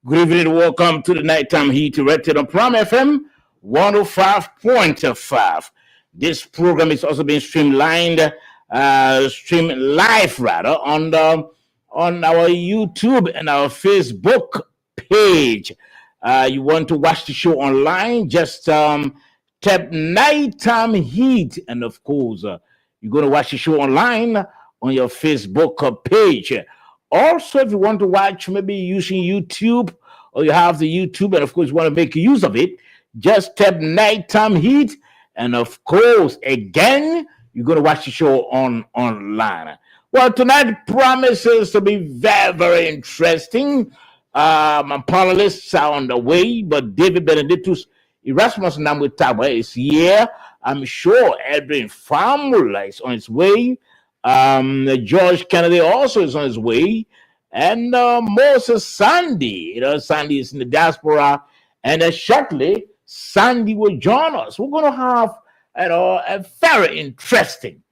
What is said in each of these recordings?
Good evening, welcome to the Nighttime Heat directed on Prom FM 105.5. This program is also being streamed live rather on our YouTube and our Facebook page. You want to watch the show online? Just tap Nighttime Heat, and of course, you're going to watch the show online on your Facebook page. Also, if you want to watch maybe using YouTube or you have the YouTube and of course you want to make use of it, just tap Nighttime Heat. And of course, again, you're going to watch the show online. Well, tonight promises to be very, very interesting. My panelists are on the way, but David Benedictus Erasmus Namwitaba is here. I'm sure Edwin Famula is on his way. George Kennedy also is on his way. And Moses Sandy, Sandy is in the diaspora. And shortly, Sandy will join us. We're going to have a very interesting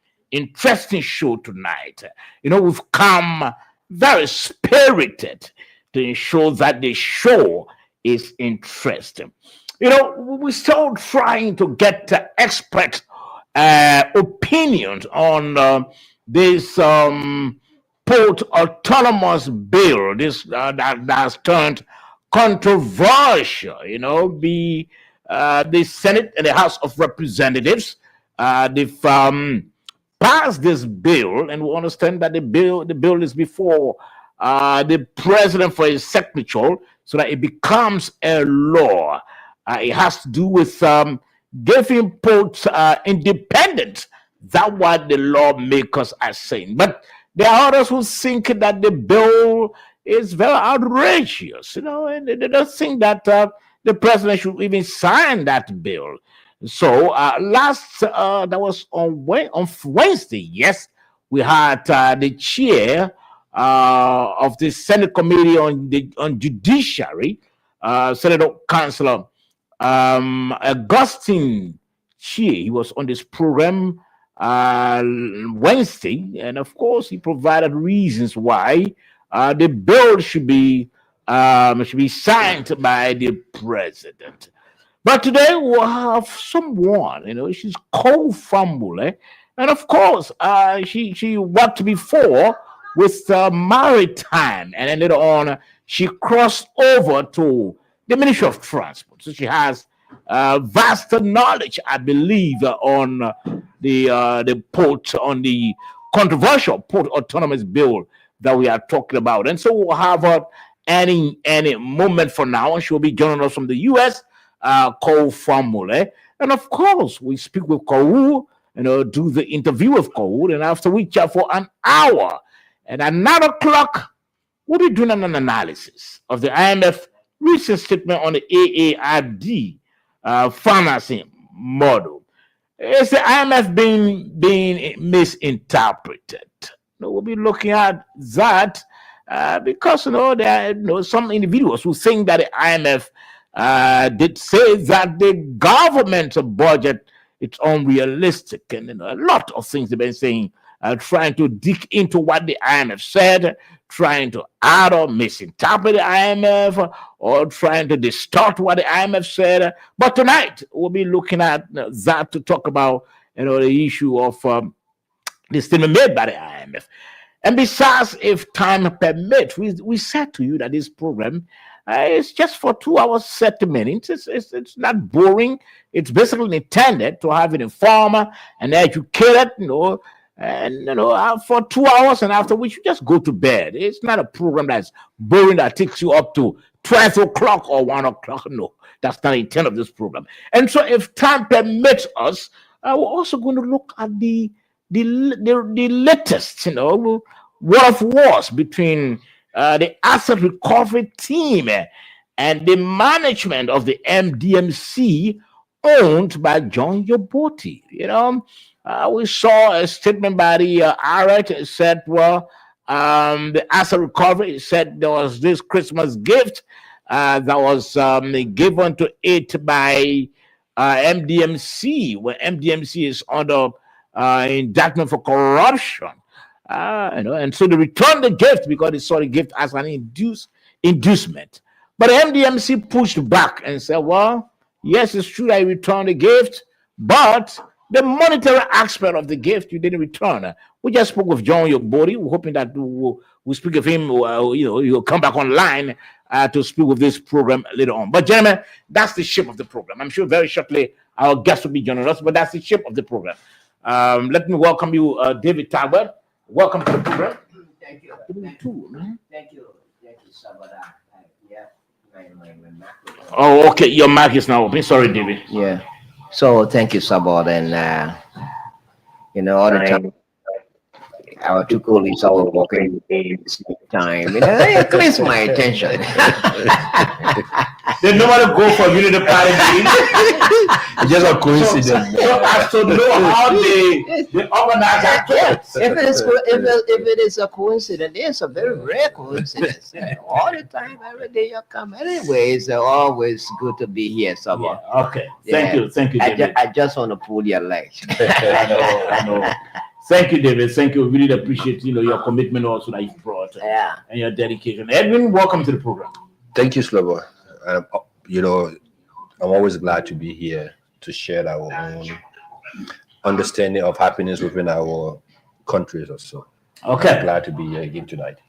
show tonight. We've come very spirited to ensure that the show is interesting. We're still trying to get expert opinions on this port autonomous bill. This that's turned controversial. The Senate and the House of Representatives they've passed this bill, and we understand that the bill is before the president for his signature, so that it becomes a law. It has to do with giving ports independence. That's what the lawmakers are saying. But there are others who think that the bill is very outrageous, and they don't think that the president should even sign that bill. So that was on Wednesday. Yes, we had the chair of the Senate Committee on Judiciary, Senator Councilor Augustine Chie. He was on this program Wednesday, and of course, he provided reasons why the bill should be signed by the president. But today we'll have someone, she's Cole Fambule, and of course, she worked before with Maritime, and then later on, she crossed over to the Ministry of Transport. So she has vast knowledge, I believe, on the port, on the controversial port autonomous bill that we are talking about. And so we'll have her any moment from now, and she'll be joining us from the U.S., Cole Famule. And of course, we speak with Cole, do the interview with Cole, and after we chat for an hour. And at 9 o'clock, we'll be doing an analysis of the IMF recent statement on the AARD financing model. Is the IMF being misinterpreted? We'll be looking at that because there are some individuals who think that the IMF did say that the government's budget is unrealistic, and a lot of things they've been saying, trying to dig into what the IMF said, trying to add or misinterpret the IMF, or trying to distort what the IMF said. But tonight we'll be looking at that to talk about the issue of the statement made by the IMF. And besides, if time permits, we said to you that this program is just for 2 hours, 30 minutes. It's not boring. It's basically intended to have an informer and educated, and for 2 hours, and after which you just go to bed. It's not a program that's boring that takes you up to 12 o'clock or 1 o'clock. No, that's not the intent of this program. And so if time permits us, we're also going to look at the latest, war of wars between the asset recovery team and the management of the MDMC owned by John Yoboti. We saw a statement by the ARET. It said, the asset recovery, it said there was this Christmas gift that was given to it by MDMC, where MDMC is under indictment for corruption. And so they returned the gift because they saw the gift as an inducement. But the MDMC pushed back and said, well, yes, it's true that you returned the gift, but the monetary aspect of the gift you didn't return. We just spoke with John Yobori. We're hoping that we'll speak of him. He'll come back online to speak with this program later on. But, gentlemen, that's the shape of the program. I'm sure very shortly our guest will be joining us, but that's the shape of the program. Let me welcome you, David Talbot. Welcome to the program. Thank you. Thank you, Sabada. Yeah, my microphone. Oh, okay. Your mic is now open. Sorry, David. Yeah. So thank you, Sabada, and all the time our two colleagues are working at the same time. It clears my attention. They normally go for unity party meetings. It's just a coincidence. So as to know how they organize that talks. If it is a coincidence, it's a very rare coincidence. All the time, every day you come. Anyway, it's always good to be here, Sabada. Yeah, okay. Thank you, David. I just want to pull your leg. I know. Thank you, David. Thank you. We really appreciate your commitment also that you brought and your dedication. Edwin, welcome to the program. Thank you, Slobo. I'm always glad to be here to share our own understanding of happiness within our countries or so. Okay. I'm glad to be here again tonight.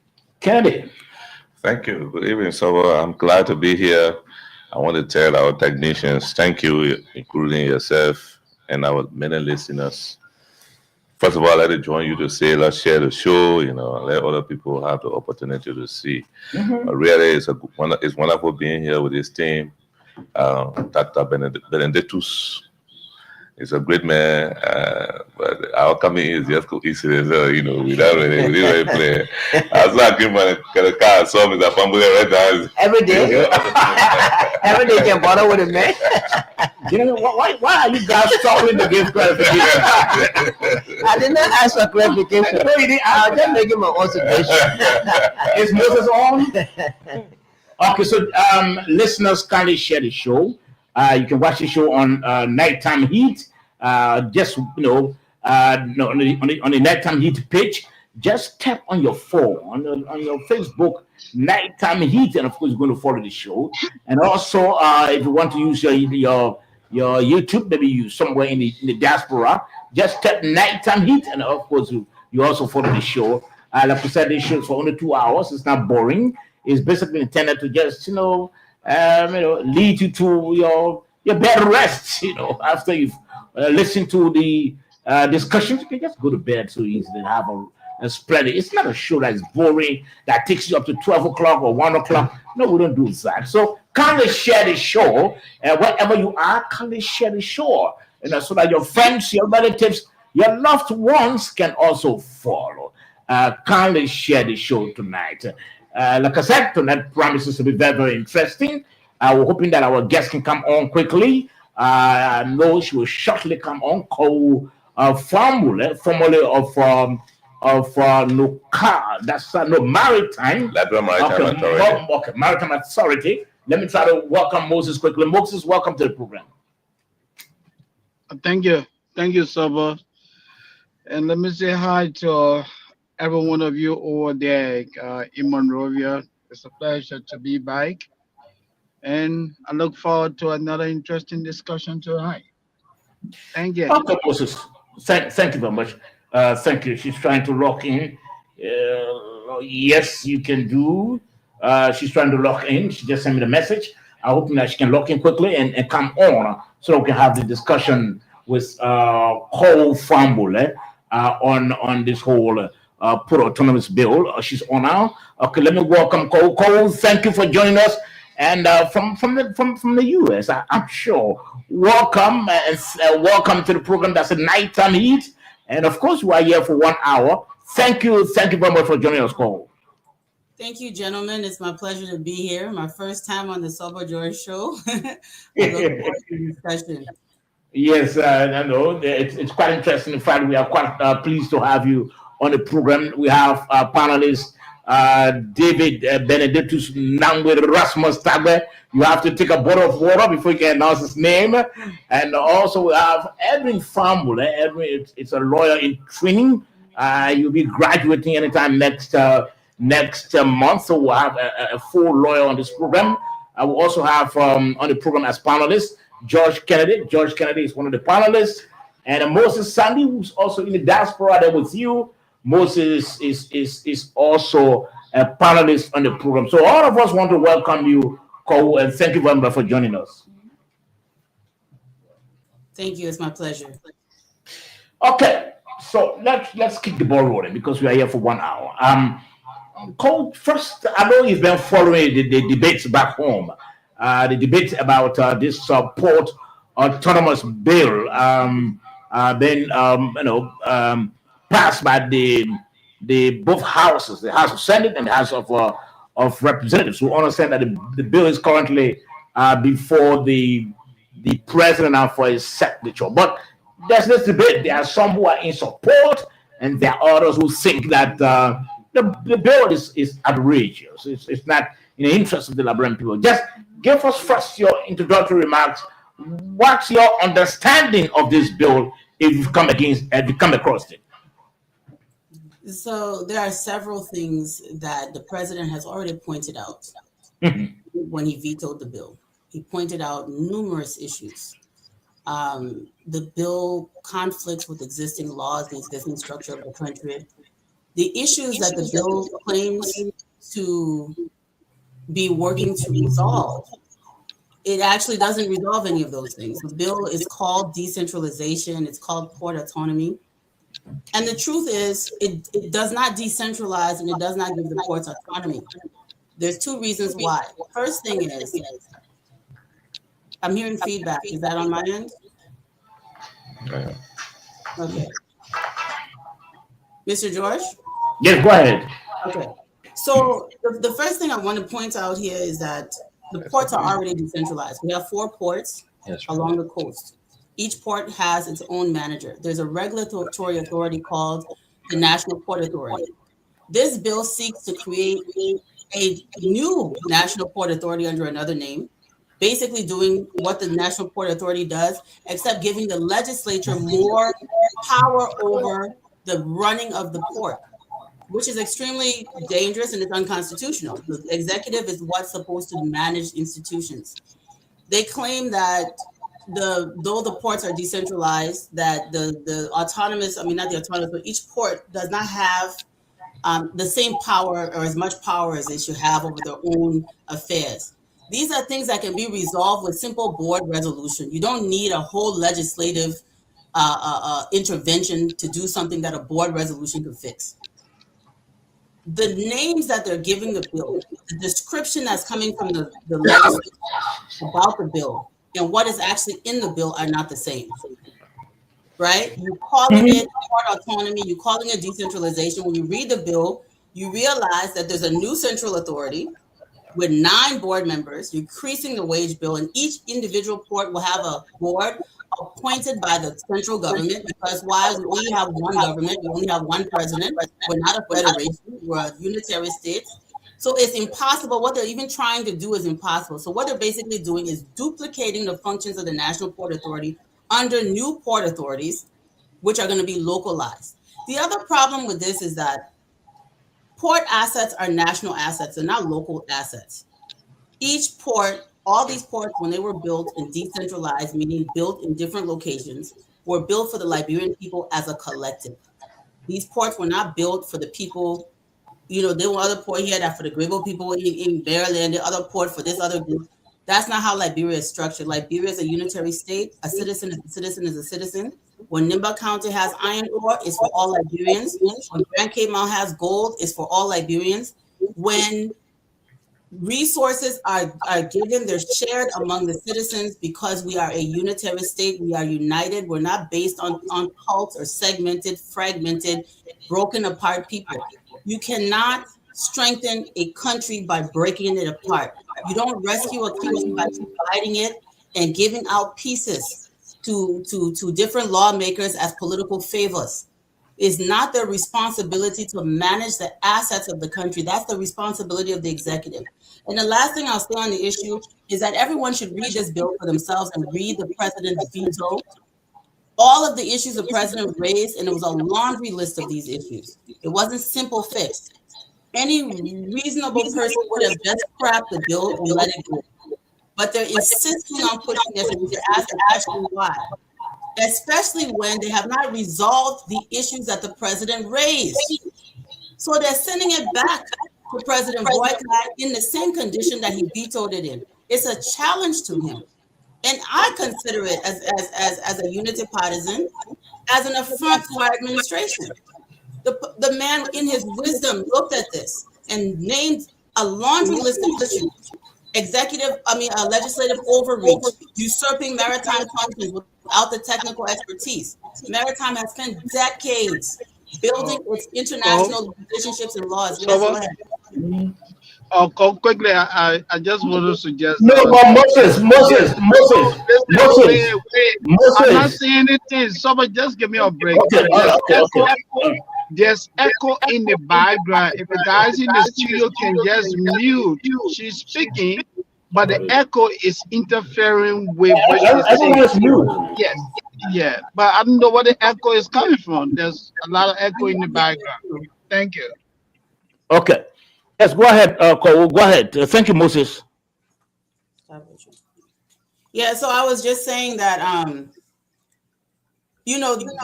Kennedy. Thank you. Good evening, Sobo. I'm glad to be here. I want to tell our technicians, thank you, including yourself and our many listeners. First of all, let it join you to say, let's share the show, let other people have the opportunity to see. Really, it's wonderful being here with this team. Dr. Benedictus is a great man, but our coming is just coincidence, we don't really play. I was like, the car saw me that family right now. Every day? Every day you can bother with a man? Why are you guys struggling to give clarification? I did not ask for clarification. No, you didn't. I was just making my own suggestion. Is Moses on? Okay, so listeners, kindly share the show. You can watch the show on Nighttime Heat. Just on the Nighttime Heat page. Just tap on your phone on your Facebook Nighttime Heat, and of course, you're going to follow the show. And also, if you want to use your YouTube, maybe you somewhere in the diaspora, just tap Nighttime Heat, and of course, you also follow the show. Like I said, this show is for only 2 hours. It's not boring. It's basically intended to just lead you to your bed rest. After you've listened to the discussions, you can just go to bed so easily and have a splendid. It's not a show that is boring, that takes you up to 12 o'clock or 1 o'clock. No, we don't do that. So kindly share the show, and wherever you are, kindly share the show, so that your friends, your relatives, your loved ones can also follow. Kindly share the show tonight. Like I said, tonight promises to be very, very interesting. We're hoping that our guest can come on quickly. I know she will shortly come on. Formerly of NOCA, that's Maritime. Liberal Maritime Authority. Okay, Maritime Authority. Let me try to welcome Moses quickly. Moses, welcome to the program. Thank you, Saba. And let me say hi to every one of you over there in Monrovia. It's a pleasure to be back. And I look forward to another interesting discussion tonight. Thank you. Okay, Moses. Thank you very much. Thank you. She's trying to lock in. Yes, you can do. She's trying to lock in. She just sent me the message. I hope that she can lock in quickly and come on so we can have the discussion with Cole Fambule on this whole put autonomous bill. She's on now. Okay, let me welcome Cole. Cole, thank you for joining us. And from the US, I'm sure. Welcome and welcome to the program. That's a Nighttime Heat. And of course, we are here for 1 hour. Thank you very much for joining us, Cole. Thank you, gentlemen. It's my pleasure to be here. My first time on the Sober George show. I look forward to the discussion. Yes, I know. It's quite interesting. In fact, we are quite pleased to have you on the program. We have panelists David Benedictus Nangwe Rasmus Tagbe. You have to take a bottle of water before you can announce his name. And also we have Edwin Fambule. Edwin, it's a lawyer in training. You'll be graduating anytime next month. So we'll have a full lawyer on this program. I will also have on the program as panelists George Kennedy. George Kennedy is one of the panelists, and Moses Sandy, who's also in the diaspora there with you. Moses is also a panelist on the program. So all of us want to welcome you, Cole, and thank you very much for joining us. Thank you. It's my pleasure. Okay, so let's keep the ball rolling because we are here for 1 hour. Cole, first, I know you've been following the debates back home, the debate about this port autonomous bill being passed by the both houses, the House of Senate and the House of Representatives, who understand that the bill is currently before the president and for his signature. But there's this debate. There are some who are in support, and there are others who think that the bill is outrageous. It's not in the interest of the Liberian people. Just give us first your introductory remarks. What's your understanding of this bill if you come across it? So there are several things that the president has already pointed out when he vetoed the bill. He pointed out numerous issues. The bill conflicts with existing laws, the existing structure of the country. The issues that the bill claims to be working to resolve, it actually doesn't resolve any of those things. The bill is called decentralization. It's called port autonomy. And the truth is, it does not decentralize and it does not give the ports autonomy. There's two reasons why. The first thing is, I'm hearing feedback. Is that on my end? Yeah. Okay. Mr. George? Yes, go ahead. Okay. So the first thing I want to point out here is that the ports are already decentralized. We have 4 ports along the coast. Each port has its own manager. There's a regulatory authority called the National Port Authority. This bill seeks to create a new National Port Authority under another name, basically doing what the National Port Authority does, except giving the legislature more power over the running of the port, which is extremely dangerous and it's unconstitutional. The executive is what's supposed to manage institutions. They claim that though the ports are decentralized, that the autonomous, not the autonomous, but each port does not have the same power or as much power as they should have over their own affairs. These are things that can be resolved with simple board resolution. You don't need a whole legislative intervention to do something that a board resolution could fix. The names that they're giving the bill, the description that's coming from the legislature about the bill and what is actually in the bill are not the same, right? You're calling it port autonomy, you're calling it decentralization. When you read the bill, you realize that there's a new central authority with 9 board members, you're increasing the wage bill, and each individual port will have a board appointed by the central government, because why? We only have one government, we only have one president, we're not a federation, we're a unitary state. So it's impossible. What they're even trying to do is impossible. So what they're basically doing is duplicating the functions of the National Port Authority under new port authorities, which are going to be localized. The other problem with this is that port assets are national assets, they're not local assets. Each port, all these ports, when they were built and decentralized, meaning built in different locations, were built for the Liberian people as a collective. These ports were not built for the people, there were other port here that for the Grebo people in Maryland, the other port for this other group. That's not how Liberia is structured. Liberia is a unitary state. A citizen is a citizen is a citizen. When Nimba County has iron ore, it's for all Liberians. When Grand Cape Mount has gold, it's for all Liberians. When resources are given, they're shared among the citizens because we are a unitary state. We are united. We're not based on cults or segmented, fragmented, broken apart people. You cannot strengthen a country by breaking it apart. You don't rescue a country by dividing it and giving out pieces to different lawmakers as political favors. It's not their responsibility to manage the assets of the country. That's the responsibility of the executive. And the last thing I'll say on the issue is that everyone should read this bill for themselves and read the president's veto. All of the issues the president raised, and it was a laundry list of these issues. It wasn't simple fix. Any reasonable person would have just scrapped the bill and let it go. but they're insisting on pushing this, and we should ask the question why. Especially when they have not resolved the issues that the president raised. So they're sending it back to President Boycott in the same condition that he vetoed it in. It's a challenge to him. And I consider it as a unity partisan, as an affront to our administration. The man in his wisdom looked at this and named a laundry list of issues. Legislative overreach, usurping maritime functions without the technical expertise. Maritime has spent decades building its international relationships and laws. Yes, go ahead. Quickly, I just want to suggest. No, but Moses. I'm not saying anything. Somebody just give me a break. Okay. There's echo in the background. If the guys in the studio can just mute, she's speaking, but the echo is interfering with what she's saying. Yes, yeah, but I don't know where the echo is coming from. There's a lot of echo in the background. Thank you. Okay. Yes, go ahead, Cole. Go ahead. Thank you, Moses. Yeah, so I was just saying that,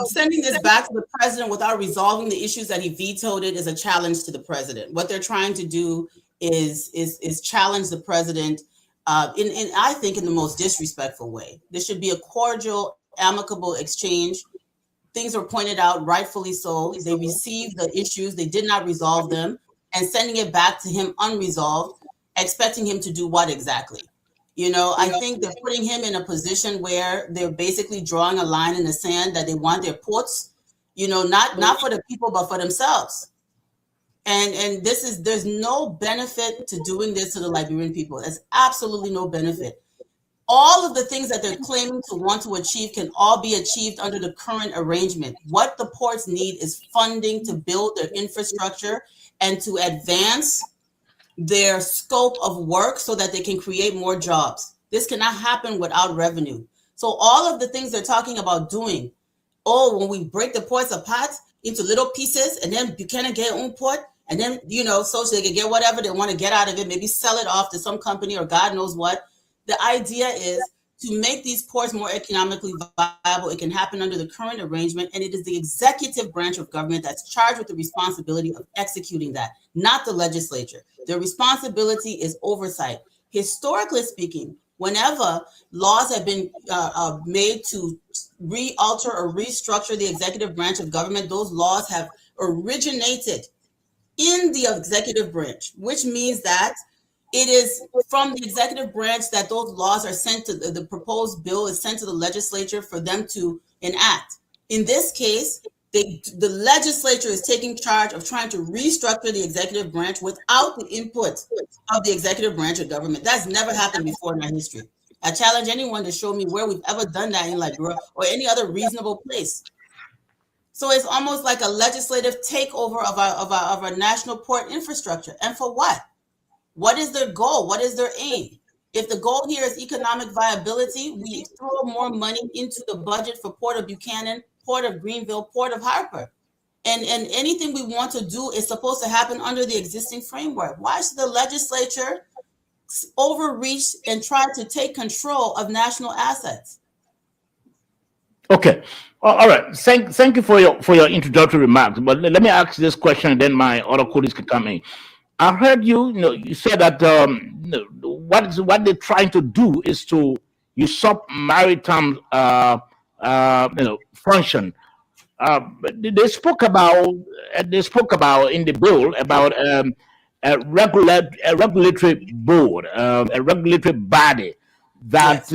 sending this back to the president without resolving the issues that he vetoed it is a challenge to the president. What they're trying to do is challenge the president in I think in the most disrespectful way. There should be a cordial, amicable exchange. Things were pointed out, rightfully so. They received the issues, they did not resolve them, and sending it back to him unresolved, expecting him to do what exactly? I think they're putting him in a position where they're basically drawing a line in the sand that they want their ports, not for the people, but for themselves. And there's no benefit to doing this to the Liberian people. There's absolutely no benefit. All of the things that they're claiming to want to achieve can all be achieved under the current arrangement. What the ports need is funding to build their infrastructure and to advance their scope of work so that they can create more jobs. This cannot happen without revenue. So all of the things they're talking about doing, when we break the ports apart into little pieces and then Buchanan get own port, and then, so they can get whatever they want to get out of it, maybe sell it off to some company or God knows what. The idea is to make these ports more economically viable. It can happen under the current arrangement, and it is the executive branch of government that's charged with the responsibility of executing that, not the legislature. Their responsibility is oversight. Historically speaking, whenever laws have been made to re-alter or restructure the executive branch of government, those laws have originated in the executive branch, which means that it is from the executive branch that those laws are sent to the proposed bill is sent to the legislature for them to enact. In this case, the legislature is taking charge of trying to restructure the executive branch without the input of the executive branch of government. That's never happened before in our history. I challenge anyone to show me where we've ever done that in Liberia or any other reasonable place. So it's almost like a legislative takeover of our national port infrastructure. And for what? What is their goal? What is their aim? If the goal here is economic viability, we throw more money into the budget for Port of Buchanan, Port of Greenville, Port of Harper. And anything we want to do is supposed to happen under the existing framework. Why should the legislature overreach and try to take control of national assets? Okay. All right. Thank you for your introductory remarks. But let me ask this question, and then my other colleagues can come in. I heard you said that what they're trying to do is to usurp maritime function. They spoke about in the bill about a regulatory board, a regulatory body that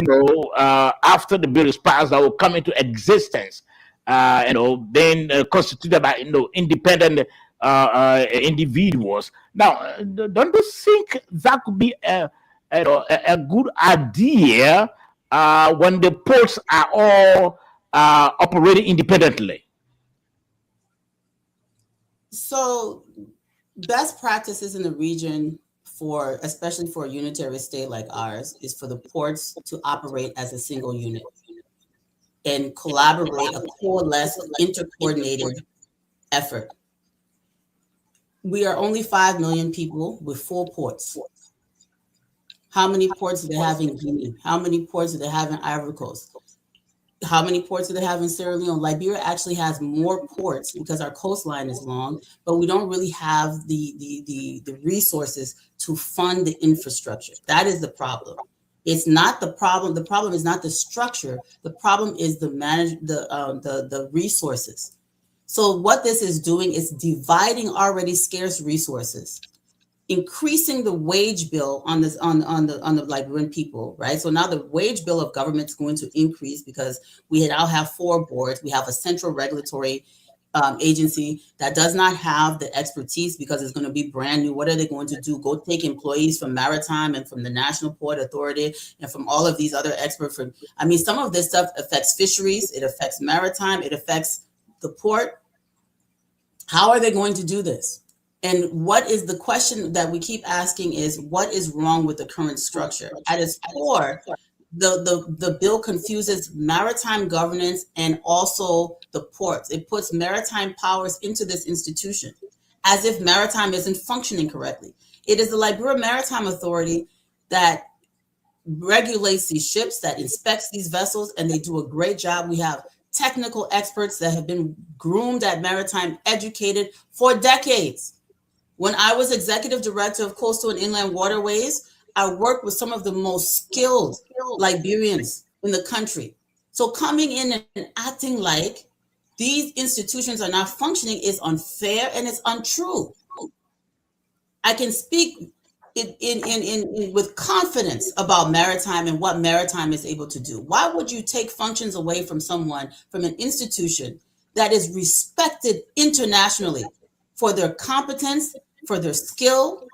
after the bill is passed that will come into existence. Then constituted by independent individuals. Now, don't you think that could be a good idea when the ports are all operating independently? So, best practices in the region especially for a unitary state like ours, is for the ports to operate as a single unit and collaborate, a coalesced, intercoordinated effort. We are only 5 million people with 4 ports. How many ports do they have in Guinea? How many ports do they have in Ivory Coast? How many ports do they have in Sierra Leone? Liberia actually has more ports because our coastline is long, but we don't really have the resources to fund the infrastructure. That is the problem. It's not the problem. The problem is not the structure. The problem is the resources. So what this is doing is dividing already scarce resources, increasing the wage bill on the Liberian people, right? So now the wage bill of government is going to increase because we now have 4 boards. We have a central regulatory agency that does not have the expertise because it's going to be brand new. What are they going to do? Go take employees from Maritime and from the National Port Authority and from all of these other experts. Some of this stuff affects fisheries. It affects maritime. It affects the port. How are they going to do this? And what is the question that we keep asking is, what is wrong with the current structure? At its core, the bill confuses maritime governance and also the ports. It puts maritime powers into this institution as if maritime isn't functioning correctly. It is the Liberia Maritime Authority that regulates these ships, that inspects these vessels, and they do a great job. We have technical experts that have been groomed at maritime, educated for decades. When I was executive director of Coastal and Inland Waterways, I worked with some of the most skilled Liberians in the country. So coming in and acting like these institutions are not functioning is unfair and it's untrue. I can speak with confidence about maritime and what maritime is able to do. Why would you take functions away from someone, from an institution that is respected internationally for their competence, for their skill,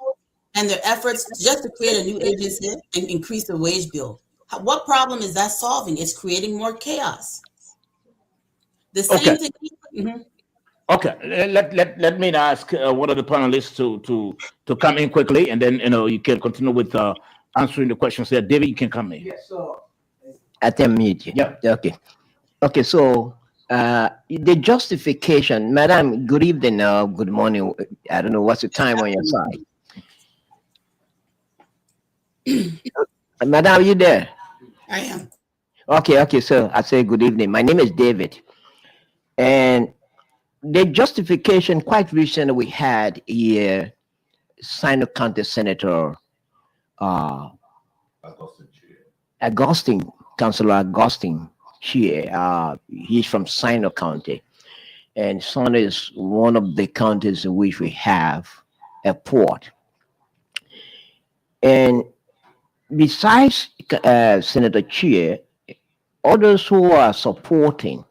and their efforts just to create a new agency and increase the wage bill? What problem is that solving? It's creating more chaos. The same thing. Mm-hmm. Okay, let me ask one of the panelists to come in quickly, and then you can continue with answering the questions there. David, you can come in. Yes, so at the meeting. Yeah. Okay. So the justification, Madam. Good evening. Good morning. I don't know what's the time on your side. Madam, are you there? I am. Okay. So I say good evening. My name is David, and the justification quite recently we had here, Sino County Senator Councilor Augustine Chie. He's from Sino County, and Sino is one of the counties in which we have a port. And besides Senator Chie, others who are supporting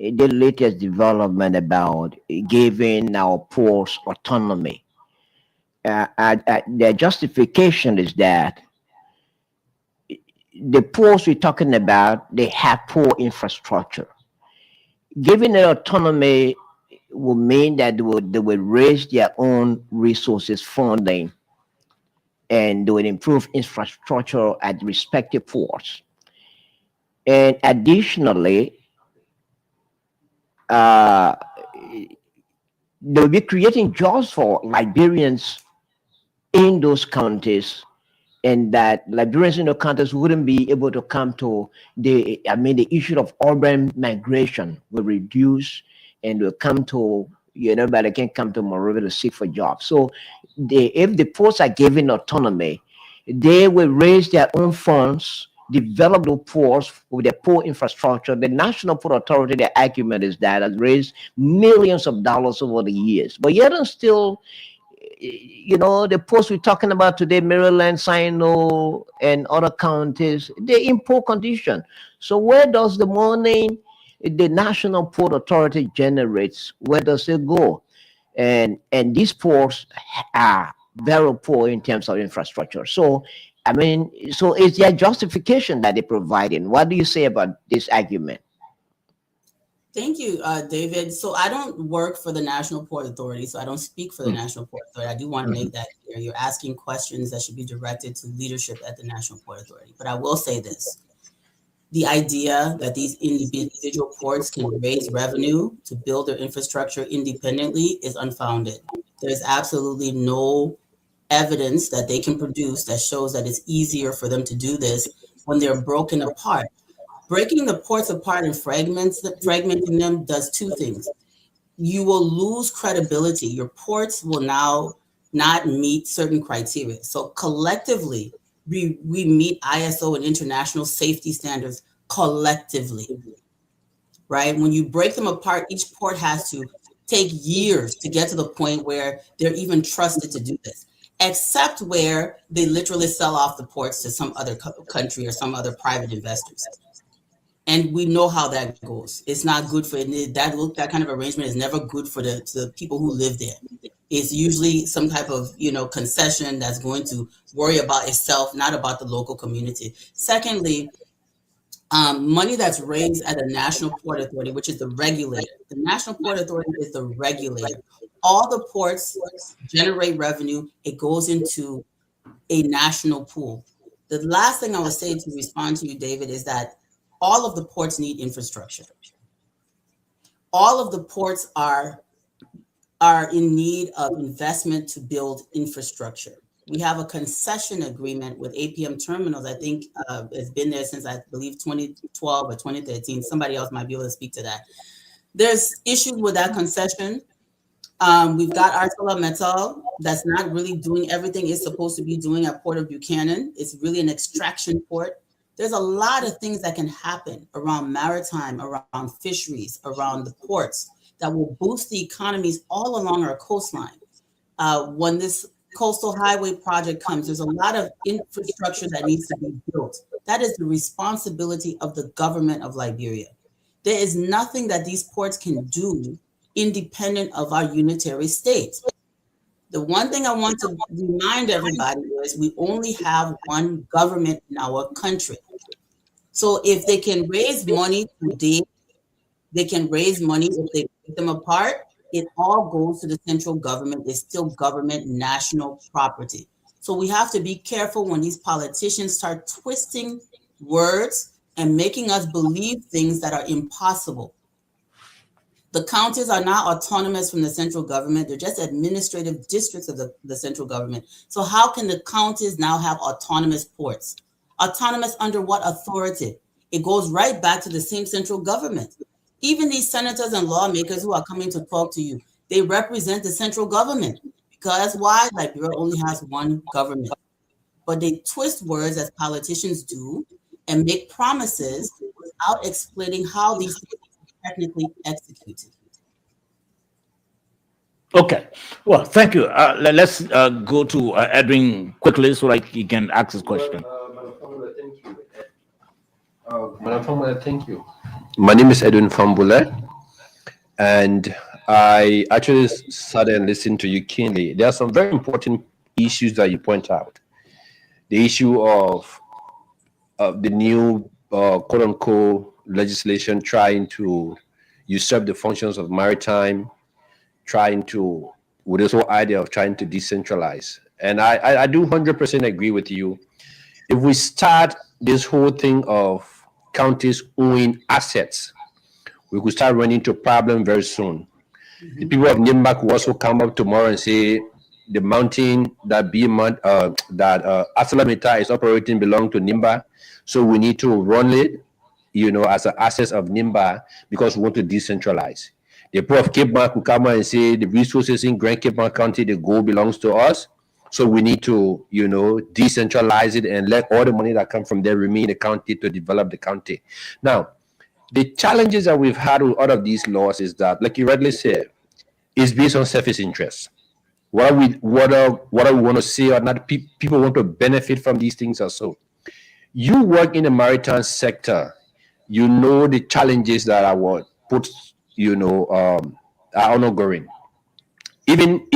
the latest development about giving our ports autonomy. The justification is that the ports we're talking about, they have poor infrastructure. Giving it autonomy will mean that they will raise their own resources funding and they will improve infrastructure at respective ports. And additionally, they'll be creating jobs for Liberians in those counties, and that Liberians in the counties wouldn't be able to come to the issue of urban migration will reduce, and will come to, everybody can come to Monrovia to seek for jobs. So if the ports are given autonomy, they will raise their own funds, develop the ports with their poor infrastructure. The National Port Authority, the argument is that has raised millions of dollars over the years. But yet and still, the ports we're talking about today, Maryland, Sino, and other counties, they're in poor condition. So where does the money the National Port Authority generates, where does it go? And these ports are very poor in terms of infrastructure. So so it's their justification that they're providing. What do you say about this argument? Thank you, David. So I don't work for the National Port Authority, so I don't speak for the National Port Authority. I do want to make that clear. You're asking questions that should be directed to leadership at the National Port Authority. But I will say this. The idea that these individual ports can raise revenue to build their infrastructure independently is unfounded. There's absolutely no evidence that they can produce that shows that it's easier for them to do this when they're broken apart. Breaking the ports apart and fragmenting them does two things. You will lose credibility. Your ports will now not meet certain criteria. So collectively, we meet ISO and international safety standards collectively, right? When you break them apart, each port has to take years to get to the point where they're even trusted to do this, except where they literally sell off the ports to some other country or some other private investors. And we know how that goes. It's not good for that kind of arrangement is never good for the people who live there. It's usually some type of concession that's going to worry about itself, not about the local community. Secondly, money that's raised at a national port authority, which is the regulator. The National Port Authority is the regulator. All the ports generate revenue. It goes into a national pool. The last thing I would say to respond to you, David, is that all of the ports need infrastructure. All of the ports are in need of investment to build infrastructure. We have a concession agreement with APM Terminals. I think it's been there since, I believe, 2012 or 2013. Somebody else might be able to speak to that. There's issues with that concession. We've got ArcelorMittal that's not really doing everything it's supposed to be doing at Port of Buchanan. It's really an extraction port. There's a lot of things that can happen around maritime, around fisheries, around the ports that will boost the economies all along our coastline. When this coastal highway project comes, there's a lot of infrastructure that needs to be built. That is the responsibility of the government of Liberia. There is nothing that these ports can do independent of our unitary state. The one thing I want to remind everybody is we only have one government in our country. So if they can raise money today, they can raise money if they pick them apart. It all goes to the central government. It's still government national property. So we have to be careful when these politicians start twisting words and making us believe things that are impossible. The counties are not autonomous from the central government. They're just administrative districts of the central government. So how can the counties now have autonomous ports? Autonomous under what authority? It goes right back to the same central government. Even these senators and lawmakers who are coming to talk to you, they represent the central government. Because why? Liberia only has one government. But they twist words as politicians do and make promises without explaining how these things are technically executed. Okay. Well, thank you. Let's go to Edwin quickly so like he can ask his question. Madam Formula, thank you. My name is Edwin Fambule, and I actually started and listened to you keenly. There are some very important issues that you point out. The issue of the new quote-unquote legislation trying to usurp the functions of maritime, with this whole idea of trying to decentralize. And I do 100% agree with you. If we start this whole thing of counties owning assets, we could start running into a problem very soon. The people of Nimba will also come up tomorrow and say the mountain that ArcelorMittal is operating belongs to Nimba, so we need to run it, as an asset of Nimba because we want to decentralize. The people of Cape Mark will come out and say the resources in Grand Cape Mark County, the gold belongs to us. So we need to, decentralize it and let all the money that comes from there remain in the county to develop the county. Now, the challenges that we've had with all of these laws is that, like you rightly said, it's based on selfish interests. What we want to say or not, people want to benefit from these things or so. You work in the maritime sector, the challenges that are put, are ongoing. Even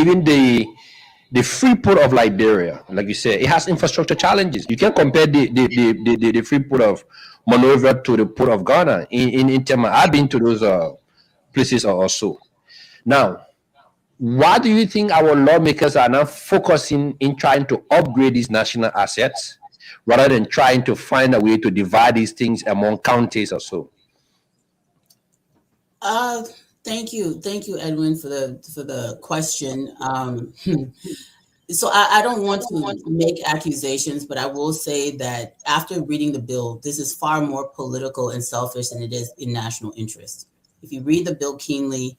the free port of Liberia, like you said, it has infrastructure challenges. You can't compare the free port of Monrovia to the port of Ghana in Tema. I've been to those places also. Now, why do you think our lawmakers are now focusing in trying to upgrade these national assets rather than trying to find a way to divide these things among counties or so? Thank you, Edwin, for the question. So I don't want to make accusations, but I will say that after reading the bill, this is far more political and selfish than it is in national interest. If you read the bill keenly,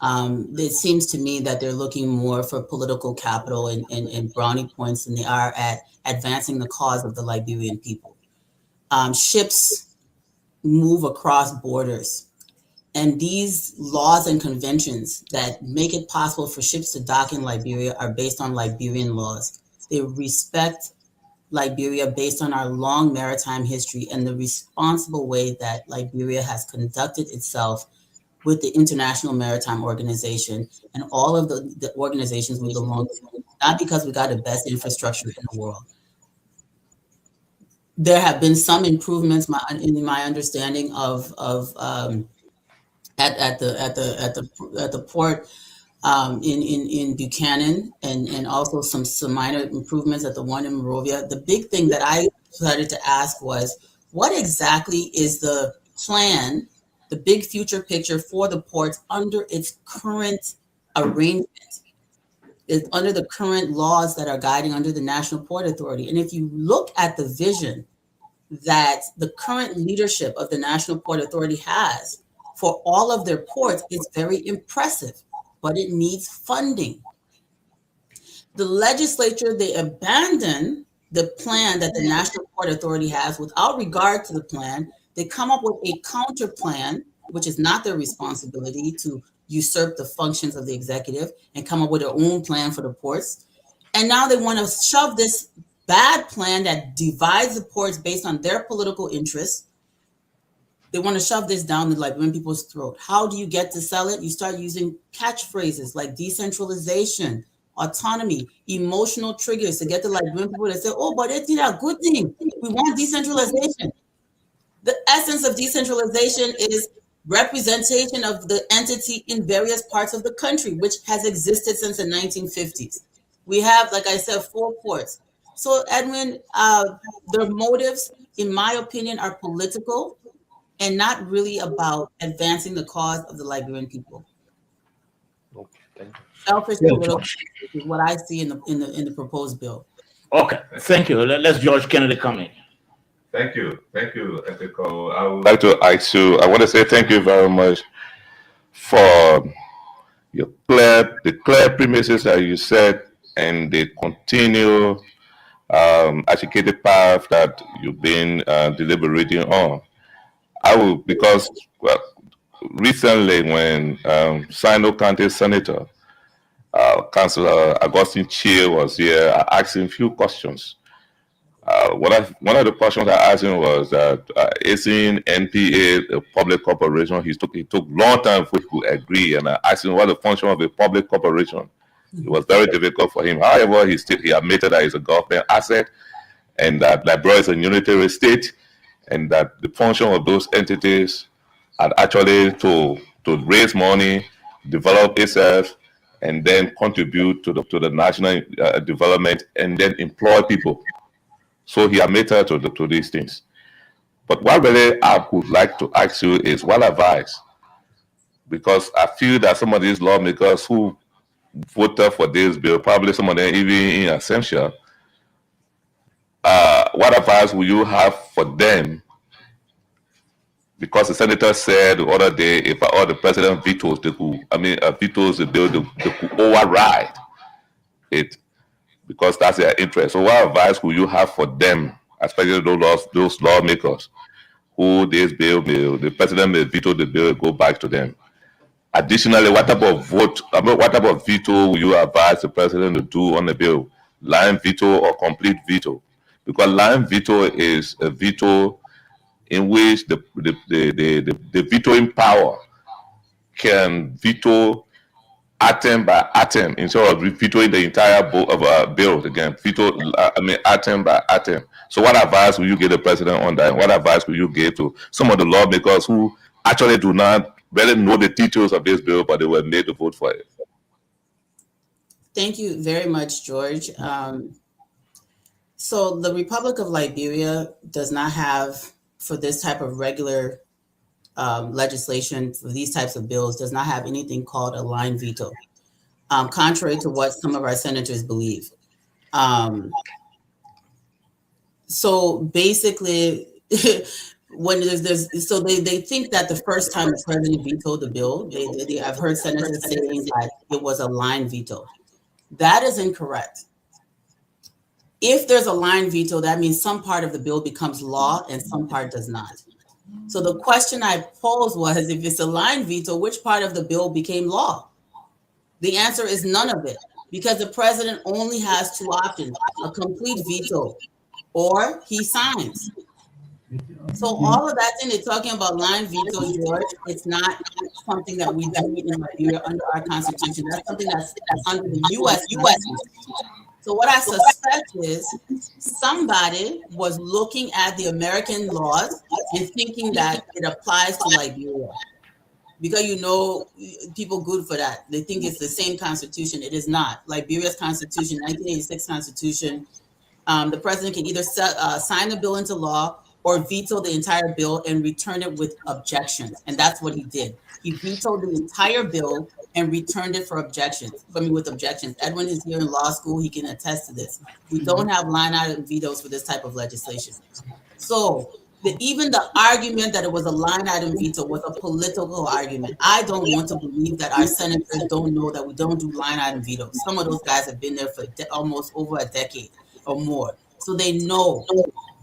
it seems to me that they're looking more for political capital and brownie points than they are at advancing the cause of the Liberian people. Ships move across borders. And these laws and conventions that make it possible for ships to dock in Liberia are based on Liberian laws. They respect Liberia based on our long maritime history and the responsible way that Liberia has conducted itself with the International Maritime Organization and all of the organizations we belong to, not because we got the best infrastructure in the world. There have been some improvements in my understanding of at the port in Buchanan, and also some minor improvements at the one in Monrovia. The big thing that I started to ask was, what exactly is the plan, the big future picture for the ports under its current arrangement, under the current laws that are guiding under the National Port Authority? And if you look at the vision that the current leadership of the National Port Authority has for all of their ports, it's very impressive, but it needs funding. The legislature, they abandon the plan that the National Port Authority has without regard to the plan. They come up with a counter plan, which is not their responsibility, to usurp the functions of the executive and come up with their own plan for the ports. And now they want to shove this bad plan that divides the ports based on their political interests. They want to shove this down the Liberian people's throat. How do you get to sell it? You start using catchphrases like decentralization, autonomy, emotional triggers to get the Liberian people to say, oh, but it's not a good thing. We want decentralization. The essence of decentralization is representation of the entity in various parts of the country, which has existed since the 1950s. We have, like I said, 4 ports. So, Edwin, their motives, in my opinion, are political and not really about advancing the cause of the Liberian people. Okay, thank you. Selfish political is what I see in the proposed bill. Okay, thank you. Let's George Kennedy come in. Thank you, Ethical. I would like to ask you. I want to say thank you very much for the clear premises that you said and the continued educated path that you've been deliberating on. I will, because recently when Sino County Senator Councillor Augustine Chie was here, I asked him a few questions. One of the questions I asked him was that isn't NPA a public corporation? He took long time for he could agree, and I asked him what the function of a public corporation. It was very difficult for him. However, he admitted that it's a government asset, and that Liberia is a unitary state, and that the function of those entities are actually to raise money, develop itself, and then contribute to the national development, and then employ people. So he admitted to these things. But what really I would like to ask you is what advice? Because I feel that some of these lawmakers who voted for this bill, probably some of them even in absentia, what advice will you have for them? Because the senator said the other day, if all the president vetoes, vetoes the bill, they could override it because that's their interest. So, what advice will you have for them, especially those lawmakers, who this bill, the president may veto the bill, go back to them? Additionally, what type of veto will you advise the president to do on the bill? Line veto or complete veto? Because line veto is a veto in which the vetoing power can veto atom by atom instead of vetoing the entire bill again. Atom by atom. So what advice will you give the president on that? What advice will you give to some of the lawmakers who actually do not really know the details of this bill, but they were made to vote for it? Thank you very much, George. So the Republic of Liberia does not have, for this type of regular legislation, for these types of bills, does not have anything called a line veto, contrary to what some of our senators believe. So basically, when there's so they think that the first time the president vetoed the bill, I've heard senators saying that it was a line veto. That is incorrect. If there's a line veto, that means some part of the bill becomes law and some part does not. So the question I posed was, if it's a line veto, which part of the bill became law? The answer is none of it, because the president only has two options: a complete veto or he signs. So all of that thing they're talking about line veto, George, it's not something that we do in Liberia under our constitution. That's something that's under the U.S. So what I suspect is somebody was looking at the American laws and thinking that it applies to Liberia. Because people good for that. They think it's the same constitution. It is not. Liberia's constitution, 1986 constitution, the president can either sign the bill into law or veto the entire bill and return it with objections. And that's what he did. He vetoed the entire bill and returned it with objections. Edwin is here in law school. He can attest to this. We don't have line item vetoes for this type of legislation. So even the argument that it was a line item veto was a political argument. I don't want to believe that our senators don't know that we don't do line item vetoes. Some of those guys have been there for almost over a decade or more. So they know.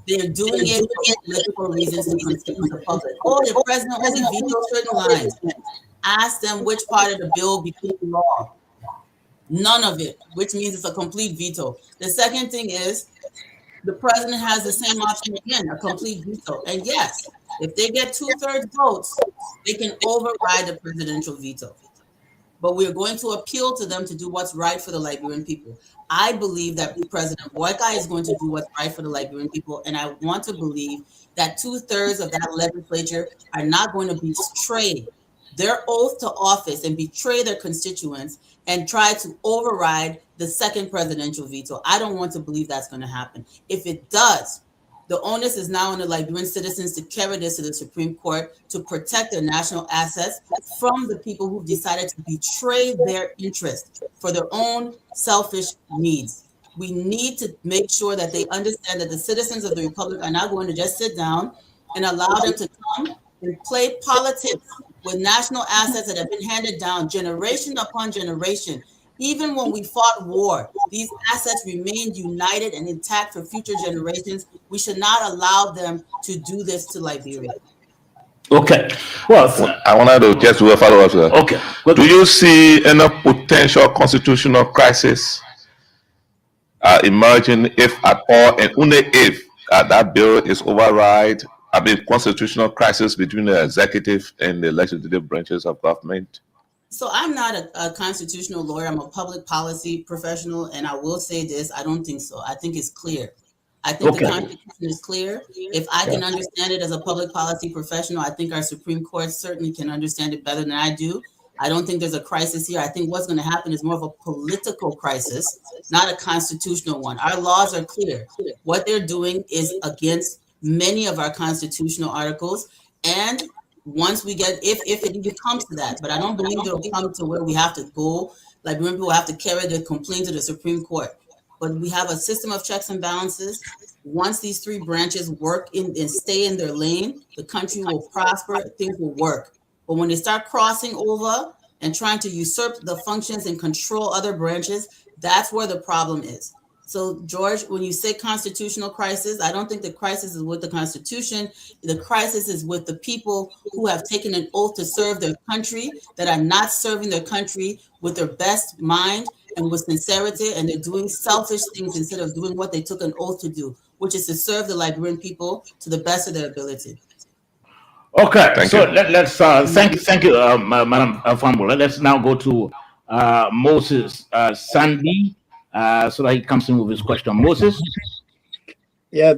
They're doing it for political reasons to confuse the public. Oh, the president only vetoed certain lines. Ask them which part of the bill became law. None of it, which means it's a complete veto. The second thing is the president has the same option again, a complete veto. And yes, if they get 2/3 votes, they can override the presidential veto. But we're going to appeal to them to do what's right for the Liberian people. I believe that President Boyka is going to do what's right for the Liberian people, and I want to believe that 2/3 of that legislature are not going to betray their oath to office and betray their constituents and try to override the second presidential veto. I don't want to believe that's going to happen. If it does, the onus is now on the Liberian citizens to carry this to the Supreme Court to protect their national assets from the people who've decided to betray their interest for their own selfish needs. We need to make sure that they understand that the citizens of the Republic are not going to just sit down and allow them to come and play politics with national assets that have been handed down generation upon generation. Even when we fought war, these assets remained united and intact for future generations. We should not allow them to do this to Liberia. Okay. Well, I wanted to just do a follow-up to that. okay. Do you see any potential constitutional crisis emerging, if at all, and only if that bill is override? I mean, constitutional crisis between the executive and the legislative branches of government? So I'm not a constitutional lawyer. I'm a public policy professional, and I will say this: I don't think so. I think it's clear. I think the Constitution is clear. If I can understand it as a public policy professional, I think our Supreme Court certainly can understand it better than I do. I don't think there's a crisis here. I think what's going to happen is more of a political crisis, not a constitutional one. Our laws are clear. What they're doing is against many of our constitutional articles, and once we get, if it even comes to that, but I don't believe it'll come to where we have to go, Liberian people have to carry the complaint to the Supreme Court. But we have a system of checks and balances. Once these three branches work in and stay in their lane, the country will prosper, things will work. But when they start crossing over and trying to usurp the functions and control other branches, that's where the problem is. So, George, when you say constitutional crisis, I don't think the crisis is with the Constitution. The crisis is with the people who have taken an oath to serve their country, that are not serving their country with their best mind and with sincerity, and they're doing selfish things instead of doing what they took an oath to do, which is to serve the Liberian people to the best of their ability. Okay, Thank so you. let's thank you, Madam Fambula. Let's now go to Moses Sandy, so that he comes in with his question. Moses. Yeah,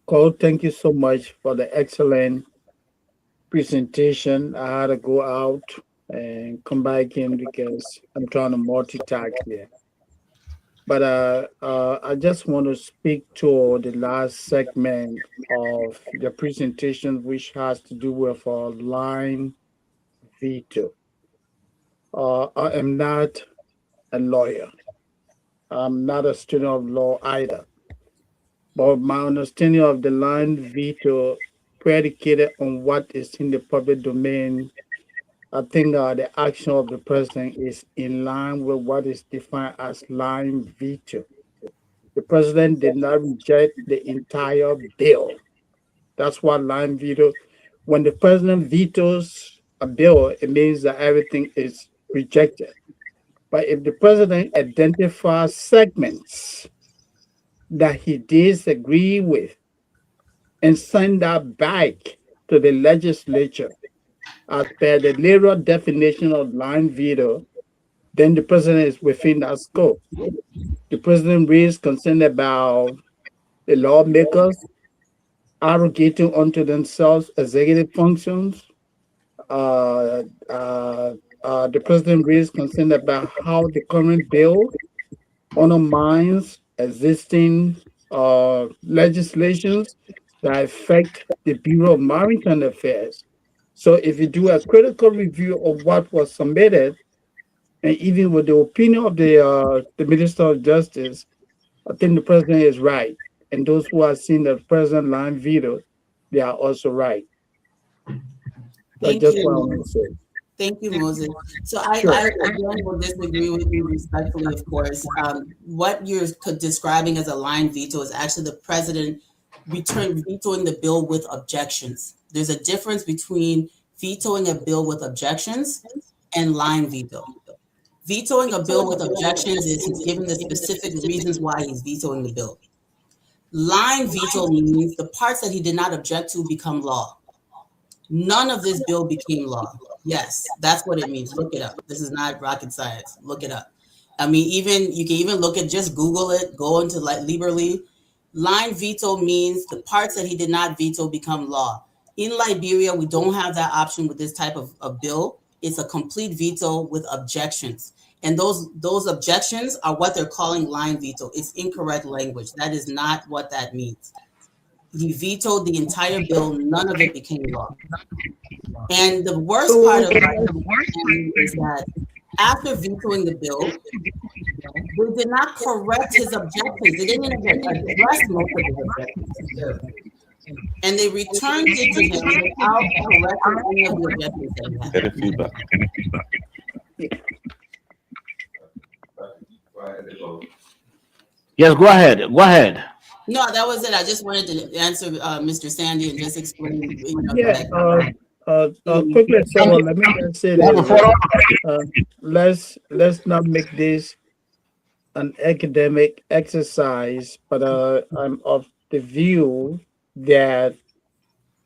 Cole, thank you so much for the excellent presentation. I had to go out and come back in because I'm trying to multitask here. But I just want to speak to the last segment of the presentation, which has to do with line veto. I am not a lawyer, I'm not a student of law either. But my understanding of the line veto predicated on what is in the public domain, I think the action of the president is in line with what is defined as line veto. The president did not reject the entire bill. That's what line veto. When the president vetoes a bill, it means that everything is rejected. But if the president identifies segments that he disagree with and send that back to the legislature as per the literal definition of line veto, then the president is within that scope. The president raised concern about the lawmakers arrogating unto themselves executive functions. The president raised concern about how the current bill undermines existing legislations that affect the Bureau of Maritime Affairs. So if you do a critical review of what was submitted, and even with the opinion of the Minister of Justice, I think the president is right. And those who are seeing the president line veto, they are also right. That's Thank just what I you. want to say. Thank you, Moses. So I again will disagree with you respectfully, of course. What you're describing as a line veto is actually the president vetoing the bill with objections. There's a difference between vetoing a bill with objections and line veto. Vetoing a bill with objections is he's given the specific reasons why he's vetoing the bill. Line veto means the parts that he did not object to become law. None of this bill became law. Yes, that's what it means. Look it up. This is not rocket science. Look it up. I mean, you can even look at, just Google it, go into like Liberally. Line veto means the parts that he did not veto become law. In Liberia, we don't have that option with this type of bill. It's a complete veto with objections. And those objections are what they're calling line veto. It's incorrect language. That is not what that means. He vetoed the entire bill. None of it became law. And the worst part of it is that after vetoing the bill, they did not correct his objections. They didn't even address most of his objections. And they returned it to him without correcting any of the objections that he had. Get the feedback. Yes, go ahead. Go ahead. No, that was it. I just wanted to answer Mr. Sandy and just explain. Yeah. Quickly, so let me just say this. Let's not make this an academic exercise, but I'm of the view that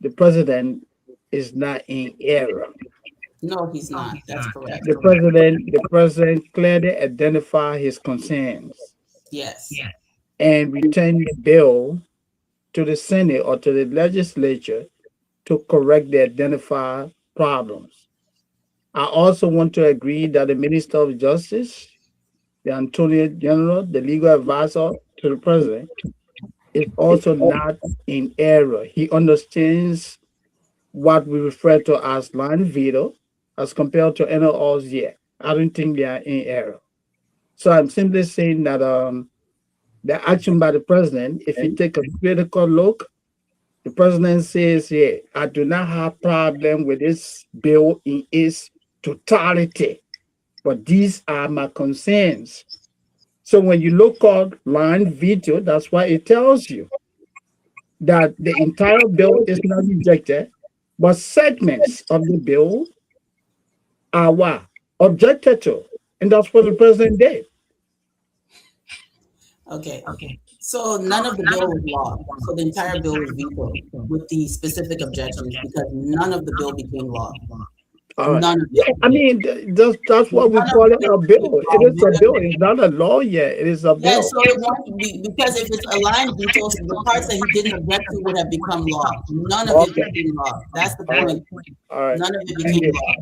the president is not in error. No, he's not. That's correct. The president clearly identified his concerns. Yes. And returned the bill to the Senate or to the legislature to correct the identified problems. I also want to agree that the Minister of Justice, the Attorney General, the legal advisor to the president, is also not in error. He understands what we refer to as line veto as compared to any others yet. I don't think they are in error. So I'm simply saying that the action by the president, if you take a critical look, the president says, yeah, I do not have problem with this bill in its totality, but these are my concerns. So when you look at line veto, that's why it tells you that the entire bill is not rejected, but segments of the bill are what? Objected to. And that's what the president did. Okay. So none of the bill was law. So the entire bill was vetoed with the specific objections because none of the bill became law. None of it. Yeah, I mean, that's what we call it, a bill. It is a bill. It's not a law yet. It is a bill. Yeah, so it won't be, because if it's a line veto, the parts that he didn't object to would have become law. None of it became law. That's the point. All right. None of it became law.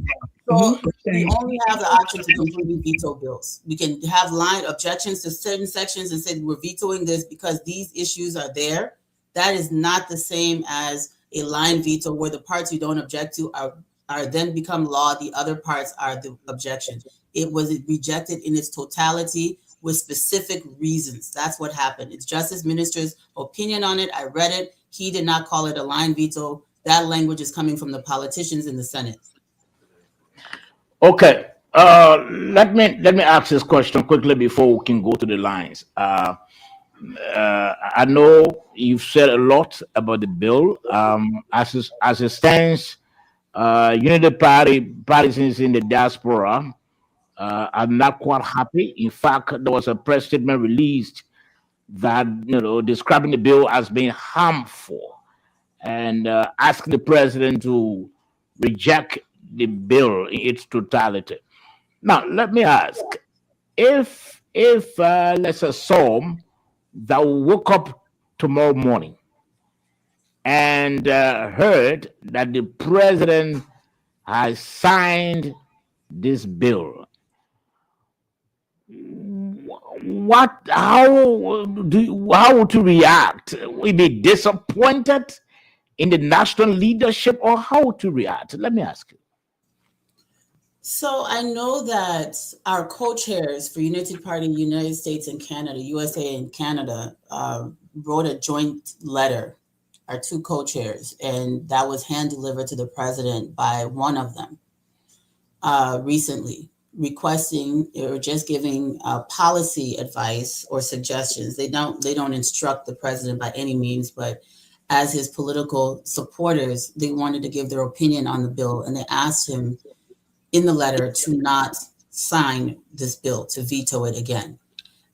So we only have the option to completely veto bills. We can have line objections to certain sections and say we're vetoing this because these issues are there. That is not the same as a line veto where the parts you don't object to are then become law. The other parts are the objections. It was rejected in its totality with specific reasons. That's what happened. It's Justice Minister's opinion on it. I read it. He did not call it a line veto. That language is coming from the politicians in the Senate. Okay. Let me ask this question quickly before we can go to the lines. I know you've said a lot about the bill. As it stands, Unity Party partisans in the diaspora are not quite happy. In fact, there was a press statement released that describing the bill as being harmful and asking the president to reject the bill in its totality. Now, let me ask: if let's assume that we woke up tomorrow morning and heard that the president has signed this bill, how would you react? Will you be disappointed in the national leadership, or how would you react? Let me ask you. So I know that our co-chairs for Unity Party, United States and Canada, USA and Canada, wrote a joint letter, our two co-chairs, and that was hand-delivered to the president by one of them recently, requesting or just giving policy advice or suggestions. They don't instruct the president by any means, but as his political supporters, they wanted to give their opinion on the bill, and they asked him in the letter to not sign this bill, to veto it again.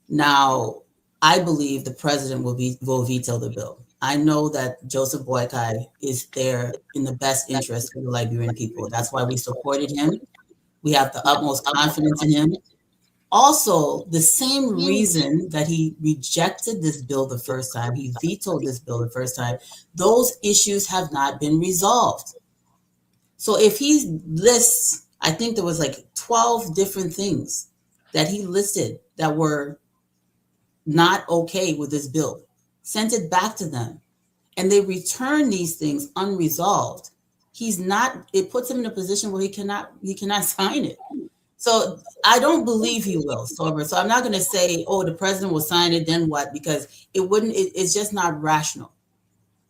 Now, I believe the president will veto the bill. I know that Joseph Boakai is there in the best interest of the Liberian people. That's why we supported him. We have the utmost confidence in him. Also, the same reason that he rejected this bill the first time, he vetoed this bill the first time, those issues have not been resolved. So if he lists, I think there was like 12 different things that he listed that were not okay with this bill, sent it back to them, and they return these things unresolved. It puts him in a position where he cannot sign it. So I don't believe he will, So I'm not going to say, oh, the president will sign it, then what? Because it's just not rational.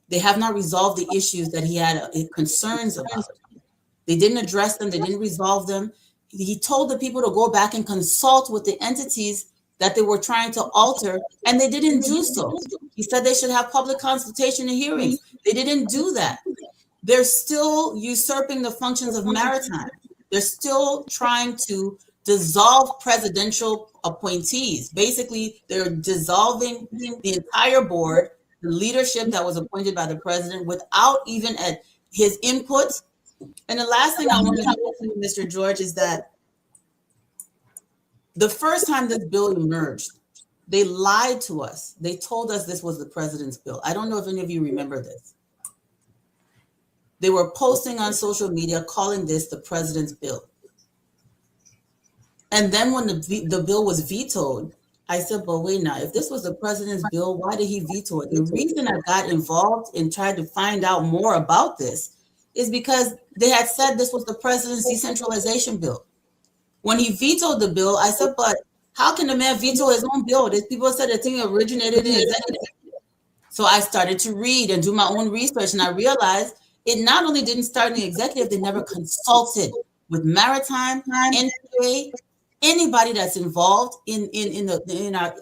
They have not resolved the issues that he had concerns about. They didn't address them. They didn't resolve them. He told the people to go back and consult with the entities that they were trying to alter, and they didn't do so. He said they should have public consultation and hearings. They didn't do that. They're still usurping the functions of maritime. They're still trying to dissolve presidential appointees. Basically, they're dissolving the entire board, the leadership that was appointed by the president without even his input. And the last thing I want to say to Mr. George is that the first time this bill emerged, they lied to us. They told us this was the president's bill. I don't know if any of you remember this. They were posting on social media calling this the president's bill. And then when the bill was vetoed, I said, but wait now, if this was the president's bill, why did he veto it? The reason I got involved and tried to find out more about this is because they had said this was the president's decentralization bill. When he vetoed the bill, I said, but how can the man veto his own bill? There's people said the thing originated in executive. So I started to read and do my own research, and I realized it not only didn't start in the executive, they never consulted with maritime, NPA, anybody that's involved in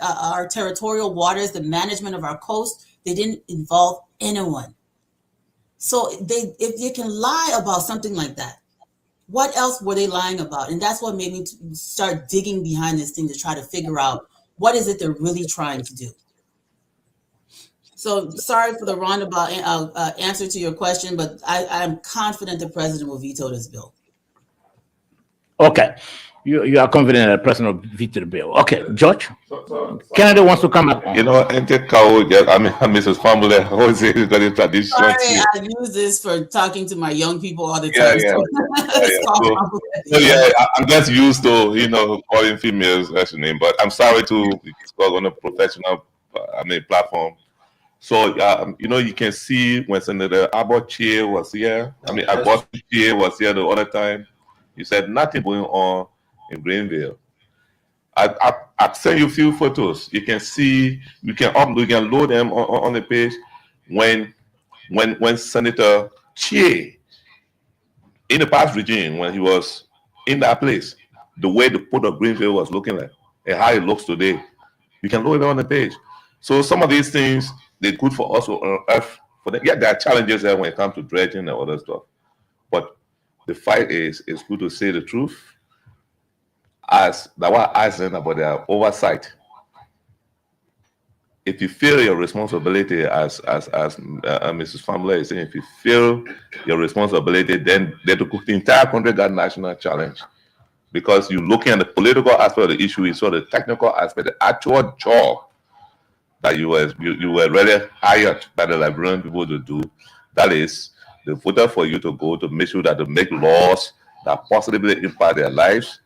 our territorial waters, the management of our coast. They didn't involve anyone. So if they can lie about something like that, what else were they lying about? And that's what made me start digging behind this thing to try to figure out what is it they're really trying to do. So sorry for the roundabout answer to your question, but I'm confident the president will veto this bill. Okay. You are confident that the president will veto the bill. Okay, George? Canada wants to come up. You know, and Mrs. Famble, how is it got a tradition? Sorry, I use this for talking to my young people all the time. I'm just used to, calling females, that's your name, but I'm sorry to talk on a professional, platform. So, you can see when Senator Abbott Chair was here. Abbott Chair was here the other time. He said nothing going on in Greenville. I I'll send you a few photos. You can see, we can load them on the page. When Senator Chie, in the past regime, when he was in that place, the way the Port of Greenville was looking like and how it looks today, you can load it on the page. So some of these things, they're good for us on earth. For them. Yeah, there are challenges there when it comes to dredging and other stuff. But the fight is good to say the truth. As that what I said about the oversight. If you feel your responsibility, as Mrs. Famler is saying, if you feel your responsibility, then the entire country got national challenge, because you're looking at the political aspect of the issue, you saw the technical aspect, the actual job that you were really hired by the Liberian people to do. That is, they voted for you to go to make sure that they make laws that positively impact their lives.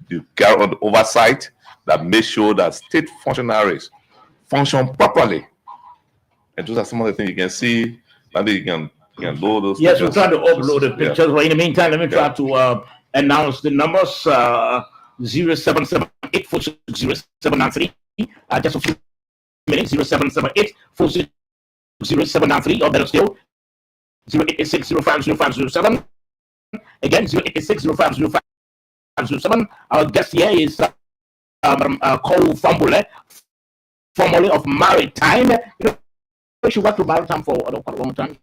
You carry on the oversight that make sure that state functionaries function properly. And those are some of the things you can see. Maybe you can load those. Yes, we're trying to upload the pictures, but in the meantime, let me try to announce the numbers. 0778-460-793. Just a few minutes. 0778-460-793, or better still, 0886-050507. Again, 0886-050507. Our guest here is Cole Fambule, formerly of Maritime. She worked with Maritime for quite a long time.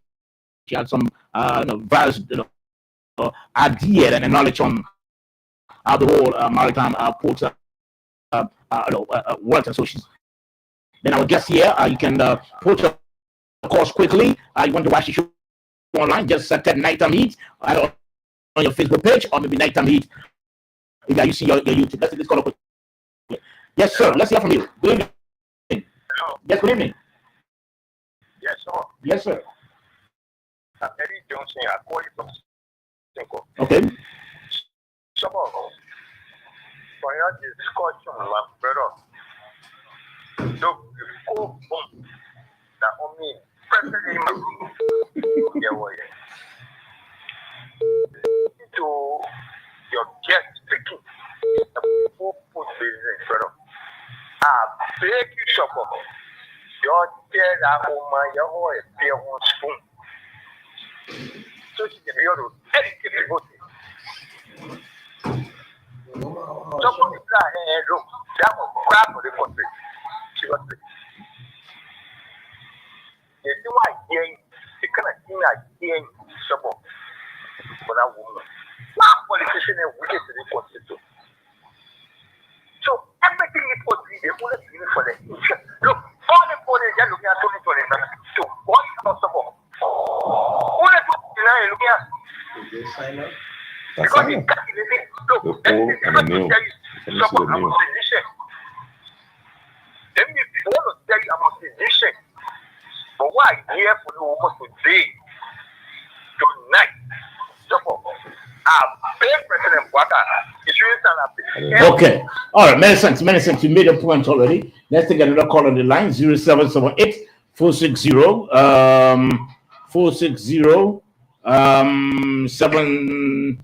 She had some various idea and knowledge on how the whole maritime port works. And so she's then our guest here. You can put your course quickly. You want to watch the show online, just type Nighttime Heat on your Facebook page, or maybe Nighttime Heat. You see your YouTube. Let's call up. Yes, sir. Let's hear from you. Good evening. Hello. Yes, good evening. Yes, sir. Yes, sir. I'm Eddie Johnson. I call you from Cinco. Okay. Some of us, for your discussion, my brother, so you go boom. Now, I mean, President to your guest speaking, who put business, brother. I beg you, support. Your dear, that woman, your boy, dear one spoon. So she can be able to educate people. Somebody got her look, that was crap for the country. She was sick. They do I hear the kind of thing I hear support for that woman. Not politician and wicked to the country too. So everything it was they only doing for the future. Look, all the bodies they're looking at 2020. So what is not support? Only looking at because he got in the look, the old and the new. Support I'm a physician. Let me follow tell you I'm a physician. But why I'm here for you almost today, tonight, support. I beg President Bwaka. Okay. All right. Many thanks. Many thanks. You made a point already. Let's take another call on the line. 0778 460 7.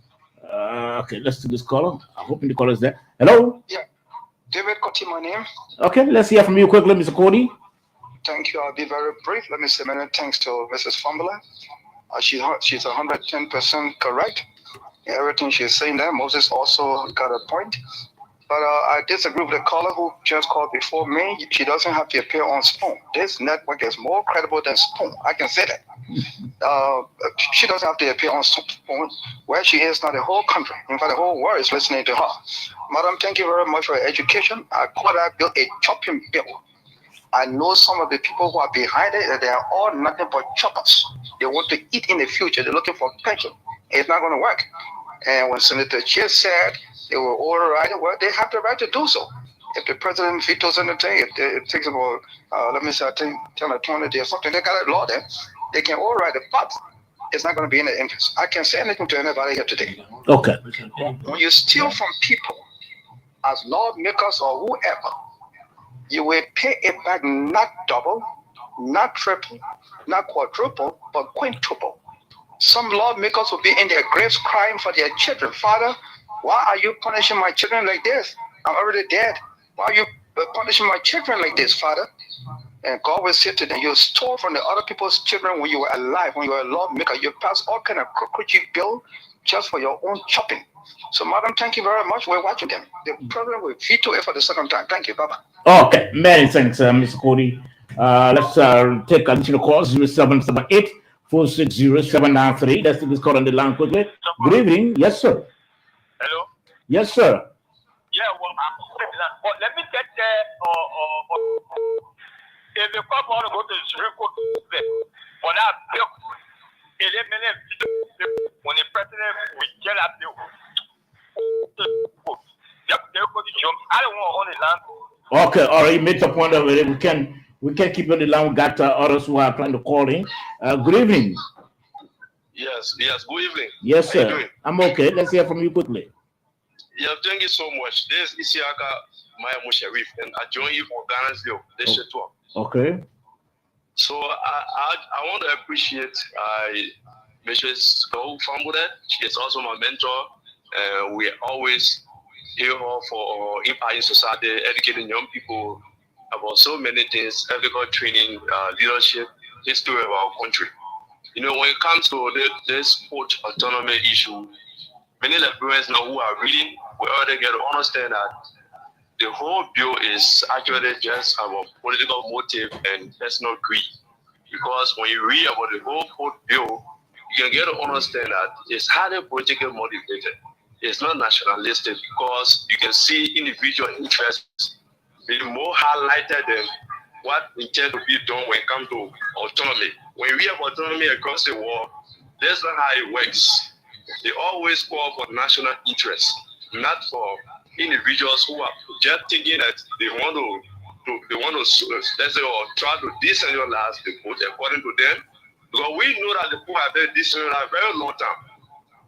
Okay. Let's do this caller. I'm hoping the caller is there. Hello. Yeah. David Koti, my name. Okay. Let's hear from you quickly, Mr. Cody. Thank you. I'll be very brief. Let me say many thanks to Mrs. Fumbler. She's 110% correct. Everything she's saying there. Moses also got a point. But I disagree with the caller who just called before me. She doesn't have to appear on Spoon. This network is more credible than Spoon. I can say that. She doesn't have to appear on Spoon. Where she is now, the whole country, in fact, the whole world is listening to her. Madam, thank you very much for your education. I could have built a chopping bill. I know some of the people who are behind it, they are all nothing but choppers. They want to eat in the future. They're looking for pension. It's not going to work. And when Senator Chie said they were override, well, they have the right to do so. If the president vetoes anything, if it takes about, let me say, I think 10 or 20 days or something, they got a law there. They can override it, but it's not going to be in their interest. I can't say anything to anybody here today. Okay. When you steal from people, as lawmakers or whoever, you will pay it back not double, not triple, not quadruple, but quintuple. Some lawmakers will be in their graves crying for their children. Father, why are you punishing my children like this? I'm already dead. Why are you punishing my children like this, Father? And God will say to them, you stole from the other people's children when you were alive, when you were a lawmaker. You passed all kind of crooked bill just for your own chopping. So, Madam, thank you very much. We're watching them. The president will veto it for the second time. Thank you. Bye-bye. Okay, many thanks, Mr. Cody. Let's take additional calls 0778 460 793. Let's take this call on the line quickly. Good evening. Yes, sir. Hello? Yes, sir. Yeah, well, but let me get if the court want to go to the Supreme Court for that bill, when the president will get that bill, I don't want on the land. Okay, all right. You made the point of it. We can keep on the line. We got others who are trying to call in. Good evening. Yes, good evening. Yes, How you sir. doing? I'm okay. Let's hear from you quickly. Yeah, thank you so much. This is Isiaka Maya Musharif, and I join you for Ghana's Deal. This shit talk. Okay. So I want to appreciate Mrs. Go Fambudet. She is also my mentor. We always hear her for impact in society, educating young people about so many things, ethical training, leadership, history of our country. You know, when it comes to this port autonomy issue, many Liberians now who are reading, we already get to understand that the whole bill is actually just about political motive and personal greed. Because when you read about the whole port bill, you can get to understand that it's highly politically motivated. It's not nationalistic because you can see individual interests being more highlighted than what intends to be done when it comes to autonomy. When you read about autonomy across the world, that's not how it works. They always call for national interest, not for individuals who are just thinking that they want to let's say, or try to decentralize the vote according to them. Because we know that the people have been decentralized very long time.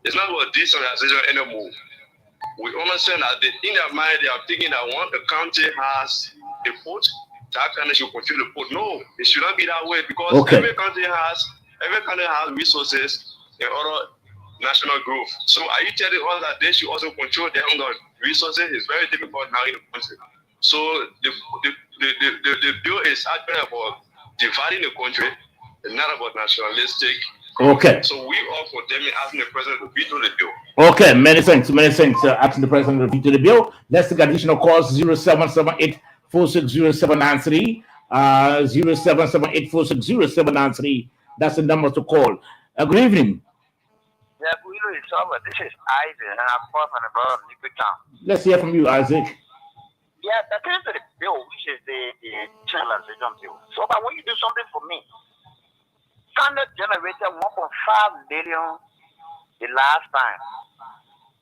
It's not about decentralization anymore. We understand that in their mind they are thinking that once the country has a vote, that country should continue to vote. No, it should not be that way because every country has resources and other national growth. So are you telling us that they should also control their own resources? It's very difficult now in the country. So the bill is actually about dividing the country and not about nationalistic. Okay. So we all condemn asking the president to veto the bill. Okay, many thanks. Asking the president to veto the bill. Let's take additional calls 0778 460 793. 0778 460 793. That's the number to call. Good evening. Yeah, good evening, sir. This is Isaac, and I'm calling from the borough of Liquid Town. Let's hear from you, Isaac. Yeah, that is the bill, which is the channelization bill. So, but when you do something for me, Standard generated 1.5 million the last time.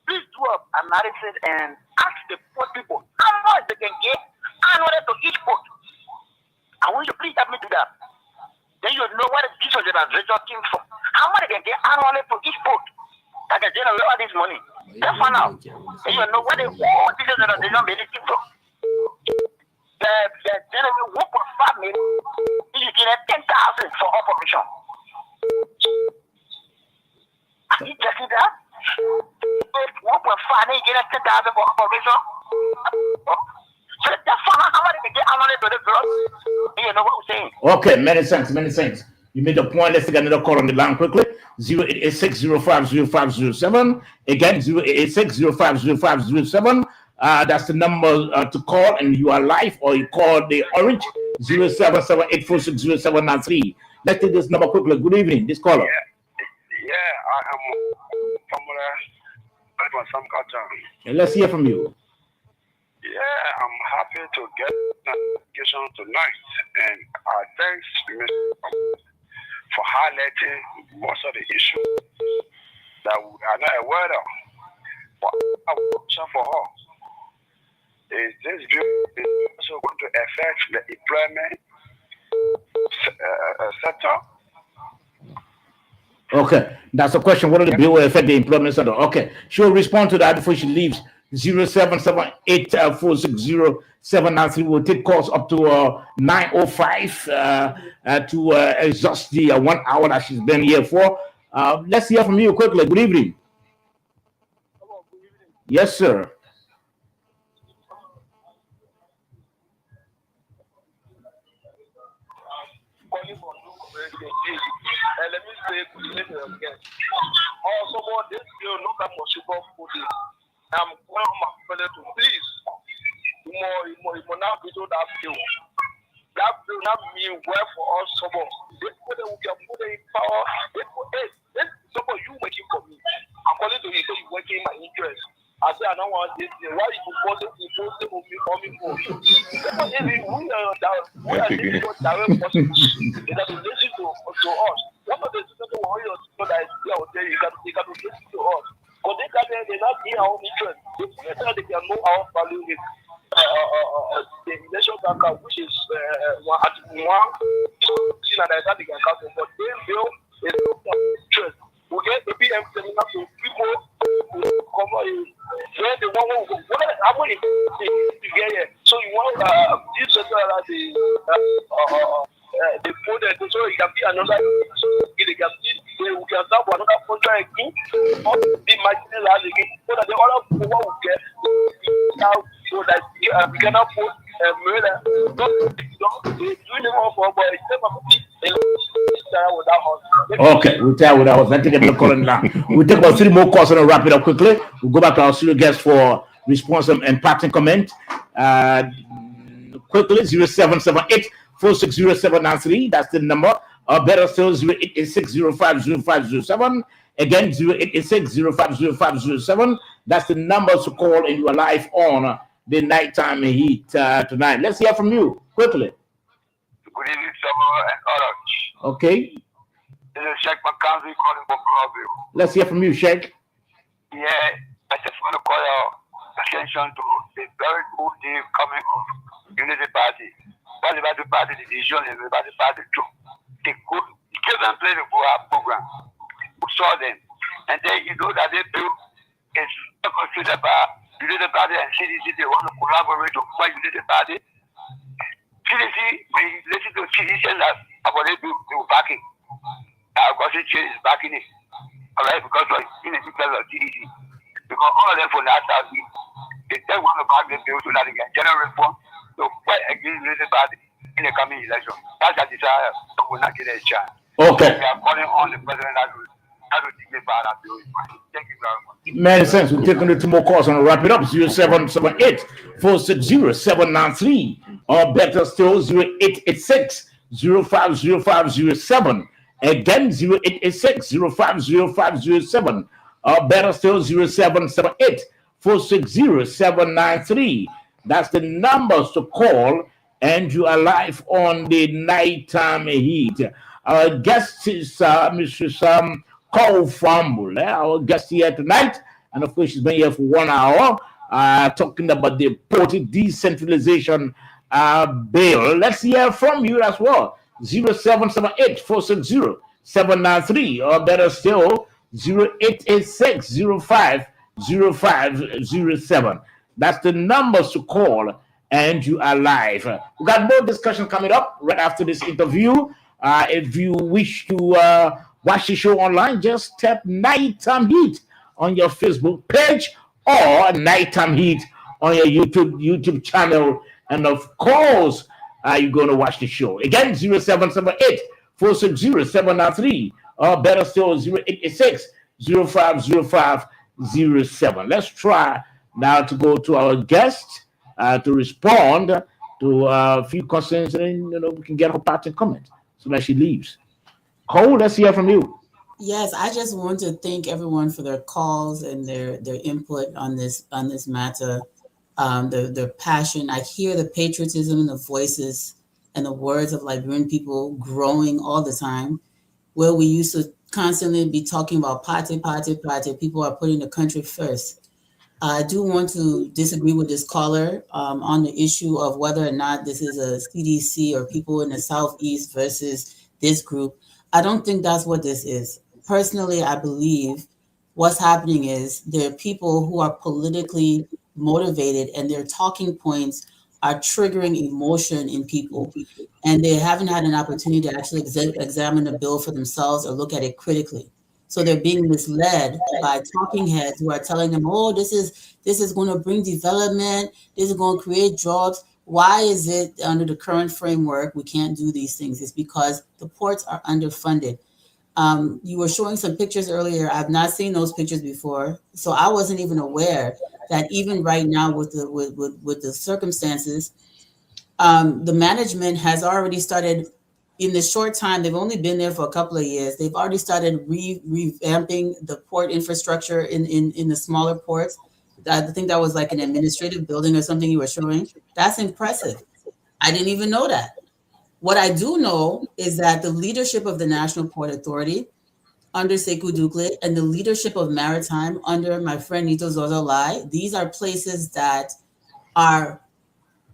Please do an analysis and ask the poor people how much they can get annually to each port. I want you to please help me do that. Then you'll know where the decentralization came from. How much they can get annually to each port that can generate all this money. Just find out. Then you'll know where the whole decentralization money came from. They generate 1.5 million. You get 10,000 for operation. Are you checking that? 1.5, then you get 10,000 for operation. So that's how much they get annually to the girls. You know what I'm saying? Okay, many thanks. You made a point. Let's take another call on the line quickly. 0886050507. Again, 0886050507. That's the number to call, and you are live, or you call the orange 0778460793. Let's take this number quickly. Good evening, this caller. Yeah, I am from some culture. And let's hear from you. Yeah, I'm happy to get notification tonight, and thanks for highlighting most of the issues that we are not aware of. But I have a question for her. Is this bill also going to affect the employment sector? Okay, that's a question. What are the bill will affect the employment sector? Okay, she'll respond to that before she leaves. 0778460793. We'll take calls up to 9:05 to exhaust the 1 hour that she's been here for. Let's hear from you quickly. Good evening. Hello, good evening. Yes, sir. calling for new community. And let me say, again. Also, this bill, no come for super food. I'm calling my fellow to please. More now we do that bill. That bill not mean well for us. Someone they put it, we can put it in power. They put it. This someone you working for me. According to you, so you working in my interest. I say I don't want this. Why you force it on me for? Even we are direct possible. They have to listen to us. One of the situations warriors so that out there, you can listen to us. But they not hear our interest. They can know our value is the nation bank, which is one that they can count on. But they feel it's not interest. We get the PM seminar to people who cover it. When they want to go, how many to get here? So you want this the project so it can be another we can start for another contract again or the material again so that the other people will get now so that we cannot put murder don't do them all for but okay, we'll tell without us. Let's take another call now. We'll take about 3 more calls and wrap it up quickly. We'll go back to our studio guest for response and pattern comment. Quickly, 0778 460-793. That's the number. Better still, 0886-050507. Again, 0886-050507. That's the number to call, and you are live on the nighttime heat tonight. Let's hear from you quickly. Good evening, Samuel and Orange. Okay. This is Sheikh McKenzie calling for Global. Let's hear from you, Sheikh. Yeah, I just want to call your attention to the very good day coming of Unity Party. What about the party division and about the party too? They could give them play the program. We saw them. And then you know that they do is considered by Unity Party and CDC. They want to collaborate to fight Unity Party. CDC, we listen to CDC and that's about they were backing. Because it is backing it. All right, because of CDC. Because all of them for that, they want to back the bill so that they can generate reform to fight against the party in the coming election. That's a desire. So we'll not get a chance. Okay. We are calling on the president that will dignified that bill. Thank you very much. Many thanks. We'll take on 2 more calls and wrap it up. 0778 460-793. Or better still, 0886-050507. Again, 0886-050507. Or better still, 0778 460-793. That's the numbers to call, and you are live on the nighttime heat. Our guest is Mrs. Cole Fumble. Our guest here tonight, and of course, she's been here for 1 hour, talking about the Porty decentralization bill. Let's hear from you as well. 0778 460-793, or better still, 0886-050507. That's the numbers to call, and you are live. We got more discussion coming up right after this interview. If you wish to watch the show online, just tap Nighttime Heat on your Facebook page or Nighttime Heat on your YouTube channel, and of course, you're going to watch the show. Again, 0778 460-793, or better still, 0886-050507. Let's try now to go to our guest to respond to a few questions, and we can get her part and comment so that she leaves. Cole, let's hear from you. Yes, I just want to thank everyone for their calls and their input on this matter. Their passion. I hear the patriotism in the voices and the words of Liberian people growing all the time. Where we used to constantly be talking about party, people are putting the country first. I do want to disagree with this caller on the issue of whether or not this is a CDC or people in the Southeast versus this group. I don't think that's what this is. Personally, I believe what's happening is there are people who are politically motivated and their talking points are triggering emotion in people, and they haven't had an opportunity to actually examine the bill for themselves or look at it critically. So they're being misled by talking heads who are telling them, oh, this is going to bring development, this is going to create jobs. Why is it under the current framework we can't do these things? It's because the ports are underfunded. You were showing some pictures earlier. I've not seen those pictures before, so I wasn't even aware that even right now with the circumstances, the management has already started. In the short time, they've only been there for a couple of years. They've already started revamping the port infrastructure in the smaller ports. I think that was like an administrative building or something you were showing. That's impressive. I didn't even know that. What I do know is that the leadership of the National Port Authority under Sekou Doucle and the leadership of Maritime under my friend Nito Zozo Lai, these are places that are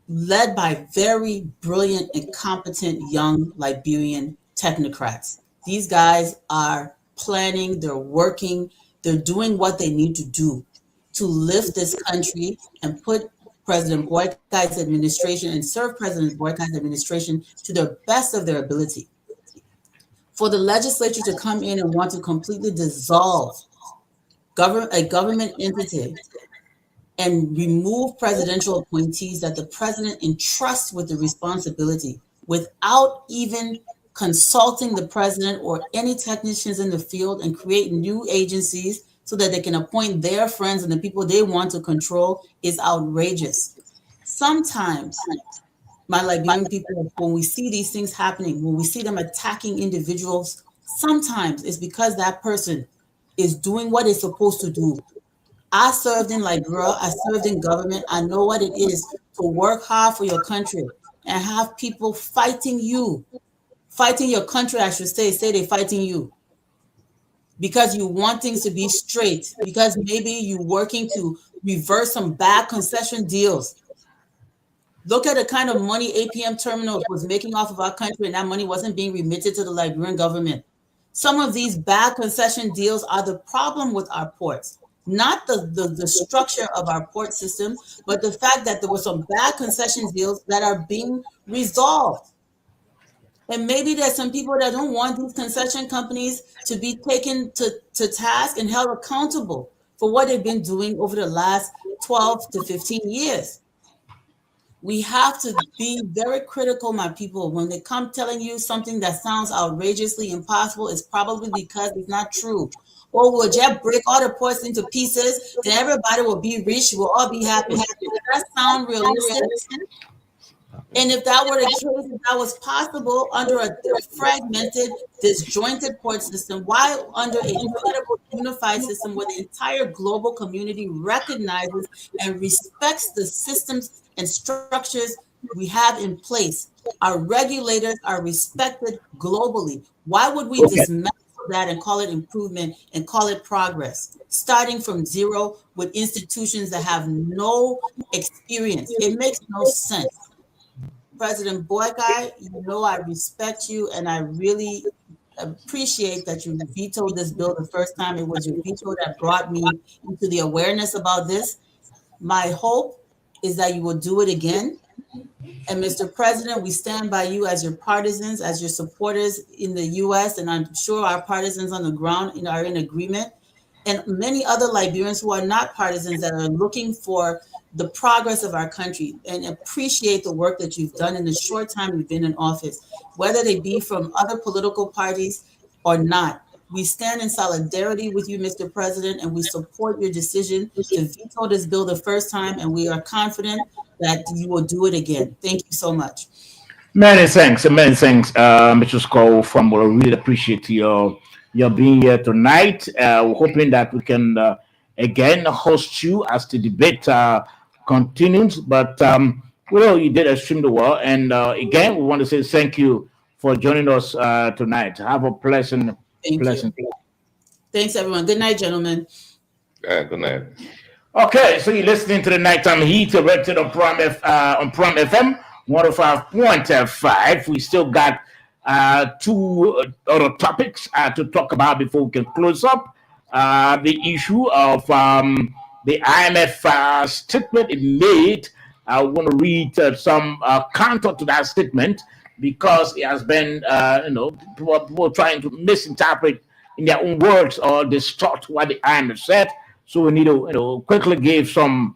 led by very brilliant and competent young Liberian technocrats. These guys are planning, they're working, they're doing what they need to do to lift this country and put President Boykai's administration and serve President Boykai's administration to the best of their ability. For the legislature to come in and want to completely dissolve a government entity and remove presidential appointees that the president entrusts with the responsibility without even consulting the president or any technicians in the field and create new agencies so that they can appoint their friends and the people they want to control is outrageous. Sometimes, my Liberian people, when we see these things happening, when we see them attacking individuals, sometimes it's because that person is doing what it's supposed to do. I served in Liberia, I served in government. I know what it is to work hard for your country and have people fighting you, fighting your country, I should say they're fighting you because you want things to be straight, because maybe you're working to reverse some bad concession deals. Look at the kind of money APM Terminals was making off of our country, and that money wasn't being remitted to the Liberian government. Some of these bad concession deals are the problem with our ports. Not the structure of our port system, but the fact that there were some bad concession deals that are being resolved. And maybe there's some people that don't want these concession companies to be taken to task and held accountable for what they've been doing over the last 12 to 15 years. We have to be very critical, my people. When they come telling you something that sounds outrageously impossible, it's probably because it's not true. Or we'll just break all the ports into pieces, then everybody will be rich, we'll all be happy. Does that sound realistic? And if that were the case, if that was possible under a fragmented, disjointed port system, why under an incredible unified system where the entire global community recognizes and respects the systems and structures we have in place? Our regulators are respected globally. Why would we dismantle that and call it improvement and call it progress, starting from zero with institutions that have no experience? It makes no sense. President Boykai, you know I respect you and I really appreciate that you vetoed this bill the first time. It was your veto that brought me into the awareness about this. My hope is that you will do it again. And Mr. President, we stand by you as your partisans, as your supporters in the US, and I'm sure our partisans on the ground are in agreement, and many other Liberians who are not partisans that are looking for the progress of our country and appreciate the work that you've done in the short time you've been in office, whether they be from other political parties or not. We stand in solidarity with you, Mr. President, and we support your decision to veto this bill the first time, and we are confident that you will do it again. Thank you so much. Many thanks, Mr. Skull. From we really appreciate your being here tonight. We're hoping that we can again host you as the debate continues. But well, you did extremely well, and again, we want to say thank you for joining us tonight. Have a pleasant. Thanks, everyone. Good night, gentlemen. Good night. Okay, so you're listening to the Nighttime Heat, erected on Prime FM 105.5. We still got two other topics to talk about before we can close up. The issue of the IMF statement it made. I want to read some counter to that statement, because it has been, people trying to misinterpret in their own words or distort what the IMF said. So we need to, quickly give some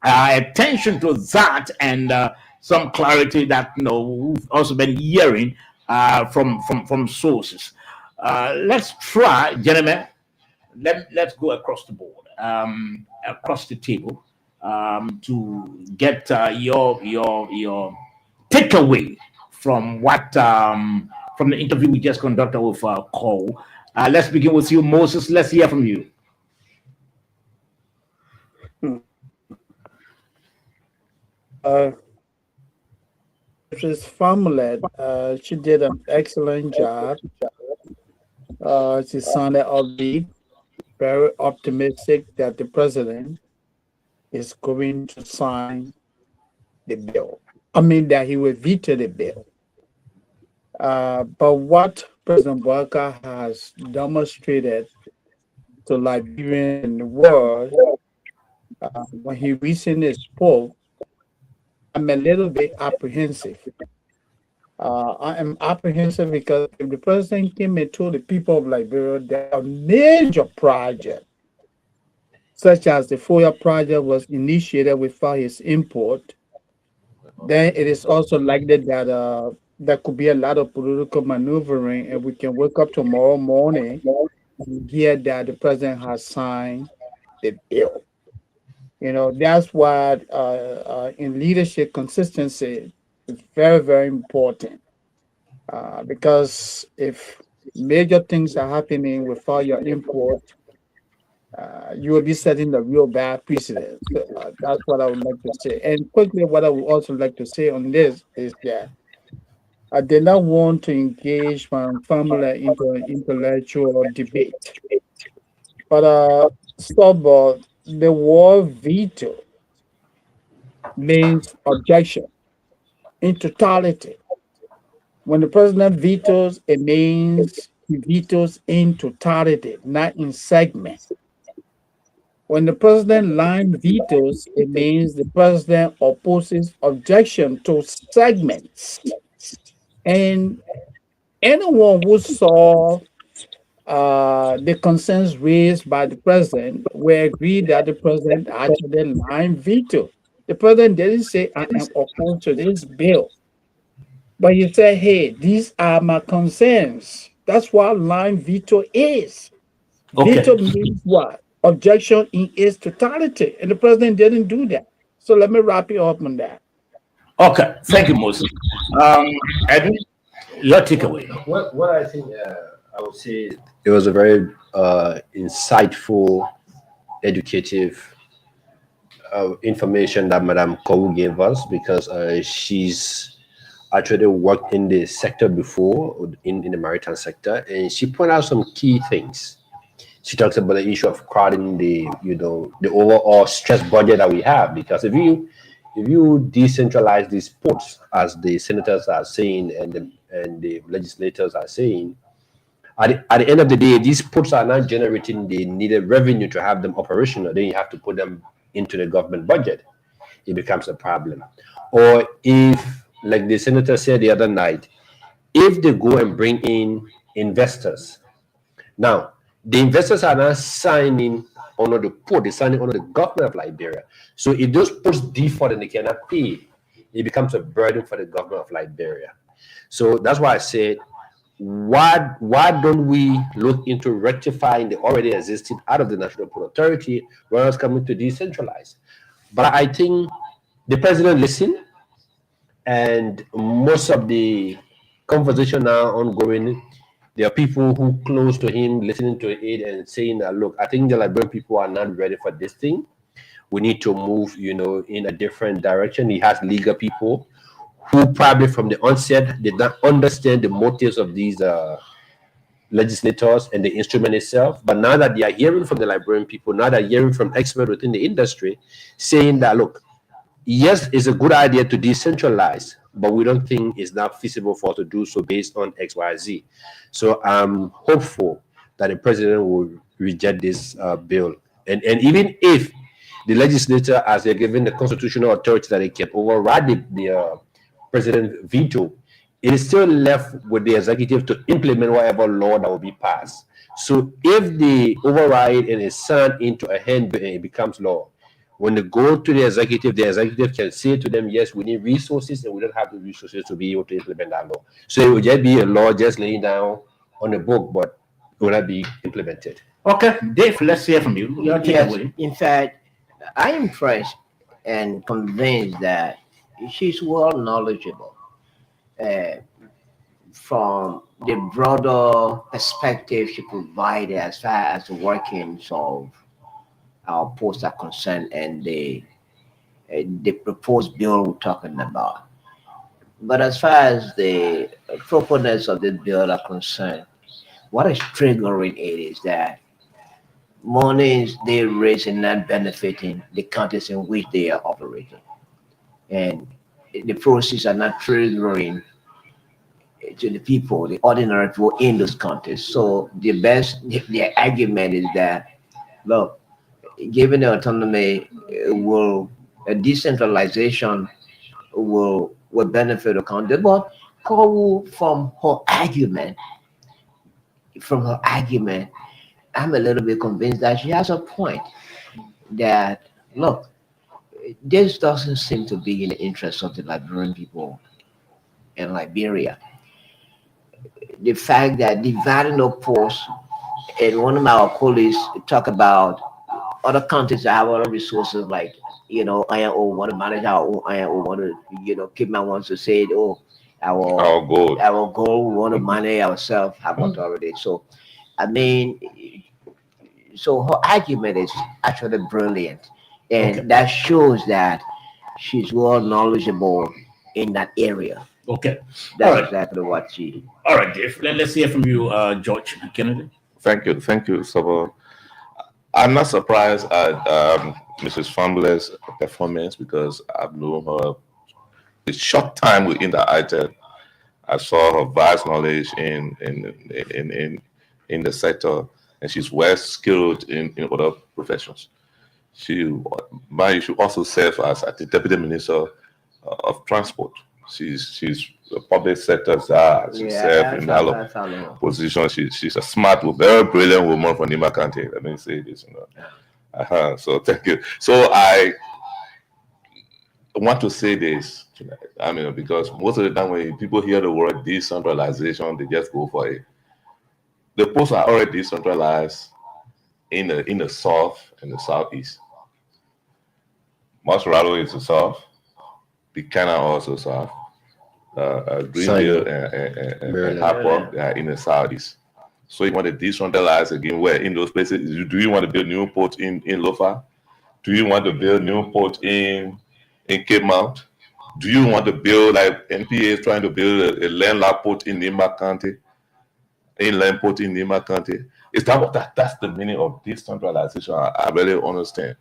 attention to that and some clarity that we've also been hearing from sources. Let's try, gentlemen. Let's go across the board, across the table, to get your takeaway from what from the interview we just conducted with Cole. Let's begin with you, Moses. Let's hear from you. Mrs. Farmland, she did an excellent job. She sounded upbeat, very optimistic that the president is going to sign the bill. I mean, that he will veto the bill. But what President Walker has demonstrated to Liberians in the world, when he recently spoke, I'm a little bit apprehensive. I am apprehensive because if the president came and told the people of Liberia that a major project, such as the FOIA project, was initiated without his input, then it is also likely that there could be a lot of political maneuvering, and we can wake up tomorrow morning and hear that the president has signed the bill. That's why in leadership, consistency is very, very important. Because if major things are happening without your input, you will be setting the real bad precedent. That's what I would like to say. And quickly, what I would also like to say on this is that I did not want to engage my family into an intellectual debate. But the word veto means objection in totality. When the president vetoes, it means he vetoes in totality, not in segments. When the president line vetoes, it means the president opposes objection to segments. And anyone who saw the concerns raised by the president will agree that the president actually line veto. The president didn't say, I am opposed to this bill. But he said, hey, these are my concerns. That's what line veto is. Okay. Veto means what? Objection in its totality. And the president didn't do that. So let me wrap you up on that. Okay. Thank you, Moses. Edwin, your takeaway. What I think I would say it was a very insightful, educative information that Madame Kou gave us, because she's actually worked in the sector before, in the maritime sector, and she pointed out some key things. She talks about the issue of crowding the overall stress budget that we have, because if you decentralize these ports, as the senators are saying and the legislators are saying, at the end of the day, these ports are not generating the needed revenue to have them operational. Then you have to put them into the government budget. It becomes a problem. Or if, like the senator said the other night, if they go and bring in investors, now the investors are not signing under the port, they're signing under the government of Liberia. So if those ports default and they cannot pay, it becomes a burden for the government of Liberia. So that's why I said, why don't we look into rectifying the already existing out of the National Port Authority, whereas coming to decentralize? But I think the president listened, and most of the conversation now ongoing, there are people who close to him listening to it and saying that, look, I think the Liberian people are not ready for this thing. We need to move, in a different direction. He has legal people who probably from the onset did not understand the motives of these legislators and the instrument itself. But now that they are hearing from the Liberian people, now they're hearing from experts within the industry saying that, look, yes, it's a good idea to decentralize, but we don't think it's not feasible for us to do so based on XYZ. So I'm hopeful that the president will reject this bill. And even if the legislature, as they're given the constitutional authority that they can override the president veto, it is still left with the executive to implement whatever law that will be passed. So if they override and is signed into a handbill and it becomes law, when they go to the executive can say to them, yes, we need resources, and we don't have the resources to be able to implement that law. So it will just be a law just laying down on a book, but it will not be implemented. Okay, Dave, let's hear from you. Your Yes, takeaway. in fact, I am impressed and convinced that she's well knowledgeable from the broader perspective she provided as far as the workings of our posts are concerned and the proposed bill we're talking about. But as far as the proponents of the bill are concerned, what is triggering it is that monies they raise are not benefiting the counties in which they are operating. And the proceeds are not triggering to the people, the ordinary people in those counties. So the argument is that, look, given the autonomy, a decentralization will benefit the county. But from her argument, I'm a little bit convinced that she has a point that, look, this doesn't seem to be in the interest of the Liberian people in Liberia. The fact that dividing the posts, and one of our colleagues talk about other countries that have other resources like, INO want to manage our own INO, want to, Kidman wants to say, our goal, we want to manage ourselves, have authority. So, I mean, so her argument is actually brilliant. And that shows that she's well knowledgeable in that area. Okay. That's exactly what she. All right, Dave. Let's hear from you, George Kennedy. Thank you, Sabo. I'm not surprised at Mrs. Fumbler's performance because I've known her a short time within the ITED. I saw her vast knowledge in the sector, and she's well skilled in other professions. She also serve as the Deputy Minister of Transport. She's a public sector czar. She served in that position. She's a smart, very brilliant woman from Nima County. Let me say this. So thank you. So I want to say this tonight. I mean, because most of the time when people hear the word decentralization, they just go for it. The posts are already decentralized in the south and the southeast. Masarado is the south. Buchanan also south. Greenville and Harper, they are in the southeast. So you want to decentralize again where in those places? Do you want to build new port in Lofa? Do you want to build new port in Cape Mount? Do you want to build, like NPA is trying to build a landlocked port in Nima County? Inland port in Nima County? Is that that's the meaning of decentralization? I really understand.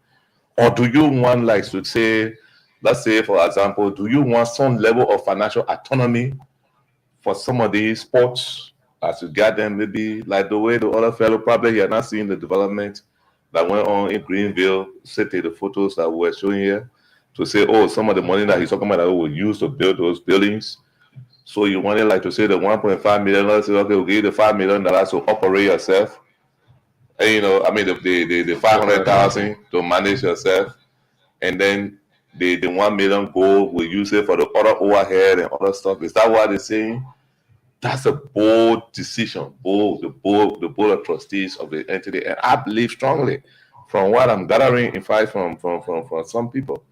Or do you want, like, to say, let's say, for example, do you want some level of financial autonomy for some of these ports as you got them, maybe like the way the other fellow probably you're not seeing the development that went on in Greenville, city, the photos that we're showing here, to say, oh, some of the money that he's talking about that we'll use to build those buildings. So you wanted like to say the 1.5 million, let's say, okay, we'll give you the $5 million to operate yourself. And, I mean, the 500,000 to manage yourself. And then the 1 million goal, we use it for the other overhead and other stuff. Is that what they're saying? That's a bold decision, the board of trustees of the entity. And I believe strongly, from what I'm gathering, in fact, from some people,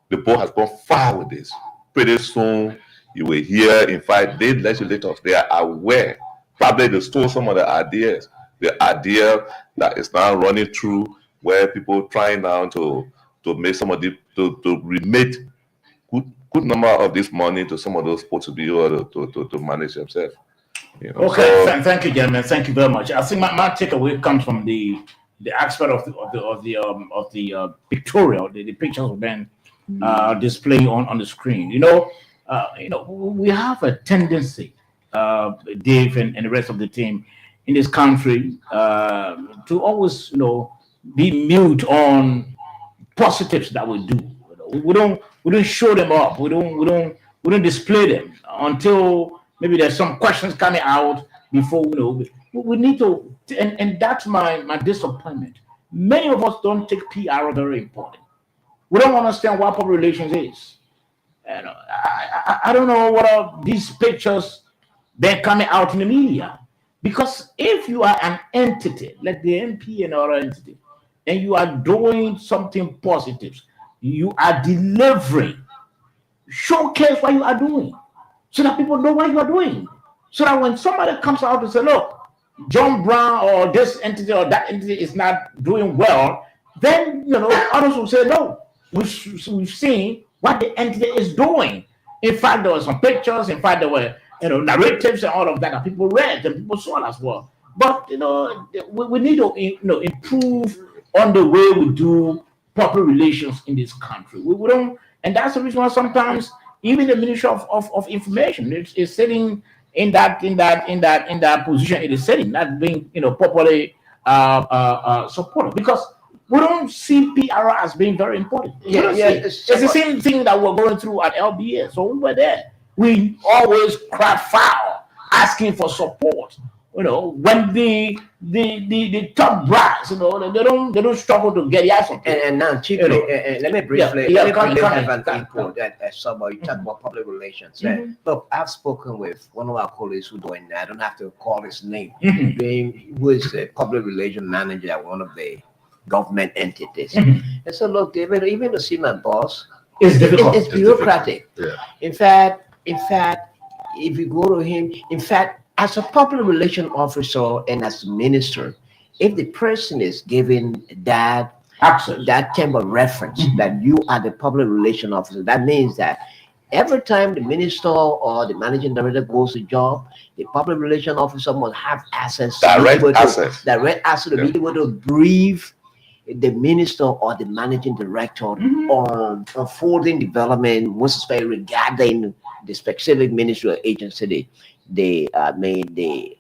the board has gone far with this. Pretty soon, you will hear, in fact, the legislators, they are aware. Probably they stole some of the ideas. The idea that is now running through where people trying now to make some of the, to remit good number of this money to some of those ports to be able to manage themselves. Okay, so, thank you, gentlemen. Thank you very much. I think my takeaway comes from the aspect of the pictorial, the pictures have been displaying on the screen. We have a tendency, Dave and the rest of the team in this country, to always, be mute on positives that we do. We don't show them up. We don't display them until maybe there's some questions coming out before we need to, and that's my disappointment. Many of us don't take PR very important. We don't understand what public relations is. And I don't know what are these pictures they're coming out in the media. Because if you are an entity, like the MP and other entity, and you are doing something positive, you are delivering, showcase what you are doing so that people know what you are doing. So that when somebody comes out and say, look, John Brown or this entity or that entity is not doing well, then others will say, no, we've seen what the entity is doing. In fact, there were some pictures, in fact, there were narratives and all of that people read and people saw as well. But we need to improve on the way we do public relations in this country. We don't, and that's the reason why sometimes even the Ministry of Information is sitting in that position it is sitting, not being properly supported, because we don't see PR as being very important. It's the same thing that we're going through at LBS. So we were there. We always cry foul, asking for support. When the top brass, they don't struggle to get your support. And now, Chief, let me briefly have an input. Somebody talk about public relations. Look, I've spoken with one of our colleagues who doing that. I don't have to call his name. Who is a public relations manager at one of the government entities. And so, look, David, even to see my boss, it's difficult. It's bureaucratic. In fact, if you go to him, as a public relation officer and as a minister, if the person is given that type of reference that you are the public relation officer, that means that every time the minister or the managing director goes to job, the public relation officer must have direct access to be able to brief the minister or the managing director on unfolding development, most especially regarding the specific ministry or agency they made the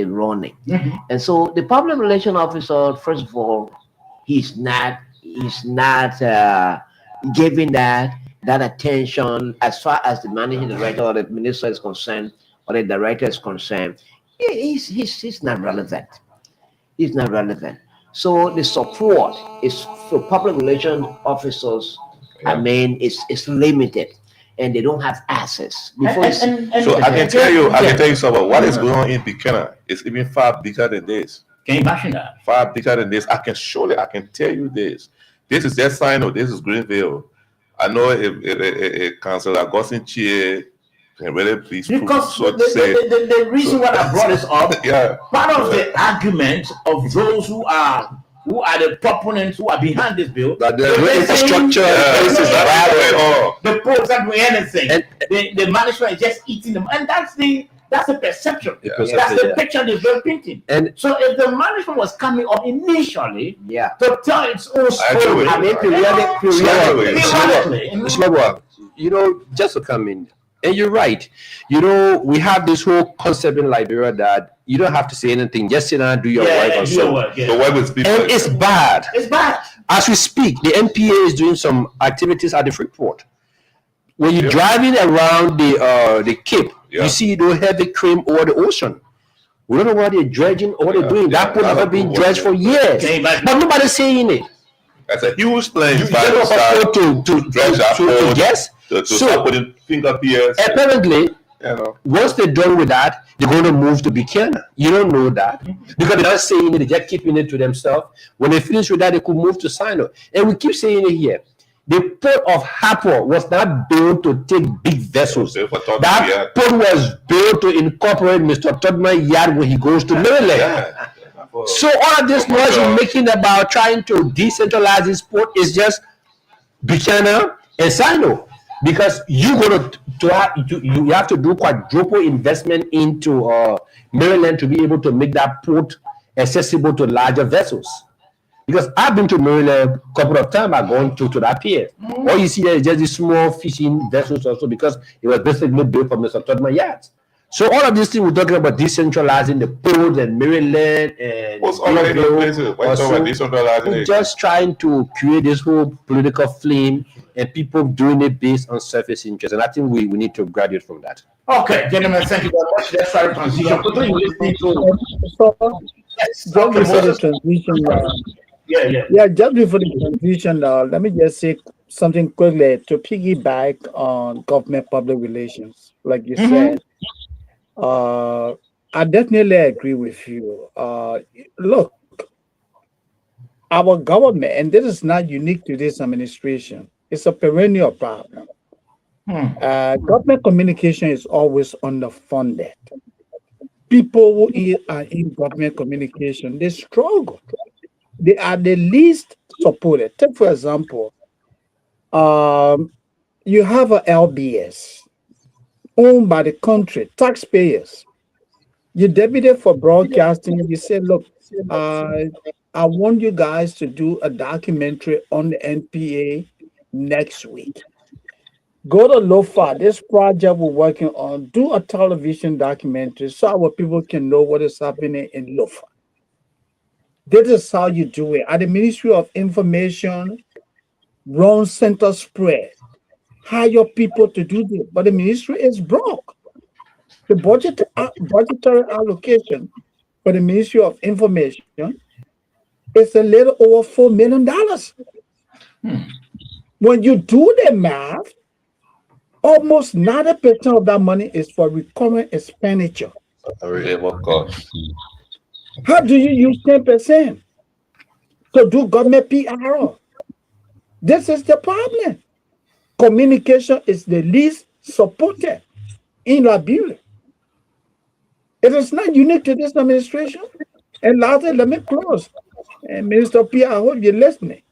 running. And so the public relation officer, first of all, he's not giving that attention as far as the managing director or the minister is concerned or the director is concerned. He's not relevant. He's not relevant. So the support is for public relations officers. It's limited, and they don't have access. So I can tell you something. What is going on in Buchanan is even far bigger than this. Can you imagine that? Far bigger than this. I can tell you this. This is just Sino. This is Greenville. I know if Councillor Augustine Chie can really please because the reason why I brought this up, part of the argument of those who are the proponents who are behind this bill, that the infrastructure is bad at all. The posts aren't doing anything. The management is just eating them, and that's the perception. That's the picture they're painting. And so, if the management was coming up initially to tell its own story, just to come in. And you're right. We have this whole concept in Liberia that you don't have to say anything. Just sit down and do your work. The work with people. And it's bad. It's bad. As we speak, the NPA is doing some activities at the Freeport. When you're driving around the Cape, you see the heavy crane over the ocean. We don't know what they're dredging or what they're doing. That port has been dredged for years. But nobody's saying it. That's a huge plane. To guess. So putting finger piers. Apparently, once they're done with that, they're going to move to Buchanan. You don't know that because they're not saying it; they're just keeping it to themselves. When they finish with that, they could move to Sino. And we keep saying it here. The port of Harper was not built to take big vessels. That port was built to incorporate Mr. Todman Yard when he goes to Maryland. So all of this noise you're making about trying to decentralize this port is just Buchanan and Sino. Because you have to do quadruple investment into Maryland to be able to make that port accessible to larger vessels. Because I've been to Maryland a couple of times. I've gone to that pier. All you see there is just these small fishing vessels also because it was basically built for Mr. Todman Yachts. So all of these things we're talking about decentralizing the ports and Maryland and we're just trying to create this whole political flame and people doing it based on surface interest. And I think we need to graduate from that. Okay, gentlemen, thank you very much. Let's try to transition. Quickly, listening to Yeah. Yeah, just before the transition, let me just say something quickly to piggyback on government public relations. Like you Mm-hmm. said, uh, I definitely agree with you. Look, our government, and this is not unique to this administration, it's a perennial problem. Government communication is always underfunded. People are in government communication, they struggle. They are the least supported. Take, for example, um, you have a LBS owned by the country, taxpayers. You debited for broadcasting. You say, look, uh, I want you guys to do a documentary on the NPA next week. Go to LOFA, this project we're working on, do a television documentary so our people can know what is happening in LOFA. This is how you do it. At the Ministry of Information, run center spread, hire people to do this, but the ministry is broke. The budgetary allocation for the Ministry of Information is a little over $4 million. When you do the math, almost 90% of that money is for recurring expenditure. Labor cost. How do you use 10% to do government PR? This is the problem. Communication is the least supported in Liberia. It is not unique to this administration. And lastly, let me close. And Minister Pierre, I hope you're listening.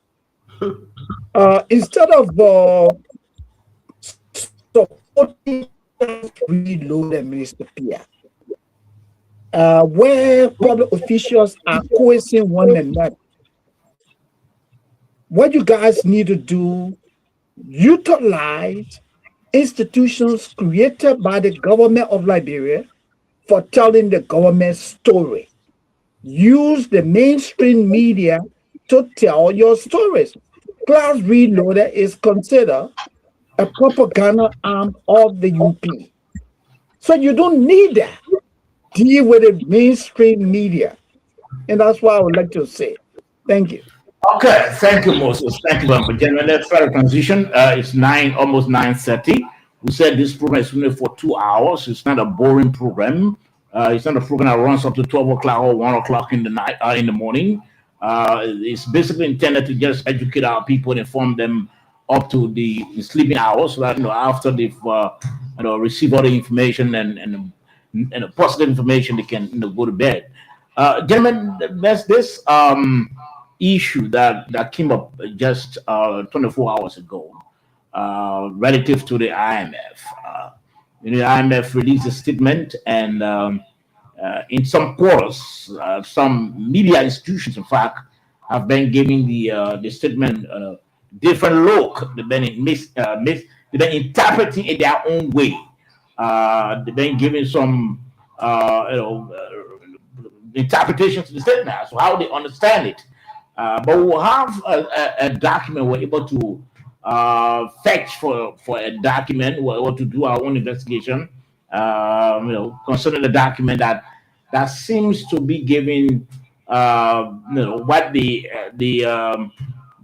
Instead of supporting reload Minister Pierre, where public officials are coercing one another, what you guys need to do, utilize institutions created by the government of Liberia for telling the government story. Use the mainstream media to tell your stories. Class Reloaded is considered a propaganda arm of the UP. So you don't need that. Deal with the mainstream media. And that's what I would like to say. Thank you. Okay, thank you, Moses. Thank you very much. Gentlemen, let's try to transition. It's almost 9:30. We said this program is only for 2 hours. It's not a boring program. It's not a program that runs up to 12 o'clock or 1 o'clock in the night, in the morning. It's basically intended to just educate our people and inform them up to the sleeping hours, so that after they've received all the information and the positive information, they can go to bed. Gentlemen, there's this issue that came up just 24 hours ago relative to the IMF. The IMF released a statement, and in some quarters, some media institutions, in fact, have been giving the statement different look. They've been interpreting it their own way. They've been giving some interpretations to the statement as to how they understand it. But we'll have a document. We're able to fetch for a document. We're able to do our own investigation. Concerning the document that seems to be giving what the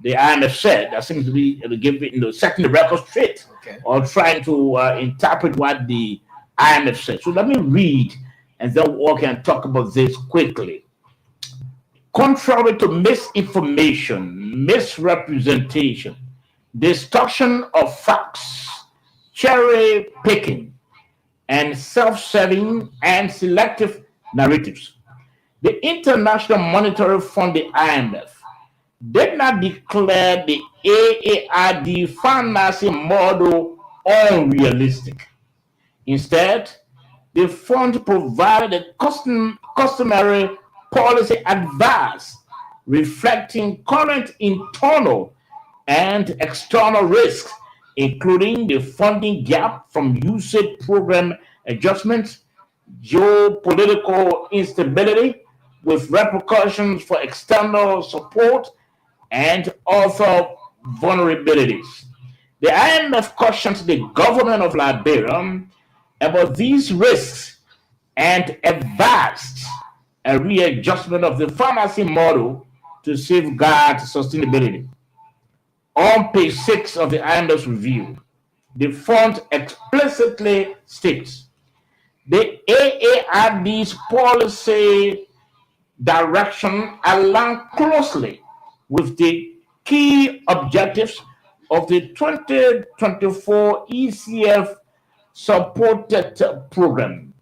IMF said. That seems to be giving setting the record straight, or trying to interpret what the IMF said. So let me read, and then we can talk about this quickly. Contrary to misinformation, misrepresentation, distortion of facts, cherry picking, and self-serving and selective narratives, the International Monetary Fund, the IMF, did not declare the AARD financing model unrealistic. Instead, the fund provided a customary policy advice reflecting current internal and external risks, including the funding gap from USAID program adjustments, geopolitical instability with repercussions for external support, and other vulnerabilities. The IMF cautions the government of Liberia about these risks and advised a readjustment of the financing model to safeguard sustainability. On page 6 of the IMF's review, the fund explicitly states the AARD's policy direction align closely with the key objectives of the 2024 ECF supported program.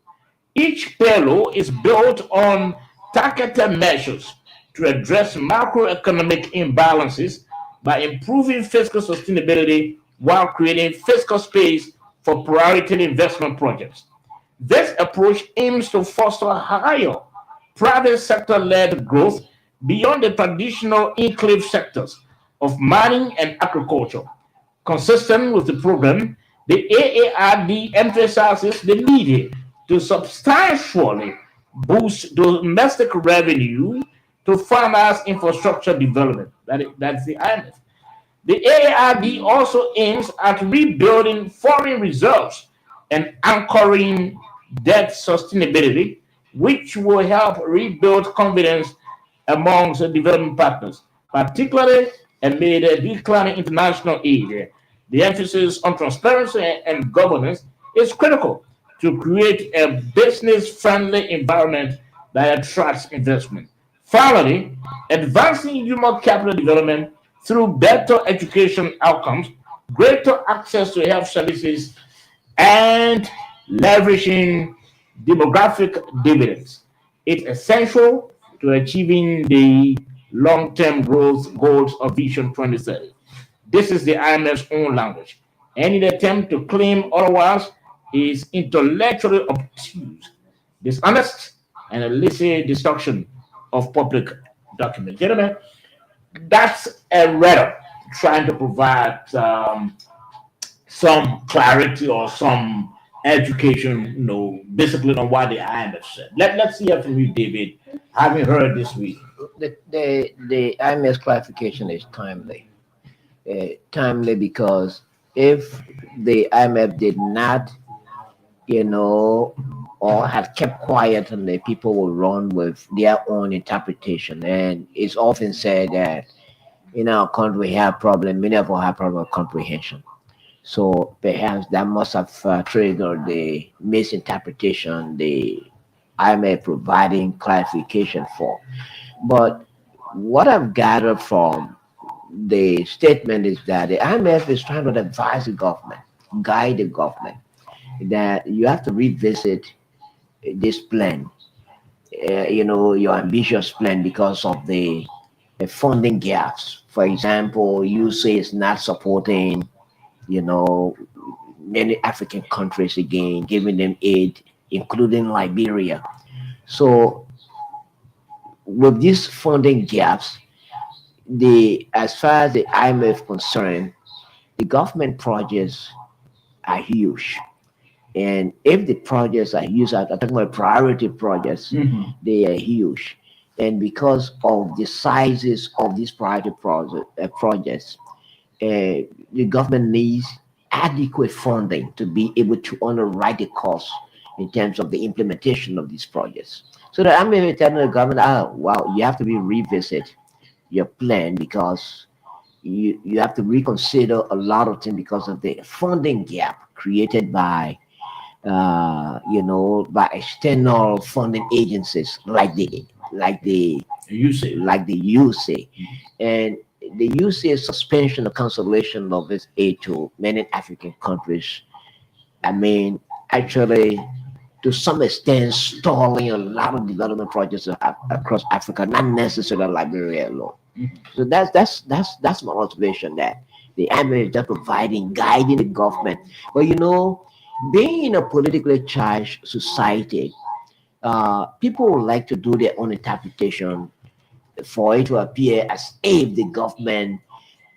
Each pillar is built on targeted measures to address macroeconomic imbalances by improving fiscal sustainability while creating fiscal space for priority investment projects. This approach aims to foster higher private sector-led growth beyond the traditional enclave sectors of mining and agriculture. Consistent with the program, the AARD emphasizes the need to substantially boost domestic revenue to finance infrastructure development. That's the IMF. The AARD also aims at rebuilding foreign reserves and anchoring debt sustainability, which will help rebuild confidence amongst the development partners, particularly amid a declining international aid. The emphasis on transparency and governance is critical to create a business-friendly environment that attracts investment. Finally, advancing human capital development through better education outcomes, greater access to health services, and leveraging demographic dividends. It's essential to achieving the long-term growth goals of Vision 2030. This is the IMF's own language. Any attempt to claim otherwise is intellectually obtuse, dishonest, and illicit destruction of public documents. Gentlemen, that's a rhetoric trying to provide some clarity or some education, basically on what the IMF said. Let's hear from you, David, having heard this week. The IMF's clarification is timely. Timely because if the IMF did not, or had kept quiet, and the people will run with their own interpretation. And it's often said that in our country we have problem, many of us have problem with comprehension. So perhaps that must have triggered the misinterpretation the IMF providing clarification for. But what I've gathered from the statement is that the IMF is trying to advise the government, guide the government, that you have to revisit this plan, your ambitious plan, because of the funding gaps. For example, you say it's not supporting, many African countries again, giving them aid, including Liberia. So with these funding gaps, as far as the IMF concerned, the government projects are huge. And if the projects are huge, I'm talking about priority projects, they are huge. And because of the sizes of these priority projects, the government needs adequate funding to be able to underwrite the costs in terms of the implementation of these projects. So that I'm maybe telling the government, you have to revisit your plan because you have to reconsider a lot of things because of the funding gap created by by external funding agencies like the USAID. And the USAID suspension or cancellation of its aid to many African countries, actually to some extent stalling a lot of development projects across Africa, not necessarily Liberia alone. So that's my observation, that the IMF is just guiding the government. But being in a politically charged society, people would like to do their own interpretation for it to appear as if the government,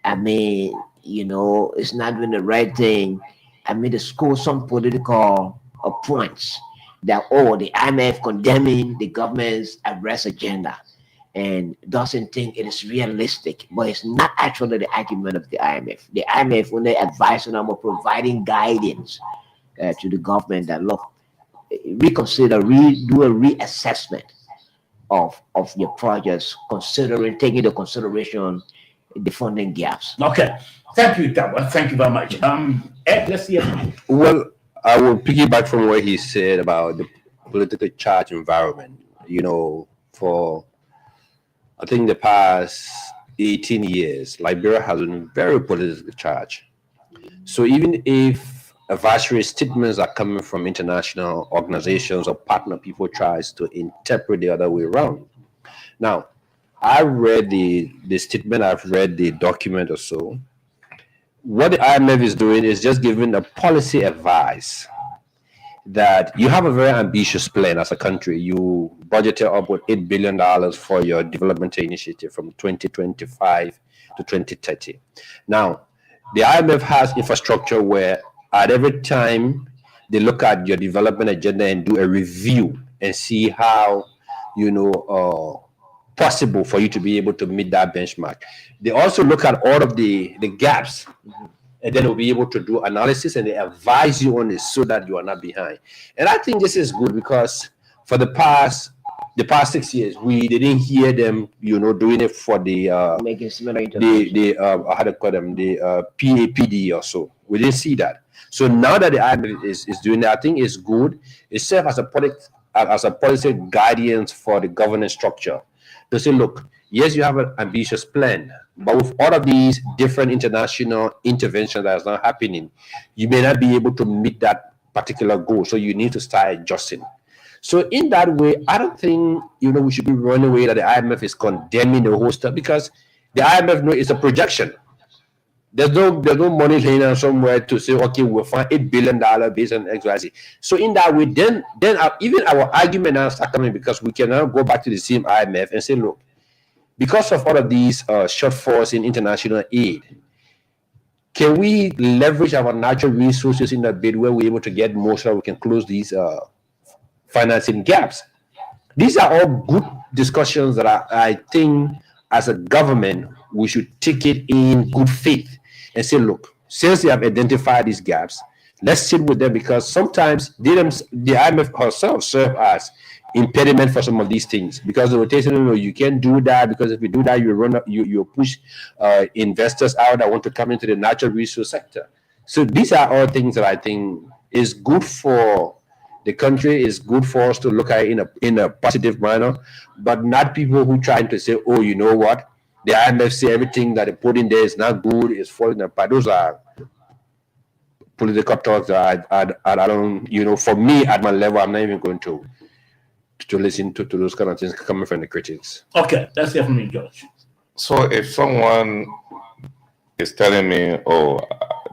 it's not doing the right thing. To score some political points that, the IMF condemning the government's arrest agenda and doesn't think it is realistic. But it's not actually the argument of the IMF. The IMF, when they advise them of providing guidance to the government that, look, reconsider, do a reassessment of your projects, considering taking into consideration the funding gaps. Okay. Thank you, Tawa. Thank you very much. Ed, let's hear from you. Well, I will piggyback from what he said about the politically charged environment. You know, for I think the past 18 years, Liberia has been very politically charged. So even if advisory statements are coming from international organizations or partner people tries to interpret the other way around. Now, I read the statement, I've read the document or so. What the IMF is doing is just giving a policy advice that you have a very ambitious plan as a country. You budgeted upward $8 billion for your development initiative from 2025 to 2030. Now, the IMF has infrastructure where at every time they look at your development agenda and do a review and see how, possible for you to be able to meet that benchmark. They also look at all of the gaps, and then they'll be able to do analysis and they advise you on it so that you are not behind. And I think this is good because for the past 6 years, we didn't hear them, doing it for the Making similar interventions. the how to call them, the PAPD or so. We didn't see that. So now that the IMF is doing that, I think it's good. It serves as a policy guidance for the governance structure to say, look, yes, you have an ambitious plan, but with all of these different international interventions that is not happening, you may not be able to meet that particular goal. So you need to start adjusting. So in that way, I don't think we should be running away that the IMF is condemning the whole stuff, because the IMF knows it's a projection. There's no money laying out somewhere to say, okay, we'll find $8 billion based on XYZ. So in that way, then even our argument now start coming, because we can now go back to the same IMF and say, look, because of all of these shortfalls in international aid, can we leverage our natural resources in that bid where we're able to get more so that we can close these financing gaps? These are all good discussions that I think as a government, we should take it in good faith and say, look, since they have identified these gaps, let's sit with them, because sometimes the IMF herself serve as impediment for some of these things, because they will tell you, you can't do that, because if you do that, you push investors out that want to come into the natural resource sector. So these are all things that I think is good for the country, is good for us to look at it in a positive manner, but not people who trying to say, oh, you know what, the IMF say everything that they put in there is not good, it's falling apart. Those are political talks that I don't, for me at my level, I'm not even going to listen to those kind of things coming from the critics. Okay, that's it from me, George. So if someone is telling me, oh,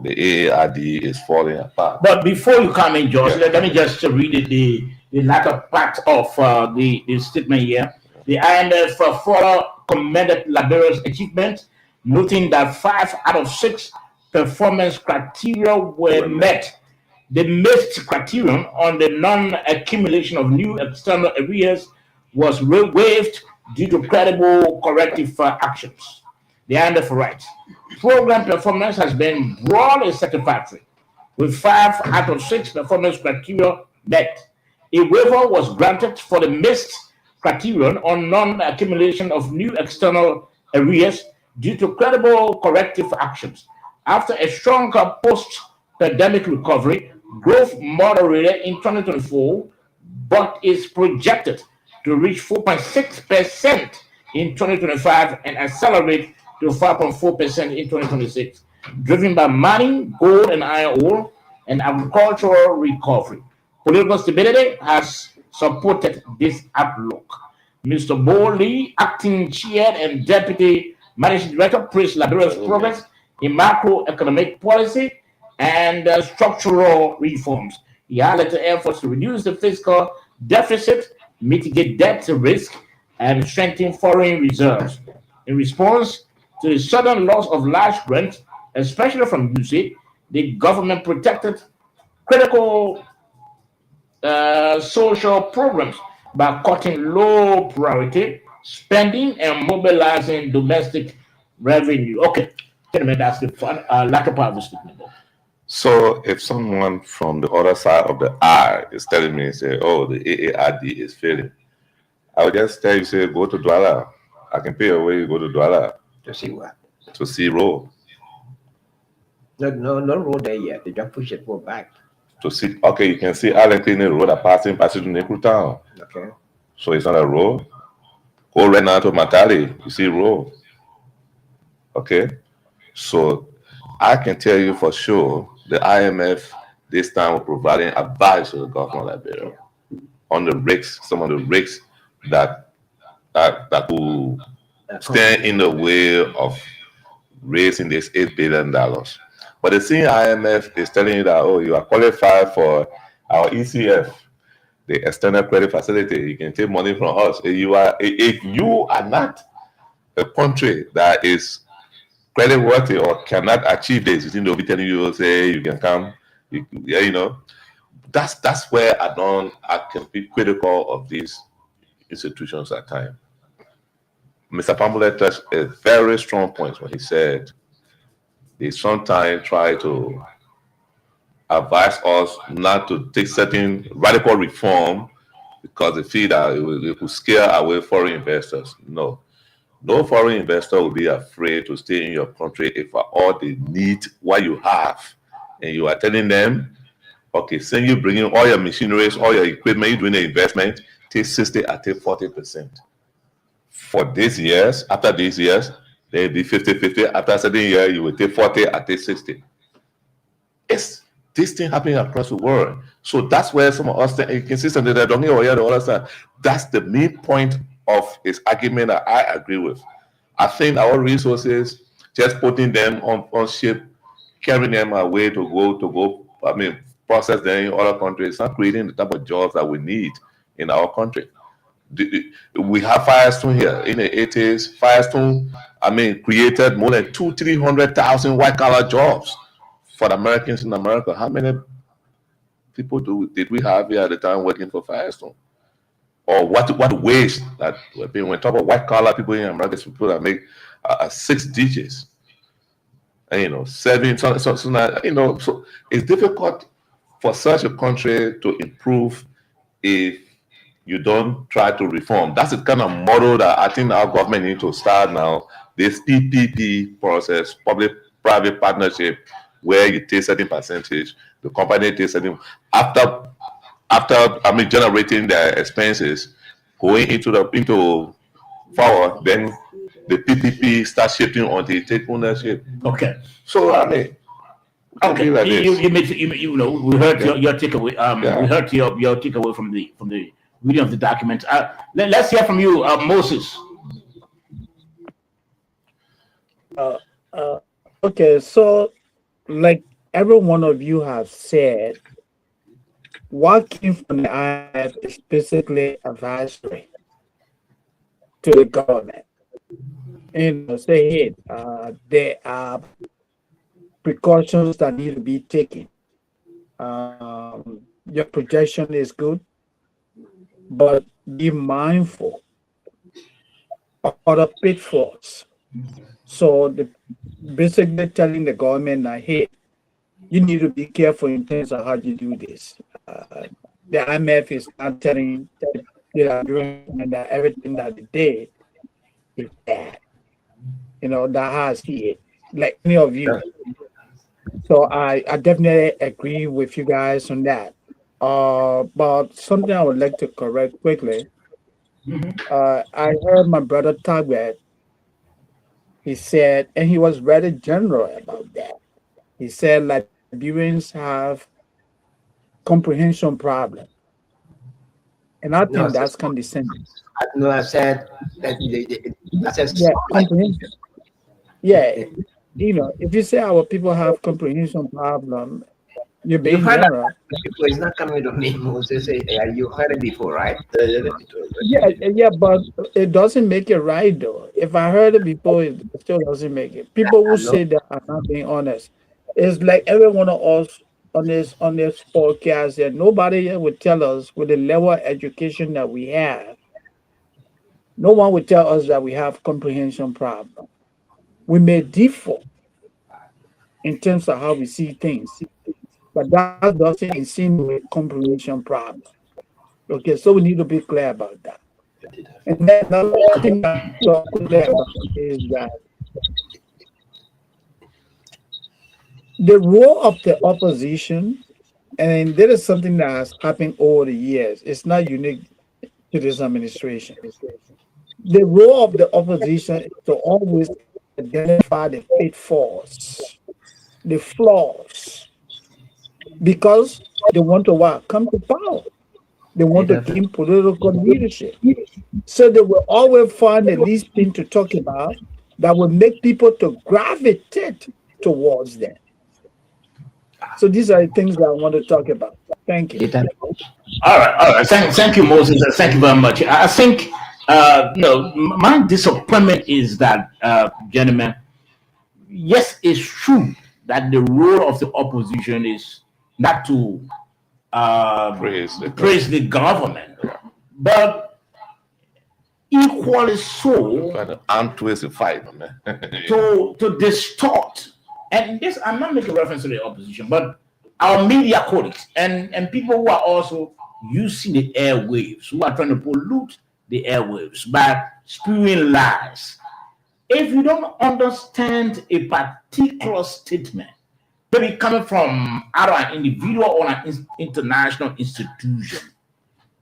the AARD is falling apart. But before you come in, George, let me just read the latter part of the statement here. The IMF further commended Liberia's achievement, noting that 5 out of 6 performance criteria were met. The missed criterion on the non-accumulation of new external arrears was waived due to credible corrective actions. The IMF writes, program performance has been broadly satisfactory, with 5 out of 6 performance criteria met. A waiver was granted for the missed criterion on non-accumulation of new external arrears due to credible corrective actions. After a strong post-pandemic recovery, growth moderated in 2024, but is projected to reach 4.6% in 2025 and accelerate to 5.4% in 2026, driven by mining, gold and iron ore, and agricultural recovery. Political stability has supported this outlook. Mr. Bo Lee, acting chair and deputy managing director, praised Liberia's progress in macroeconomic policy and structural reforms. He highlighted efforts to reduce the fiscal deficit, mitigate debt risk, and strengthen foreign reserves. In response to the sudden loss of large grants, especially from USAID, the government protected critical social programs by cutting low priority spending and mobilizing domestic revenue. Okay, that's the latter part of the statement. So if someone from the other side of the aisle is telling me, say, oh, the AARD is failing, I would just tell you, say, go to Douala. I can pay your way, you go to Douala To see what? to see road. No road there yet. They just push it for back. To see, okay, you can see Arlington Road are passing to Nickel Town. Okay. So it's not a road. Go right now to Matali, you see road. Okay? So I can tell you for sure the IMF this time will providing advice to the government of Liberia on the risks, some of the risks that will stand in the way of raising this $8 billion. But the same IMF is telling you that, oh, you are qualified for our ECF, the external credit facility. You can take money from us. If you are not a country that is credit worthy or cannot achieve this, they'll be telling you, say you can come. That's where I can be critical of these institutions at times. Mr. Pambole touched a very strong point when he said they sometimes try to advise us not to take certain radical reform because they feel that it will scare away foreign investors. No foreign investor will be afraid to stay in your country if all they need what you have. And you are telling them, okay, since you bring in all your machineries, all your equipment, you're doing the investment, take 60, I take 40%. For these years, after these years, they'll be 50-50. After a certain year, you will take 40, I take 60. It's this thing happening across the world. So that's where some of us think, you can see something that don't hear the other side. That's the main point of his argument that I agree with. I think our resources, just putting them on ship, carrying them away to go, process them in other countries, it's not creating the type of jobs that we need in our country. We have Firestone here in the 80s. Firestone, created more than 200,000-300,000 white-collar jobs for the Americans in America. How many people did we have here at the time working for Firestone? Or what waste that when we talk about white-collar people in America, it's people that make 6 digits, and 7. So it's difficult for such a country to improve if you don't try to reform. That's the kind of model that I think our government needs to start now. This PPP process, public-private partnership, where you take certain percentage, the company takes certain after generating their expenses, going into forward, then the PPP starts shifting on the take ownership. Okay. So okay. We heard your takeaway. We heard your takeaway from the reading of the document. Let's hear from you, Moses. Okay, so like every one of you have said, what came from the IMF is basically advisory to the government. Say, hey, there are precautions that need to be taken. Your projection is good, but be mindful of other pitfalls. So basically telling the government that, hey, you need to be careful in terms of how you do this. The IMF is not telling that everything that they did is bad. That has it, like any of you. So I definitely agree with you guys on that. But something I would like to correct quickly. I heard my brother Tagbet. He said, and he was very general about that. He said Liberians have comprehension problem. And I think that's condescending. No, I said that comprehension. Yeah, if you say our people have comprehension problem, you're being general. It's not coming to me, Moses. You heard it before, right? Yeah, but it doesn't make it right, though. If I heard it before, it still doesn't make it. People who say that are not being honest. It's like every one of us on this podcast, that nobody would tell us with the level of education that we have. No one would tell us that we have comprehension problem. We may differ in terms of how we see things, but that doesn't insinuate comprehension problem. Okay, so we need to be clear about that. And then another thing I put there is that the role of the opposition, and there is something that has happened over the years. It's not unique to this administration. The role of the opposition is to always identify the pitfalls, the flaws, because they want to what? Come to power. They want to gain political leadership. So they will always find at least thing to talk about that will make people to gravitate towards them. So these are the things that I want to talk about. Thank you. All right. Thank you, Moses. Thank you very much. I think, my disappointment is that, gentlemen, yes, it's true that the role of the opposition is not to praise the government, but equally so Trying to untwist the fight, man. to distort. And this, I'm not making reference to the opposition, but our media colleagues and people who are also using the airwaves, who are trying to pollute the airwaves by spewing lies. If you don't understand a particular statement, maybe coming from either an individual or an international institution,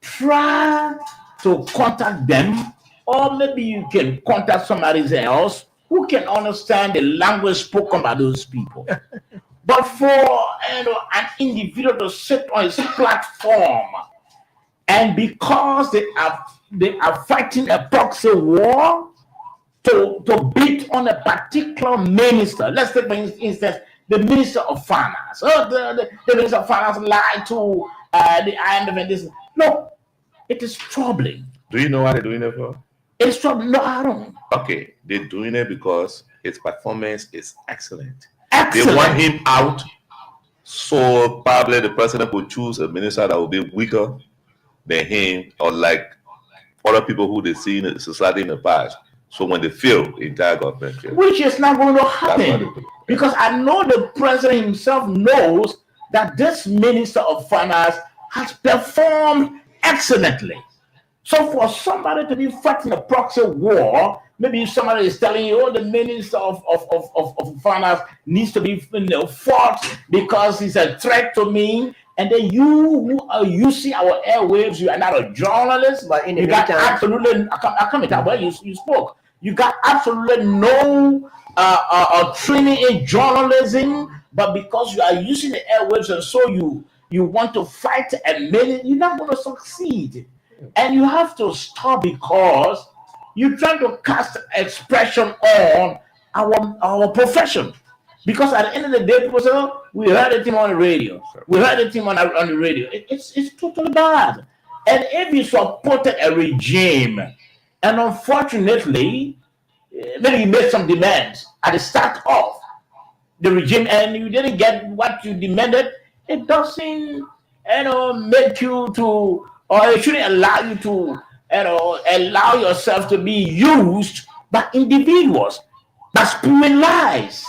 try to contact them, or maybe you can contact somebody else who can understand the language spoken by those people. But for an individual to sit on his platform, and because they are fighting a proxy war to beat on a particular minister. Let's take for instance the Minister of Finance. The Minister of Finance lied to the IMF and this. No, it is troubling. Do you know what they're doing it for? It's troubling. No, I don't. Okay, they're doing it because his performance is excellent. Excellent. They want him out, so probably the president could choose a minister that will be weaker than him, or like other people who they see in the society in the past. So when they fail, the entire government fails. Which is not going to That's what happen, they do. because I know the president himself knows that this Minister of Finance has performed excellently. So for somebody to be fighting a proxy war, maybe if somebody is telling you, oh, the Minister of Finance needs to be fought because he's a threat to me, and then you who are using our airwaves, you are not a journalist, But in the you got meantime- absolutely, I come at where you spoke, you got absolutely no training in journalism, but because you are using the airwaves and so you want to fight a minute, you're not going to succeed. And you have to stop, because you're trying to cast expression on our profession. Because at the end of the day, people say, oh, we heard it on the radio. We heard it on the radio. It's totally bad. And if you supported a regime, and unfortunately, maybe you made some demands at the start of the regime and you didn't get what you demanded, it doesn't make you to, or it shouldn't allow you to allow yourself to be used by individuals that spewing lies.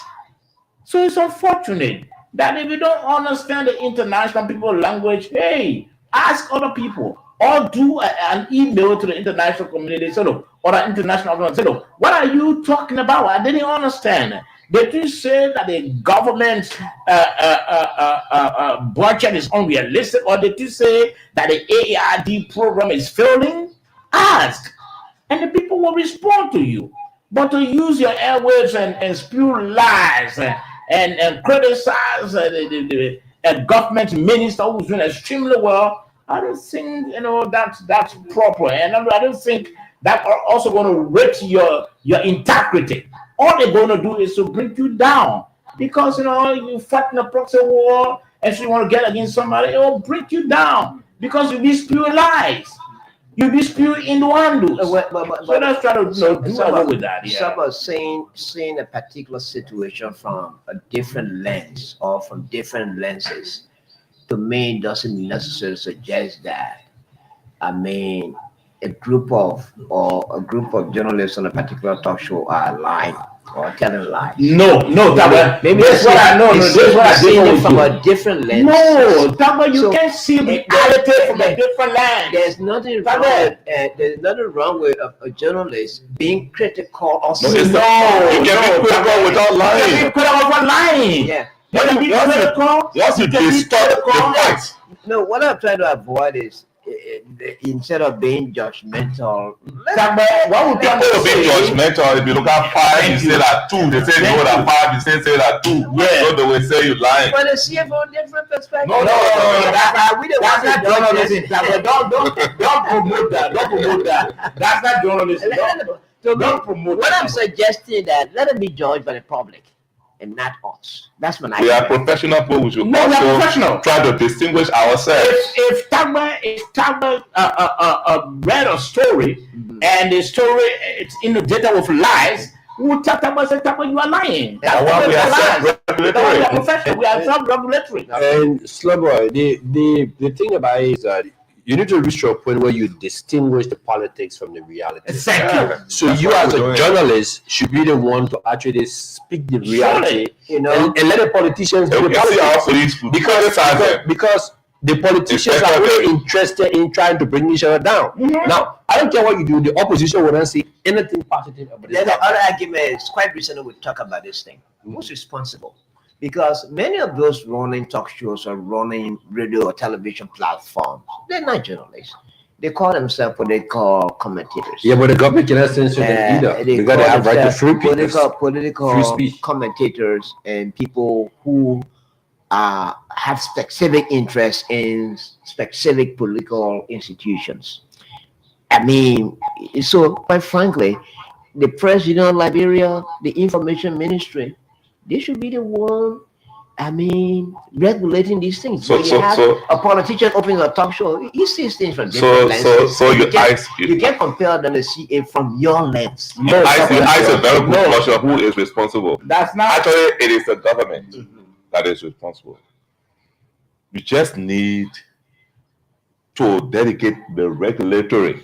So it's unfortunate that if you don't understand the international people language, hey, ask other people or do an email to the international community, or an international organization. What are you talking about? I didn't understand. Did you say that the government budget is unrealistic, or did you say that the AARD program is failing? Ask, and the people will respond to you. But to use your airwaves and spew lies and criticize the government minister who's doing extremely well, I don't think that's proper, and I don't think that are also going to rate your integrity. All they're going to do is to bring you down, because you fighting a proxy war, and so you want to get against somebody, it will bring you down because you be spewing lies. You be spewing innuendos. So let's try to do away with that. Yeah. Some are seeing a particular situation from a different lens or from different lenses. To me, doesn't necessarily suggest that. I mean, a group of journalists on a particular talk show are lying or telling lies. No, Tagba. Maybe That's what I know. it's That's what I seeing know it from a different lens. No, Tagba, you So, can't see there- reality from a different lens. There's nothing wrong. There's nothing wrong with a journalist being critical or No, saying it's not. You can be critical without You lying. can be critical without lying. Yeah. You can be critical. Once you can be distort the critical. facts, No, what I'm trying to avoid is instead of being judgmental. Tagba, what would people will be judgmental. If you look at 5, you say that 2. They say no, that 5, you say that 2. Yeah. So they will say you lying. But they see it from a different perspective. No. We don't That's want not to judge journalism. this. Tagba, don't promote that. Don't promote that. That's not journalism. So Don't promote what that. I'm suggesting that let it be judged by the public and not us. That's when We are I. professional people. We should No, we are also professional. try to distinguish ourselves. If Tagba read a story and the story it's inundated with lies, we will tell Tagba, say, Tagba, you are lying. That's why we are self-regulatory. We are professional. We are self-regulatory. And Slumber, the thing about it is that you need to reach to a point where you distinguish the politics from the reality. Exactly. So That's you what as we're a doing. journalist should be the one to actually speak the reality, You know, and let the politicians do You the can see our politics. police to Because criticize them. the politicians are really interested in trying to bring each other down. Now, I don't care what you do, the opposition wouldn't say anything positive about then this. the other argument is quite recently we talk about this thing. Who's responsible? Because many of those running talk shows or running radio or television platforms, they're not journalists. They call themselves political commentators. Yeah, but the government cannot censor them either. They They got to call have right to themselves free speech. political Free speech. commentators and people who have specific interests in specific political institutions. I mean, so quite frankly, the President of Liberia, the Information Ministry, they should be the one. I mean, regulating these things. So- When you so- have so- a politician opening a talk show, he sees things from So different lenses. you You can't compare them to see it from your lens. you ask a very good question. Who is responsible? That's not. Actually, it is the government that is responsible. You just need to dedicate the regulatory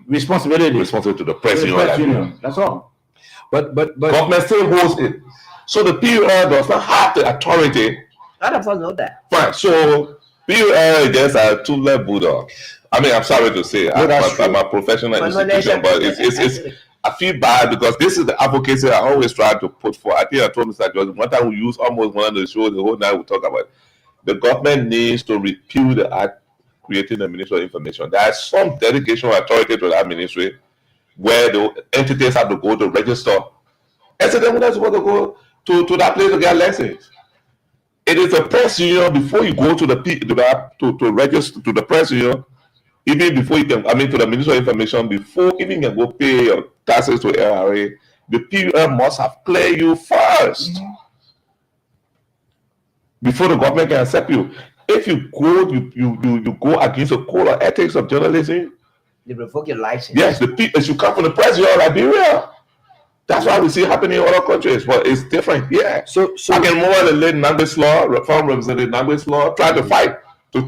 Responsibility. responsibility to the press To the union. press union. That's all. But Government still holds it. So the PUL does not have the authority. None of us know that. Fine. So PUL is just a two-legged bulldog. I mean, I'm sorry to say, I'm a professional But no, institution, but it's I feel bad because this is the advocacy I always try to put for. I think I told Mr. George one time we used almost one of the shows the whole night we talk about. The government needs to repeal the act creating the Ministry of Information. There is some dedication or authority to that ministry where the entities have to go to register. And so they're not supposed to go to that place to get lessons. It is a press union before you go to the to register to the press union, even before you can, I mean, to the Ministry of Information, before even you can go pay your taxes to LRA, the PUL must have cleared you first before the government can accept you. If you go, you go against the code of ethics of journalism. They revoke your license. Yes, it should come from the press union of Liberia. That's why we see happening in other countries, but it's different here. So I can move on the late Nangbe's law, reform Representative Nangbe's law, try to fight to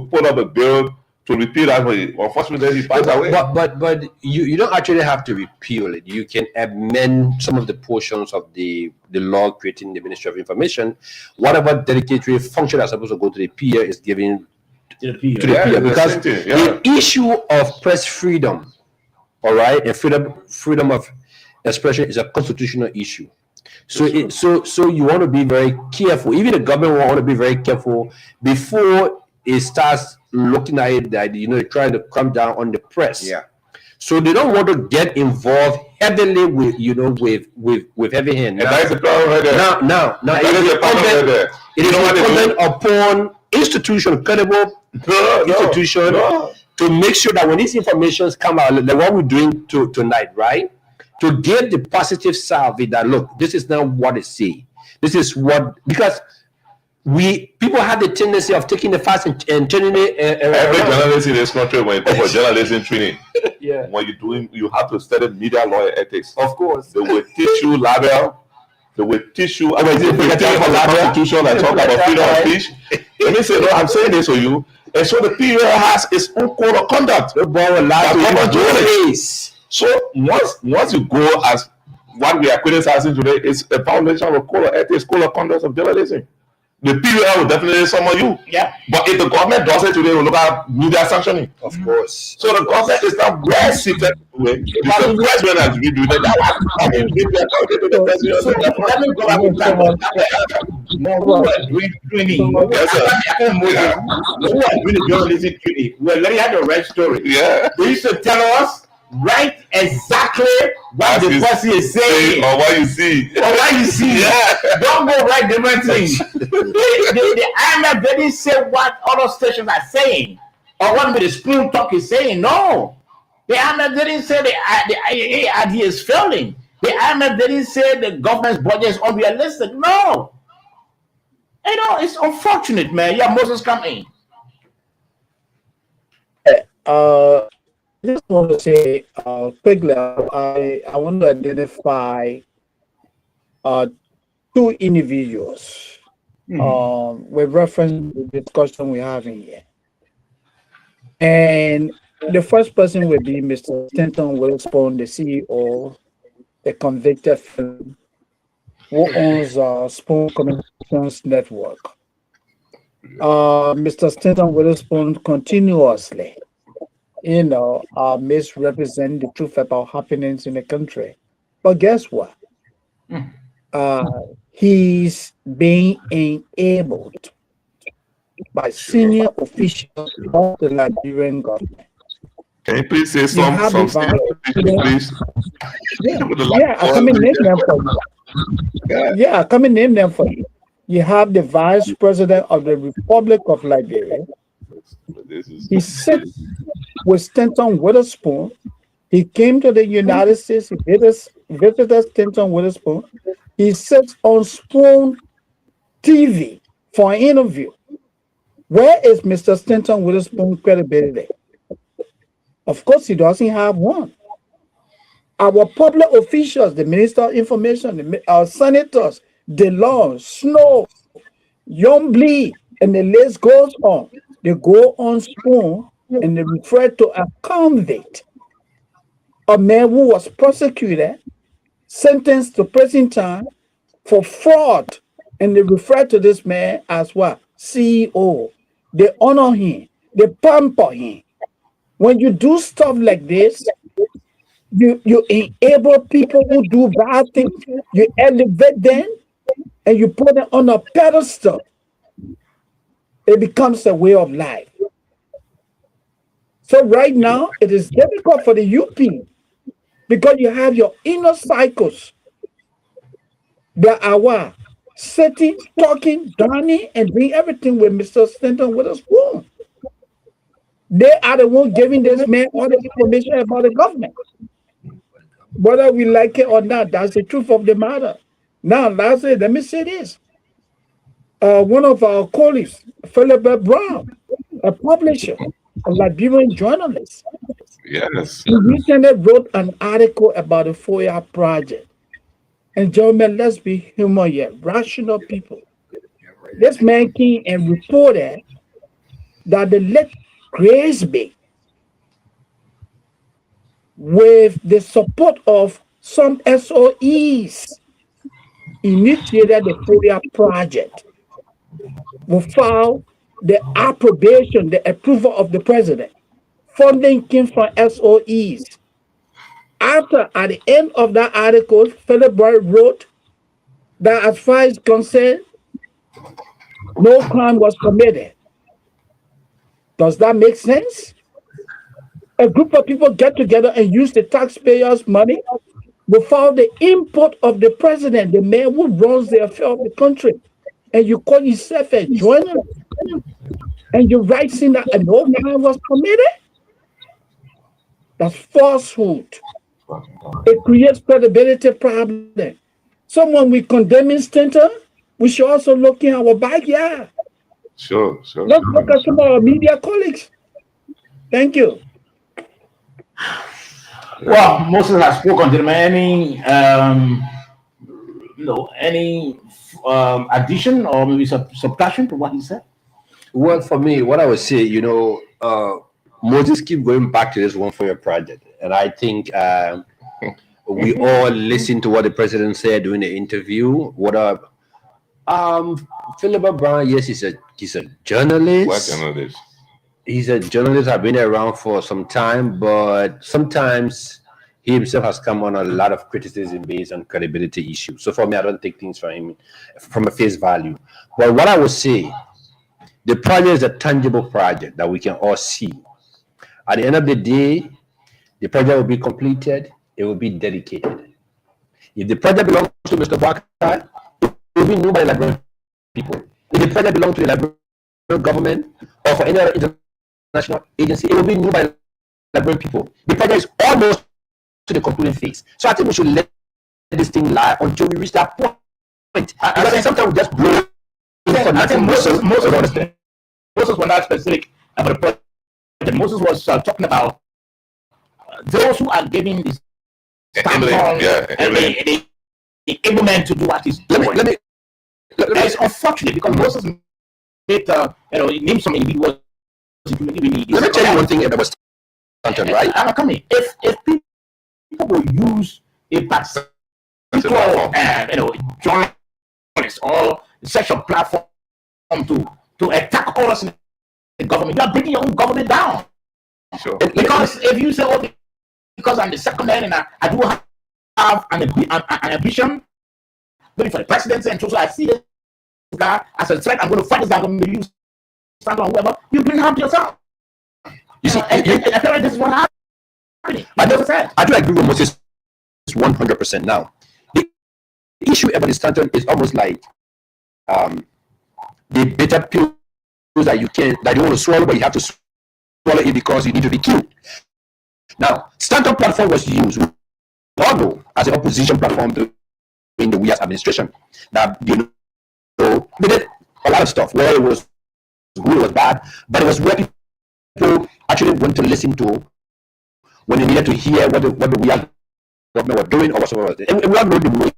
put up a bill to repeal that way. Unfortunately, he passed away. But you don't actually have to repeal it. You can amend some of the portions of the law creating the Ministry of Information. Whatever dedicatory function that's supposed to go to the PIA is given To the PUL. to the Yeah, PIA it's the because same thing, yeah. the issue of press freedom, all right, and freedom of expression is a constitutional issue. So you want to be very careful. Even the government will want to be very careful before it starts looking at it that trying to come down on the press. Yeah. So they don't want to get involved heavily with heavy hand. And that's the problem right there. Now, That is the problem right there. it You is know what they do? incumbent upon credible institution No. to make sure that when these informations come out, like what we're doing tonight, right? To give the positive side of it that look, this is not what it say. This is what, because people have the tendency of taking the facts and turning it Every around. journalist in this country, when you go for journalism training, Yeah, when you're doing, you have to study media law and ethics. of course. They will teach you label. They will teach you. I mean, is it they teach you for label? constitution and talk about freedom of speech. Let me say, no, I'm saying this to you. And so the PUL has its own code of conduct. The boy will lie That to covers you journalists. face. So once you go as what we are criticizing today is a violation of a code of ethics, code of conduct of journalism. The PUL will definitely summon you. Yeah. But if the government does it today, we'll look at media sanctioning. Of course. So the government is not well seated way. Because the president has been doing that. I mean, if they are talking to the president, So let me go back to that. No, who was doing training? Yes, sir. Who was doing the journalism training? Well, let me have the right story. Yeah. They used to tell us write exactly what As the you person is saying. or what you see. Or what you see. Yeah. Don't go write different things. The IMF didn't say what other stations are saying or what the spoon talk is saying. No. The IMF didn't say the IAID is failing. The IMF didn't say the government's budget is unrealistic. No. You know, it's unfortunate, man. Yeah, Moses, come in. I just want to say quickly, I want to identify two individuals with reference to the discussion we're having here. And the first person will be Mr. Stanton Witherspoon, the CEO, the convicted felon who owns Spoon Communications Network. Mr. Stanton Witherspoon continuously misrepresent the truth about happenings in the country. But guess what? He's being enabled by senior officials of the Liberian government. Can you please say some please? Yeah, I come and name them for you. Yeah, I come and name them for you. You have the Vice President of the Republic of Liberia. He sits with Stanton Witherspoon. He came to the United States. He visited Stanton Witherspoon. He sits on Spoon TV for an interview. Where is Mr. Stanton Witherspoon's credibility? Of course, he doesn't have one. Our public officials, the Minister of Information, our senators, DeLong, Snow, Young and the list goes on. They go on Spoon and they refer to a convict, a man who was prosecuted, sentenced to prison time for fraud, and they refer to this man as what? CEO. They honor him, they pamper him. When you do stuff like this, you enable people who do bad things, you elevate them, and you put them on a pedestal. It becomes a way of life. So right now, it is difficult for the UP because you have your inner cycles that are what? Sitting, talking, dining, and doing everything with Mr. Stanton Witherspoon. They are the ones giving this man all the information about the government. Whether we like it or not, that's the truth of the matter. Now, lastly, let me say this. One of our colleagues, Philip Brown, a publisher, a Liberian journalist, yes, he recently wrote an article about the FOIA project. And gentlemen, let's be human here, rational people. This man came and reported that the late Graysby, with the support of some SOEs, initiated the FOIA project, without the approbation, the approval of the president. Funding came from SOEs. After, at the end of that article, Philip Boyd wrote that as far as concerned, no crime was committed. Does that make sense? A group of people get together and use the taxpayers' money without the input of the president, the man who runs the affair of the country. And you call yourself a journalist, and you write saying that no crime was committed? That's falsehood. It creates credibility problem. So when we condemn Stanton, we should also look in our backyard. Sure. Let's look at some of our media colleagues. Thank you. Well, Moses has spoken. Gentlemen, any addition or maybe subtraction to what he said? Well, for me, what I would say, Moses keep going back to this one for your project, and I think we all listened to what the president said during the interview. What up? Philip Brown, yes, he's a journalist. What journalist? He's a journalist. I've been around for some time, but sometimes he himself has come on a lot of criticism based on credibility issues. So for me, I don't take things from him from a face value. But what I would say, the project is a tangible project that we can all see. At the end of the day, the project will be completed. It will be dedicated. If the project belongs to Mr. Boubacar, it will be known by the Liberian people. If the project belongs to the Liberian government or for any other international agency, it will be known by the Liberian people. The project is almost to the concluding phase. So I think we should let this thing lie until we reach that point. Because sometimes we just blow. I think Moses was not specific about the project. Moses was talking about those who are giving this the enablement to do what he's doing. It's unfortunate because Moses made he named some individuals. Let me tell you one thing about Stanton, right? I'm coming. If people will use a particular journalist or such a platform to attack us in the government, you are bringing your own government down. Sure. Because if you say, "Oh, because I'm the second man and I do have an ambition, maybe for the presidency, and so I see this guy as a threat, I'm going to fight this guy, I'm going to use stand on whoever," you bring harm to yourself. You see, I feel like this is what happening. But I do agree with Moses 100% now. The issue about the Stanton is almost like the bitter pill that you want to swallow, but you have to swallow it because you need to be killed. Now, Stanton platform was used, we all know, as an opposition platform in the Wias administration. That we did a lot of stuff where it was good, it was bad, but it was where people actually went to listen to when they needed to hear what the Wias government were doing or whatsoever. And we all know the role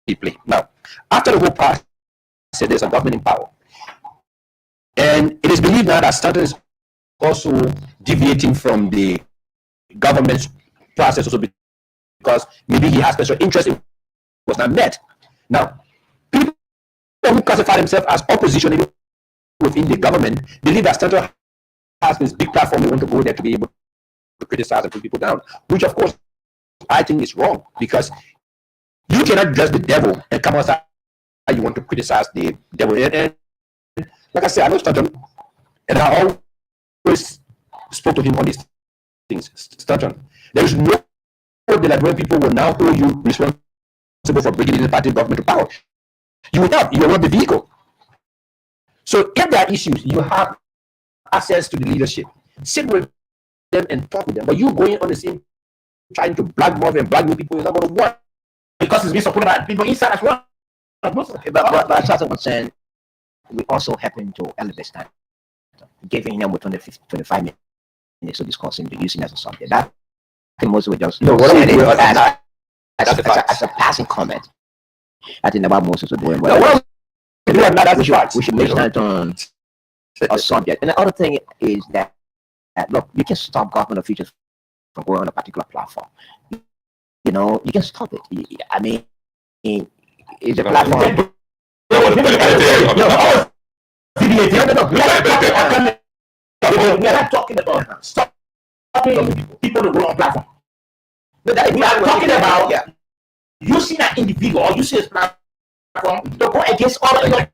he played. Now, after the whole process, there's a government in power. And it is believed now that Stanton is also deviating from the government's process also because maybe he has special interest in was not met. Now, people who classify themselves as opposition within the government believe that Stanton has this big platform. They want to go there to be able to criticize and put people down, which of course I think is wrong because you cannot dress the devil and come outside and you want to criticize the devil. And like I said, I know Stanton, and I always spoke to him on these things. Stanton, there is no the Liberian people will now hold you responsible for bringing in the party government to power. You will not. You are not the vehicle. So if there are issues, you have access to the leadership. Sit with them and talk with them. But you going on the same, trying to blackmail people is not going to work because it's being supported by people inside as well. But as I was saying, we also happen to elevate that, giving them with 25 minutes of discussing the using as a subject. That I think most would just as a passing comment. I think about Moses are doing well. We should make that on a subject. And the other thing is that look, you can stop government officials from going on a particular platform. You know, you can stop it. I mean, it's a platform. We are not talking about stopping people to go on platform. We are talking about using an individual or using a platform to go against all of them.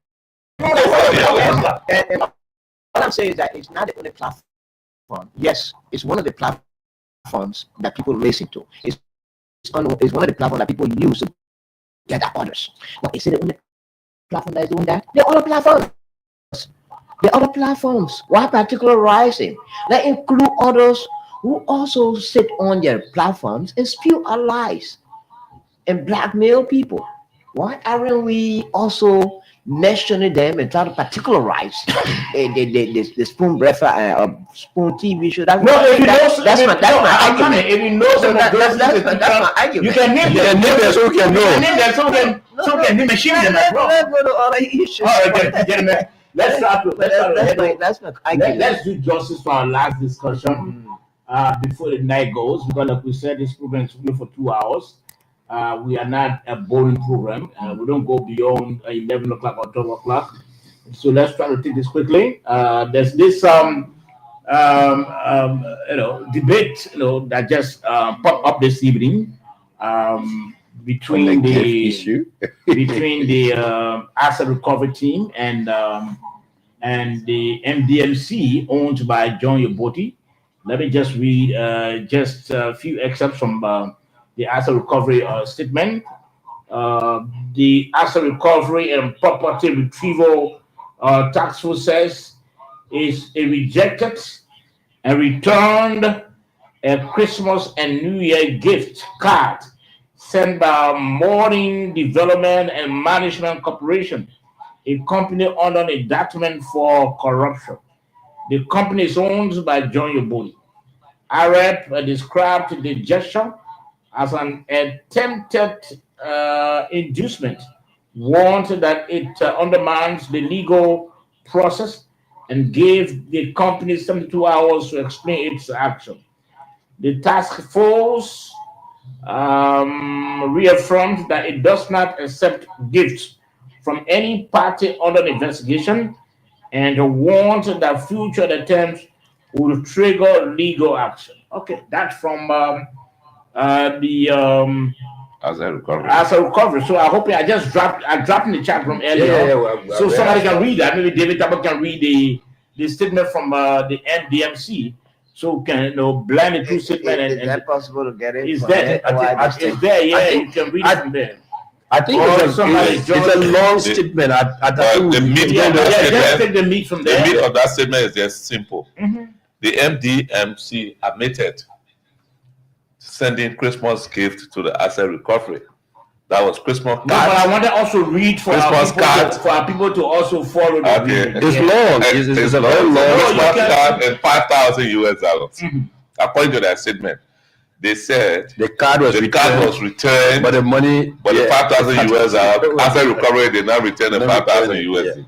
And what I'm saying is that it's not the only platform. Yes, it's one of the platforms that people listen to. It's one of the platforms that people use to get others. But is it the only platform that is doing that? There are other platforms. The other platforms, why particularizing? That include others who also sit on their platforms and spew our lies and blackmail people. Why aren't we also mentioning them and try to particularize the spoon breakfast spoon TV show? That's my argument. If you know some that's my argument. You can name them so we can know. You can name them so we can name machine them as well. Let's go to other issues. All right, gentlemen. Let's do justice to our last discussion before the night goes, because like we said, this program is only for 2 hours. We are not a boring program. We don't go beyond 11 o'clock or 12 o'clock. So let's try to take this quickly. There's this debate that just popped up this evening between gift the issue. between the asset recovery team and the MDMC owned by John Yoboti. Let me just read just a few excerpts from the asset recovery statement. The asset recovery and property retrieval task force says is a rejected and returned a Christmas and New Year gift card sent by Morning Development and Management Corporation, a company under an indictment for corruption. The company is owned by John Yoboti. AREP described the gesture as an attempted inducement, warned that it undermines the legal process and gave the company 72 hours to explain its action. The task force reaffirmed that it does not accept gifts from any party under investigation and warned that future attempts will trigger legal action. Okay, that's from the asset recovery. So I hope I dropped in the chat room earlier. So somebody can read that. Maybe David Tabo can read the statement from the MDMC. So can blend the two statement Is that possible to get it? Is from there? It's there, yeah. You can read it from there. I think Or it's somebody a long statement. The meat Yeah, of that just statement, take the meat from the there. meat of that statement is just simple. Mhm. The MDMC admitted sending Christmas gift to the asset recovery. That was Christmas No, but I card. want to also read for Christmas cards. our people to also follow the Okay. reading. It's Yeah. long. It's a very long. No, you Christmas can- card and $5,000. Mhm. According to that statement, they said The card was the card was returned, but the money, but the $5,000 asset recovery did not return the Not $5,000 return it, USD.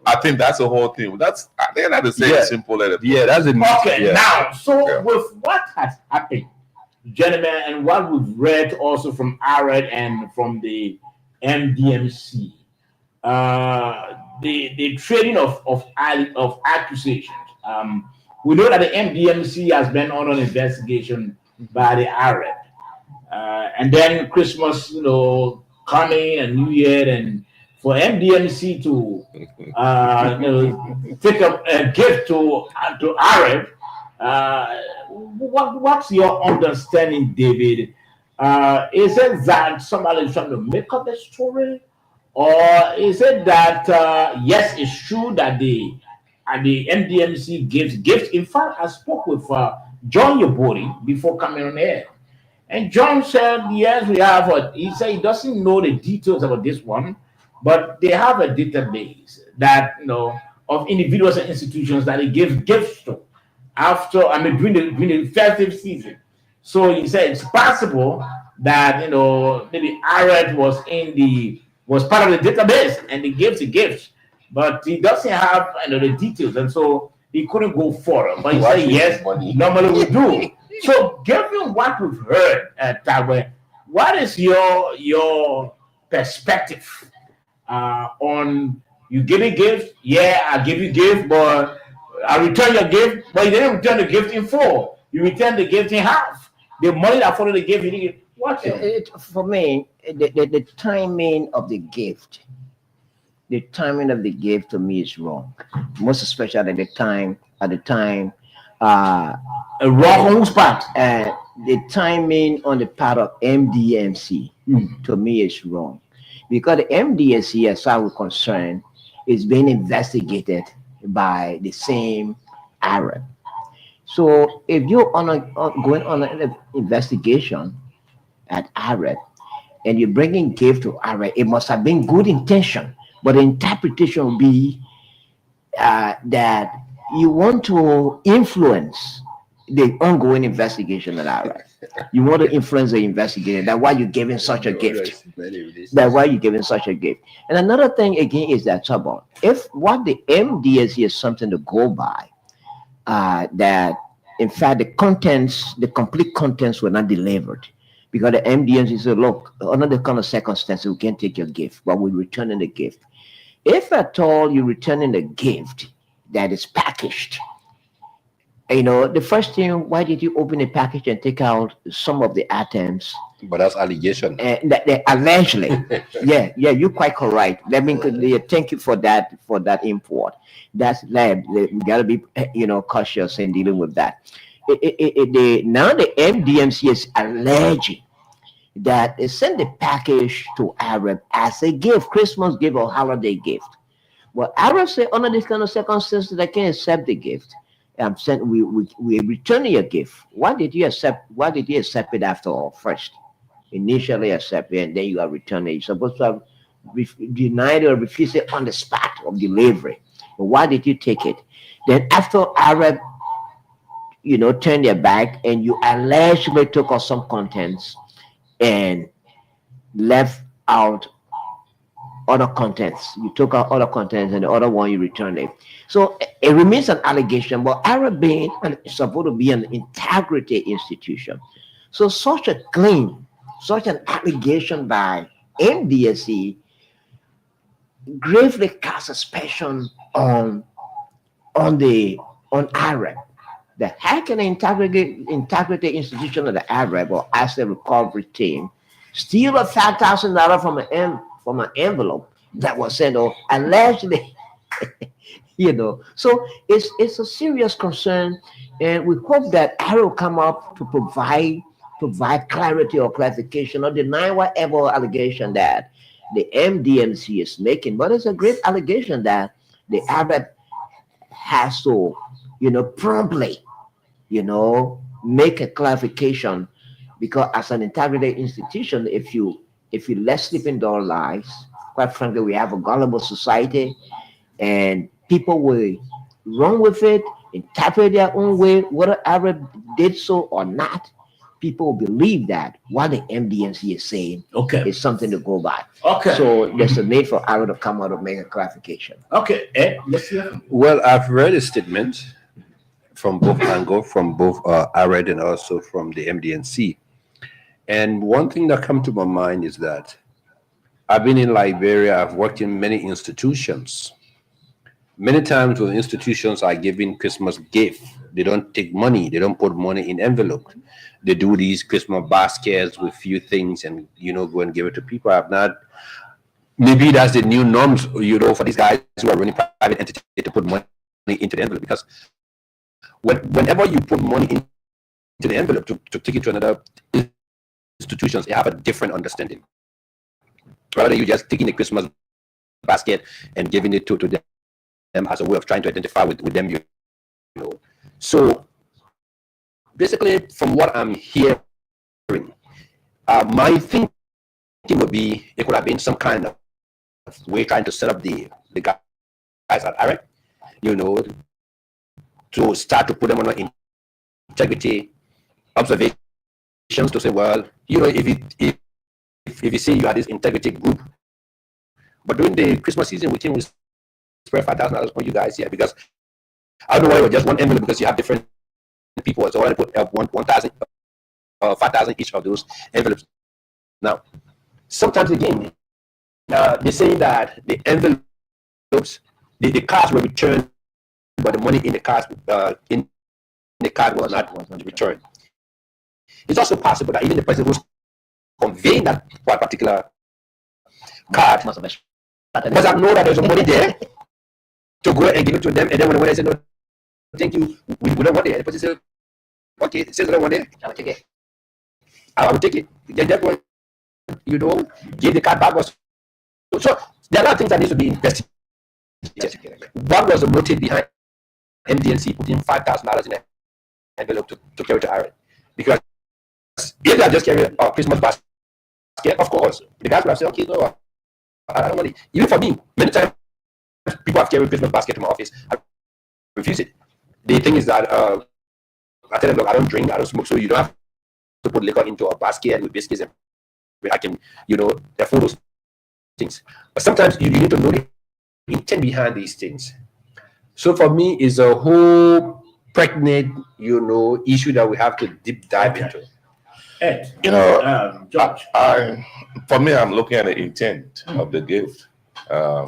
I think that's the whole thing. I think I had to say Yeah. it simple. Yeah, that's the Okay, yeah. now, so Yeah. with what has happened, gentlemen, and what we've read also from ARED and from the MDMC, the trading of accusations. We know that the MDMC has been under an investigation by the ARED, and then Christmas, coming and New Year, and for MDMC to take a gift to ARED. What's your understanding, David? Is it that somebody is trying to make up the story, or is it that yes, it's true that the MDMC gives gifts? In fact, I spoke with John Yoboti before coming on air, and John said yes, we have. He said he doesn't know the details about this one, but they have a database that of individuals and institutions that they give gifts to after during the festive season. So he said it's possible that maybe ARED was part of the database and they gave the gifts, but he doesn't have the details, and so he couldn't go further. But he Why said should yes, money? normally we do. So given what we've heard, Tagwe, what is your perspective on you give a gift? Yeah, I give you gift, but I return your gift, but you didn't return the gift in full. You return the gift in half. The money that followed the gift, you didn't. What? For me, the timing of the gift, to me is wrong. Most especially at the time, wrong on whose part? the timing on the part of MDMC to me is wrong, because the MDMC, as far as we're concerned, is being investigated by the same ARED. So if you're going on an investigation at ARED and you're bringing gift to ARED, it must have been good intention, but the interpretation will be that you want to influence the ongoing investigation at ARED. You want to influence the investigation. That's why you're giving such a gift. That's why you're giving such a gift. And another thing again is that trouble. If what the MDSC is something to go by, that in fact the complete contents were not delivered, because the MDMC said, look, under the kind of circumstances, we can't take your gift, but we're returning the gift. If at all you're returning a gift that is packaged, the first thing, why did you open the package and take out some of the items? But that's allegation. That allegedly, yeah, you're quite correct. Let me thank you for that import. That's we gotta be cautious in dealing with that. Now the MDMC is alleging that they sent the package to Arab as a gift, Christmas gift or holiday gift. Well, Arab say under this kind of circumstances they can't accept the gift. We return your gift. Why did you accept it after all first? Initially accept it and then you are returning. You're supposed to have denied or refused it on the spot of delivery. But why did you take it? Then after Arab, turned their back and you allegedly took out some contents and left out other contents. You took out other contents and the other one you returned it. So it remains an allegation, but Arab being supposed to be an integrity institution. So such a claim, such an allegation by MDSC gravely casts aspersion on Arab. The how can an integrity institution of the Arab or asset recovery team steal a $5,000 from an envelope that was sent or allegedly, So it's a serious concern, and we hope that Arab will come up to provide clarity or clarification or deny whatever allegation that the MDMC is making. But it's a great allegation that the Arab has to, promptly, make a clarification, because as an integrity institution, if you let sleeping dog lies, quite frankly, we have a gullible society, and people will run with it, interpret their own way, whether Arab did so or not. People believe that what the MDMC is saying is something to go by. So there's a need for Arab to come out and make a clarification. Let's see. Well, I've read a statement from both angles, from both Arab and also from the MDNC. And one thing that comes to my mind is that I've been in Liberia, I've worked in many institutions. Many times when institutions are giving Christmas gift, they don't take money, they don't put money in envelope. They do these Christmas baskets with few things and, go and give it to people. Maybe that's the new norms, for these guys who are running private entities to put money into the envelope. Because whenever you put money into the envelope to take it to another institutions, they have a different understanding. Rather than you just taking the Christmas basket and giving it to them as a way of trying to identify with them, So basically, from what I'm hearing, my thinking would be it could have been some kind of way trying to set up the guys at Arab, to start to put them on integrity observations to say, well, if you say you are this integrity group, but during the Christmas season, we think we spread $5,000 on you guys here, because I don't know why it was just one envelope, because you have different people, so I put 1,000, 5,000 each of those envelopes. Now, sometimes again, they say that the envelopes, the cards were returned, but the money in the cards was not returned. It's also possible that even the person who's conveying that particular card must have known that there's money there to go and give it to them, and then when they say, no, thank you, we don't want it, the person says, okay, it says I don't want it, I will take it. I will take it. Then that one, give the card back. So there are a lot of things that need to be investigated. What was the motive behind MDNC putting $5,000 in an envelope to carry to Ireland? Because if they are just carrying a Christmas basket, of course, the guys will have said, okay, no, I don't want it. Even for me, many times people have carried Christmas basket to my office. I refuse it. The thing is that I tell them, look, I don't drink, I don't smoke, so you don't have to put liquor into a basket with biscuits and I can, there are those things. But sometimes you need to know the intent behind these things. So for me, it's a whole pregnant, issue that we have to deep dive into. Ed, You know, George. For me, I'm looking at the intent of the gift. I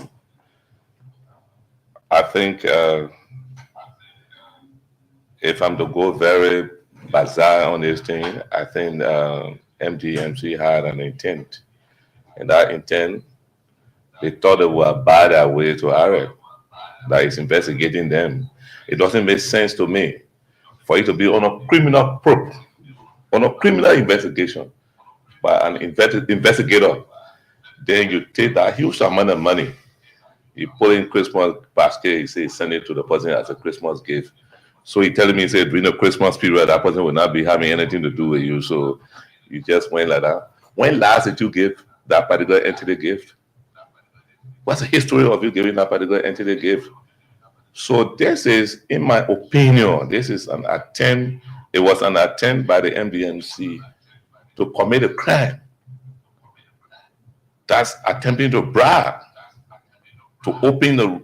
think if I'm to go very bizarre on this thing, I think MDMC had an intent. And that intent, they thought they were by their way to Arab, that is investigating them. It doesn't make sense to me for it to be on a criminal probe, on a criminal investigation by an investigator. Then you take that huge amount of money, you put in Christmas basket, you say send it to the person as a Christmas gift. So he telling me, he said during the Christmas period, that person will not be having anything to do with you. So you just went like that. When last did you give that particular entity gift? What's the history of you giving that particular entity gift? So this is, in my opinion, this is an attempt. It was an attempt by the MDMC to commit a crime. That's attempting to brag, to open the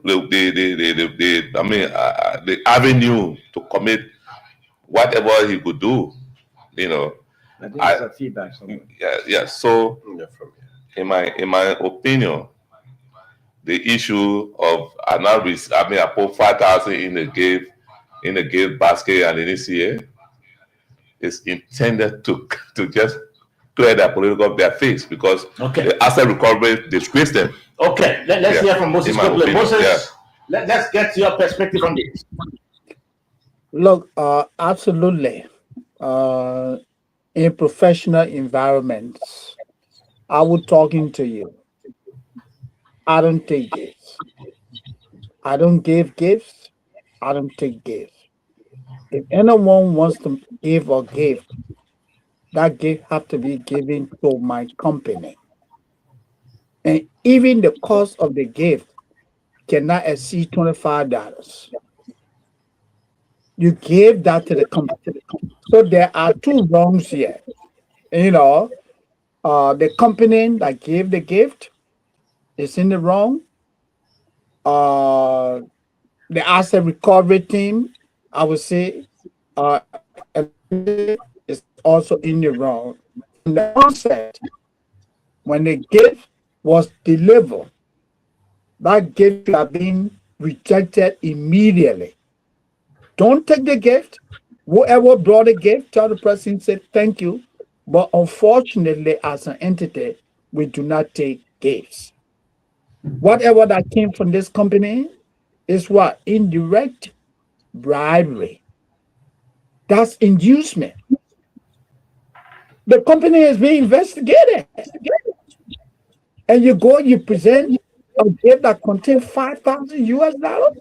avenue to commit whatever he could do. You know, I think there's a feedback somewhere. yeah. So, in my opinion, the issue of I put 5,000 in the gift basket and initiate is intended to just clear their face because the asset recovery disgrace them. Okay, let's hear from Moses. Moses, let's get your perspective on this. Look, absolutely. In professional environments, I was talking to you. I don't take gifts. I don't give gifts. I don't take gifts. If anyone wants to give a gift, that gift have to be given to my company. And even the cost of the gift cannot exceed $25. You gave that to the company. So there are two wrongs here. You know, the company that gave the gift is in the wrong. The asset recovery team, I would say, is also in the wrong. The onset, when the gift was delivered, that gift had been rejected immediately. Don't take the gift. Whoever brought the gift, tell the person, say thank you. But unfortunately, as an entity, we do not take gifts. Whatever that came from this company is what? Indirect bribery. That's inducement. The company is being investigated. And you go, you present a gift that contains $5,000.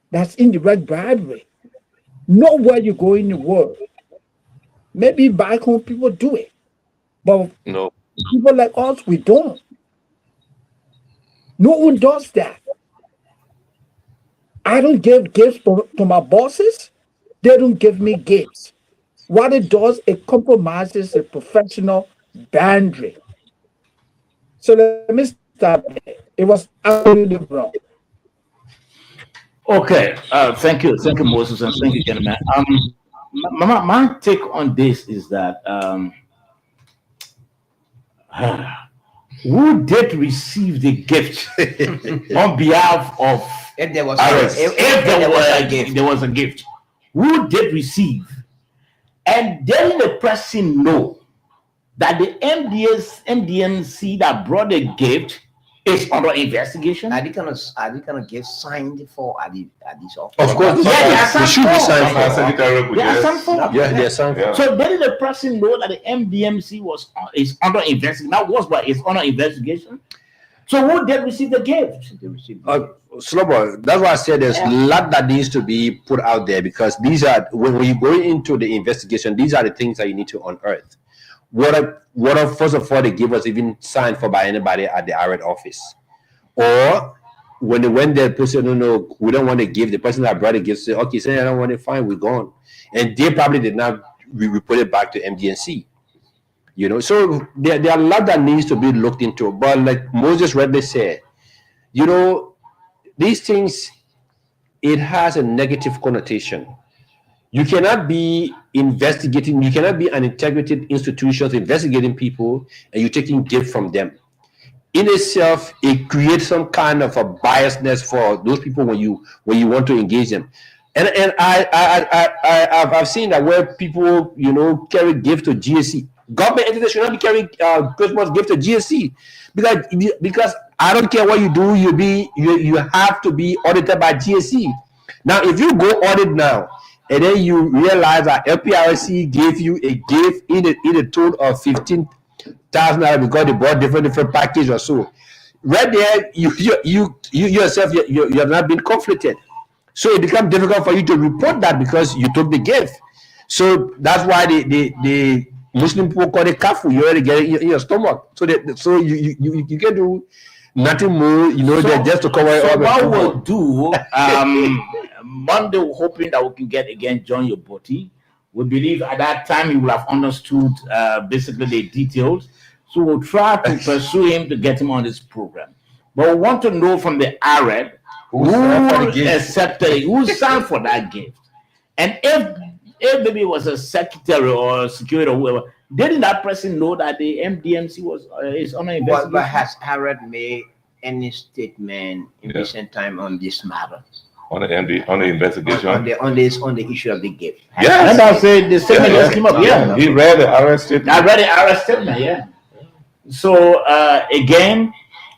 That's indirect bribery. Nowhere you go in the world. Maybe back home people do it. But no, people like us, we don't. No one does that. I don't give gifts to my bosses. They don't give me gifts. What it does, it compromises a professional boundary. So let me start. It was absolutely wrong. Okay, thank you, Moses, and thank you, gentlemen. My take on this is that who did receive the gift on behalf of If there was there was a gift, who did receive, and then the person know that the MDMC that brought the gift is under investigation. Are they gonna get signed for at this office? Of course, they should be signed for. There are some forms. Yeah, they're signed for. So then the person know that the MDMC is under investigation. That was why it's under investigation. So who did receive the gift? Slobo, that's why I said there's a lot that needs to be put out there, because these are, when you go into the investigation, these are the things that you need to unearth. What first of all, the gift was even signed for by anybody at the IRAD office, or when they went there, person, no, we don't want to give. The person that brought the gift say, okay, say I don't want it, fine, we're gone, and they probably did not report it back to MDNC. You know, so there are a lot that needs to be looked into. But like Moses rightly said, you know, these things, it has a negative connotation. You cannot be investigating, you cannot be an integrated institution investigating people and you're taking gift from them. In itself, it creates some kind of a biasness for those people when you want to engage them. And I've seen that where people, you know, carry gift to GSC. Government entities should not be carrying Christmas gift to GSC because I don't care what you do, you have to be audited by GSC. Now, if you go audit now, and then you realize that LPRC gave you a gift in a total of 15,000 because they bought different package or so. Right there, you yourself you have not been conflicted, so it becomes difficult for you to report that because you took the gift. So that's why the Muslim people call it kafu. You already get it in your stomach. So you can do nothing more. You know, so, just to cover it. So what we'll do, Monday, we're hoping that we can get again John Yoboti. We believe at that time he will have understood basically the details. So we'll try to pursue him to get him on this program. But we want to know from the Arab who accepted, who signed for that gift. And if maybe it was a secretary or a security or whoever, didn't that person know that the MDMC is on an investigation? But has Arab made any statement in recent time on this matter? On the investigation, on the issue of the gift. Yeah, and I'll say the statement just came up. Yeah, he read the arrest statement. I read the arrest statement. Yeah. So again,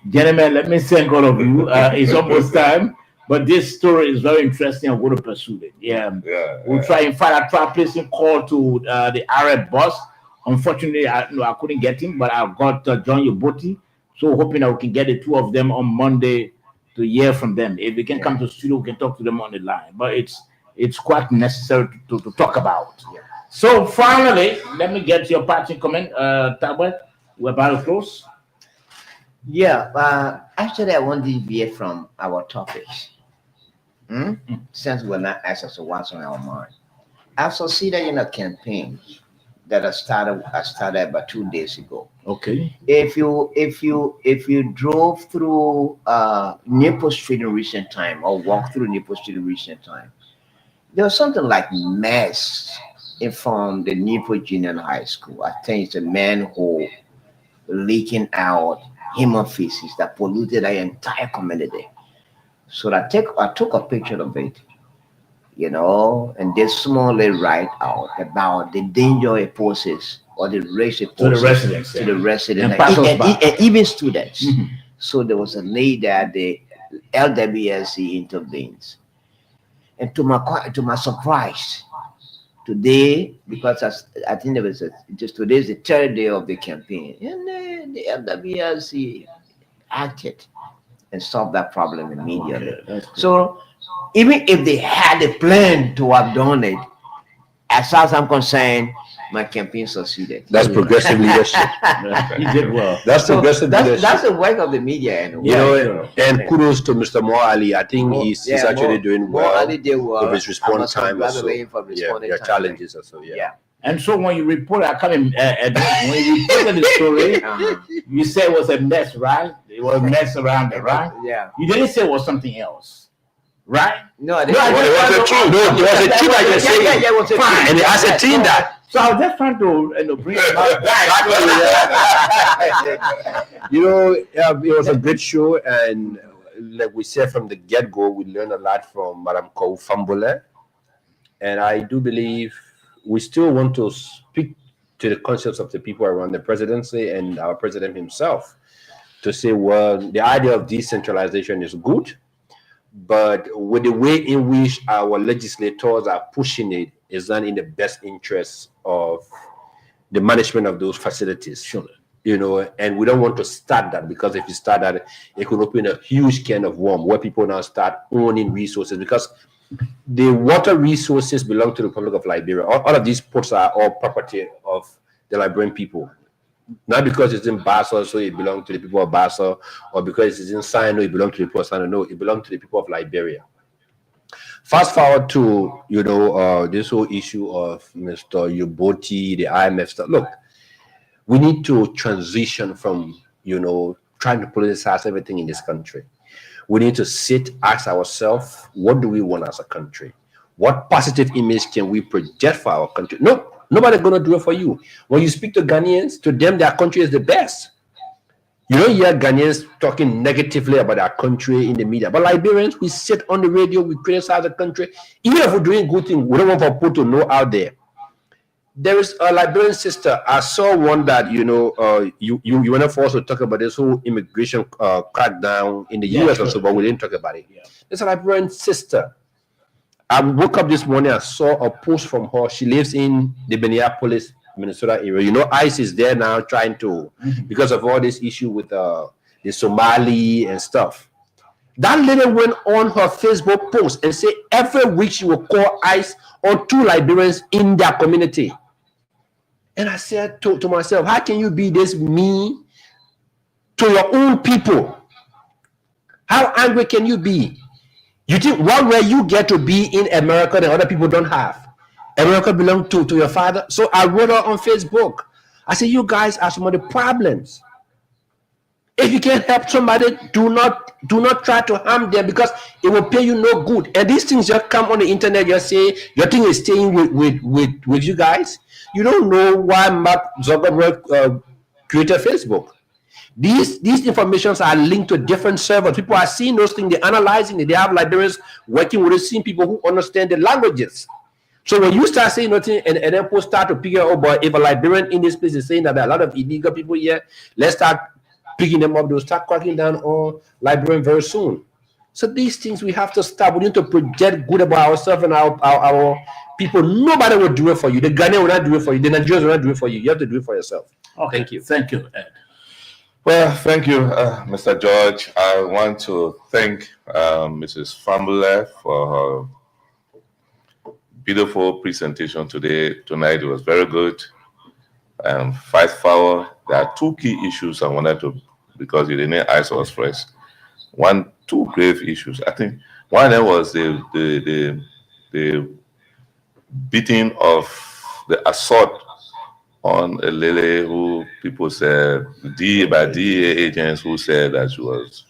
gentlemen, let me thank all of you. It's almost time, but this story is very interesting. I'm going to pursue it. We'll try. In fact, I tried placing call to the Arab boss. Unfortunately, I couldn't get him, but I've got John Yoboti. So hoping that we can get the two of them on Monday to hear from them. If we can come to the studio, we can talk to them on the line. But it's quite necessary to talk about. So finally, let me get your parting comment, Tabet. We're about to close. Yeah, actually, I want to deviate from our topics. Since we're not asked to what's on our mind. I've succeeded in a campaign that I started about 2 days ago. Okay. If you drove through Nipple Street in recent time or walked through Nipple Street in recent time, there was something like mess from the Nipple Junior High School. I think it's a manhole leaking out human feces that polluted the entire community. So I took a picture of it, you know, and they smallly write out about the danger it poses or the risk it poses to the residents and even students. So there was a need that the LWSC intervenes. And to my surprise, today, because I think there was today is the third day of the campaign, and the LWSC acted and solved that problem immediately. So even if they had a plan to have done it, as far as I'm concerned, my campaign succeeded. That's progressive leadership. You did well. That's progressive leadership. That's the work of the media, anyway. You know, and kudos to Mr. Mo Ali. I think he's actually doing well. Mo Ali did well. With his response time. There challenges also. Yeah. And so when you report, when you reported the story, you said it was a mess, right? It was a mess around it, right? Yeah. You didn't say it was something else, right? No, it was a truth. No, it was a truth that you're saying. Yeah, it was a truth. And I said, team that. So I was just trying to bring it about back. You know, it was a great show, and like we said from the get-go, we learned a lot from Madame Kou Fambole. And I do believe we still want to speak to the concepts of the people around the presidency and our president himself to say, well, the idea of decentralization is good, but with the way in which our legislators are pushing it is not in the best interests of the management of those facilities. Sure. You know, and we don't want to start that, because if you start that, it could open a huge can of worms where people now start owning resources, because the water resources belong to the Republic of Liberia. All of these ports are all property of the Liberian people. Not because it's in Basel, so it belongs to the people of Basel, or because it's in Sino, it belongs to the people of Sino. No, it belongs to the people of Liberia. Fast forward to, you know, this whole issue of Mr. Yoboti, the IMF stuff. Look, we need to transition from, you know, trying to politicize everything in this country. We need to sit, ask ourselves, what do we want as a country? What positive image can we project for our country? No, nobody's gonna do it for you. When you speak to Ghanaians, to them their country is the best. You don't hear Ghanaians talking negatively about our country in the media. But Liberians, we sit on the radio, we criticize the country. Even if we're doing good things, we don't want people to know out there. There is a Liberian sister. I saw one that you were not forced to talk about this whole immigration crackdown in the US or so, but we didn't talk about it. Yeah. There's a Liberian sister. I woke up this morning, I saw a post from her. She lives in the Minneapolis, Minnesota area. You know, ICE is there now trying to, because of all this issue with the Somali and stuff. That lady went on her Facebook post and said every week she will call ICE on 2 Liberians in their community. And I said to myself, how can you be this mean to your own people? How angry can you be? You think what way you get to be in America that other people don't have? America belongs to your father. So I wrote her on Facebook. I said, you guys are some of the problems. If you can't help somebody, do not try to harm them, because it will pay you no good. And these things just come on the internet. You say your thing is staying with you guys. You don't know why Mark Zuckerberg created Facebook. These informations are linked to different servers. People are seeing those things, they're analyzing it. They have Liberians working with it, seeing people who understand the languages. So when you start saying nothing and then people start to figure out, oh boy, if a Liberian in this place is saying that there are a lot of illegal people here, let's start picking them up. They'll start cracking down on Liberian very soon. So these things we have to stop. We need to project good about ourselves and our people. Nobody will do it for you. The Ghanaian will not do it for you. The Nigerians will not do it for you. You have to do it for yourself. Okay. Thank you. Thank you, Ed. Well, thank you, Mr. George. I want to thank Mrs. Fambule for her beautiful presentation tonight. It was very good. Fight forward. There are 2 key issues I wanted to, because you didn't ask us first. 2 grave issues. I think one of them was the beating of the assault on a lady who people said DEA agents who said that she was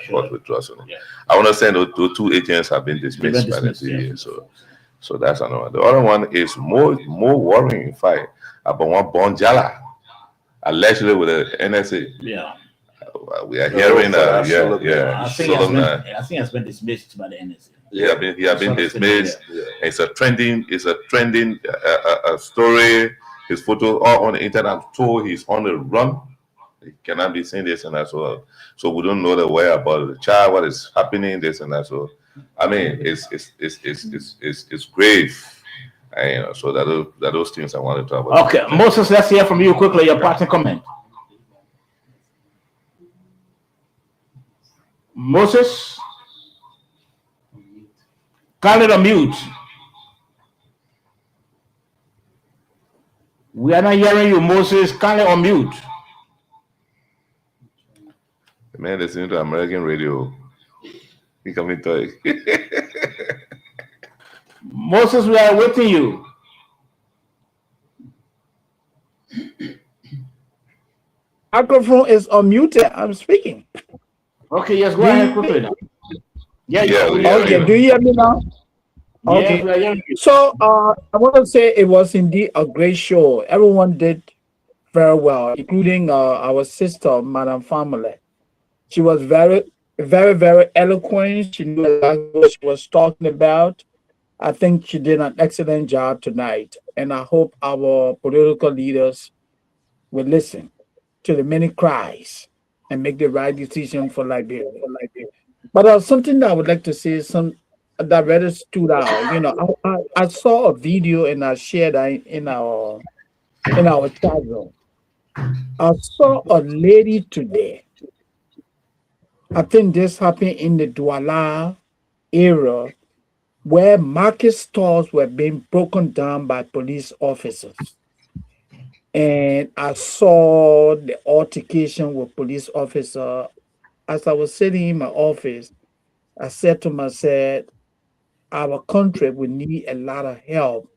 caught with drugs. Yeah. I understand those 2 agents have been dismissed by the DEA. So that's another one. The other one is more worrying, in fact, about one Bonjala, allegedly with the NSA. Yeah. We are hearing that. I think it's been dismissed by the NSA. He has been dismissed. Yeah. It's a trending story. His photo all on the internet. I'm told he's on the run. He cannot be seen, this and that. So we don't know the way about the child, what is happening, this and that. So I mean, it's grave. And, so that those things I want to talk about. Okay, Moses, let's hear from you quickly. Your parting comment. Moses, kindly unmute. We are not hearing you, Moses. Kindly unmute. The man listening to American radio. He coming to Moses, we are waiting you. Microphone is unmuted. I'm speaking. Okay, yes, go ahead quickly now. Okay, do you hear me now? Okay. Yeah, so I want to say it was indeed a great show. Everyone did very well, including our sister, Madam Family. She was very, very, very eloquent. She knew exactly what she was talking about. I think she did an excellent job tonight. And I hope our political leaders will listen to the many cries and make the right decision for Liberia. But something that I would like to say, that really stood out. You know, I saw a video and I shared that in our chat room. I saw a lady today. I think this happened in the Douala area, where market stores were being broken down by police officers. And I saw the altercation with police officer. As I was sitting in my office, I said to myself, our country would need a lot of help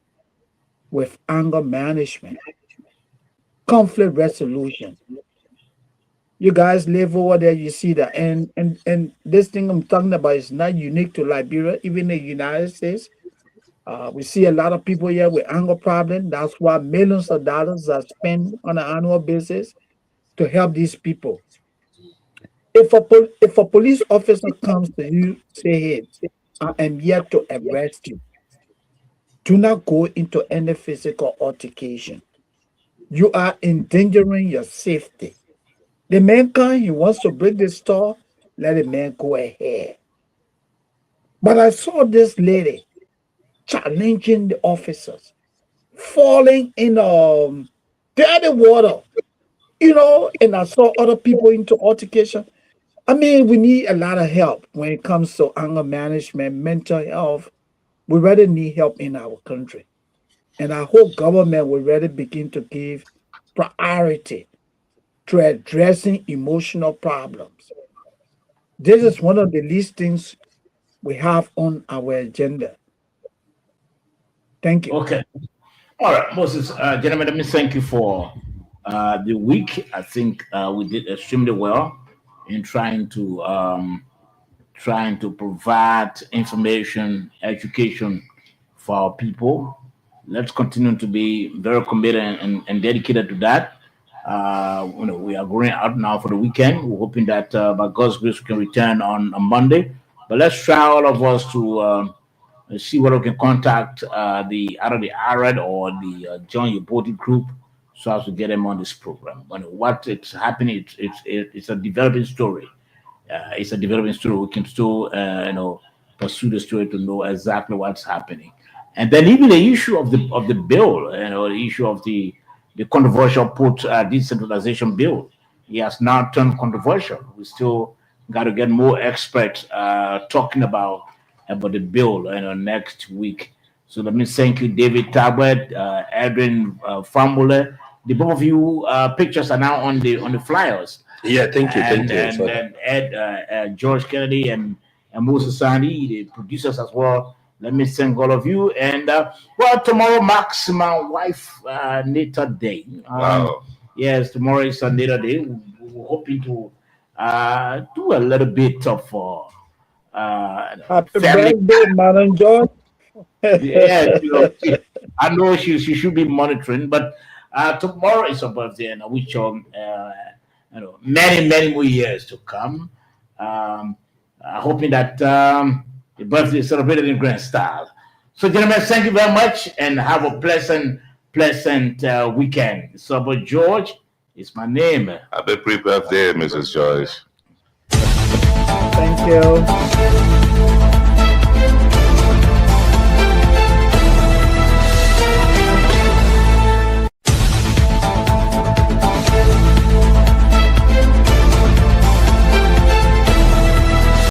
with anger management, conflict resolution. You guys live over there, you see that. And this thing I'm talking about is not unique to Liberia, even the United States. We see a lot of people here with anger problem. That's why millions of dollars are spent on an annual basis to help these people. If a police officer comes to you, say, "Hey, I am here to arrest you," do not go into any physical altercation. You are endangering your safety. The man comes, he wants to break the store, let the man go ahead. But I saw this lady challenging the officers, falling in dirty water, and I saw other people into altercation. I mean, we need a lot of help when it comes to anger management, mental health. We really need help in our country. And I hope government will really begin to give priority to addressing emotional problems. This is one of the least things we have on our agenda. Thank you. Okay. All right, Moses, gentlemen, let me thank you for the week. I think we did extremely well in trying to provide information, education for our people. Let's continue to be very committed and dedicated to that. We are going out now for the weekend. We're hoping that by God's grace we can return on Monday. But let's try all of us to see whether we can contact either the ARED or the John Yaboti group so as to get them on this program. What it's happening, it's a developing story. It's a developing story. We can still pursue the story to know exactly what's happening. And then even the issue of the bill, the issue of the controversial decentralization bill, it has now turned controversial. We still got to get more experts talking about the bill next week. So let me thank you, David Talbot, Edwin Fambule. The both of you pictures are now on the flyers. Yeah, thank you. And Ed, George Kennedy, and Moses Sani, the producers as well. Let me thank all of you. And tomorrow marks my wife Natal Day. Wow. Yes, tomorrow is Natal Day. We're hoping to do a little bit of Happy family. birthday, Madam George. Yeah, I know she should be monitoring, but tomorrow is her birthday, and I wish her many more years to come. Hoping that the birthday is celebrated in grand style. So, gentlemen, thank you very much, and have a pleasant weekend. So, George is my name. Happy pre-birthday, Mrs. Joyce. Thank you.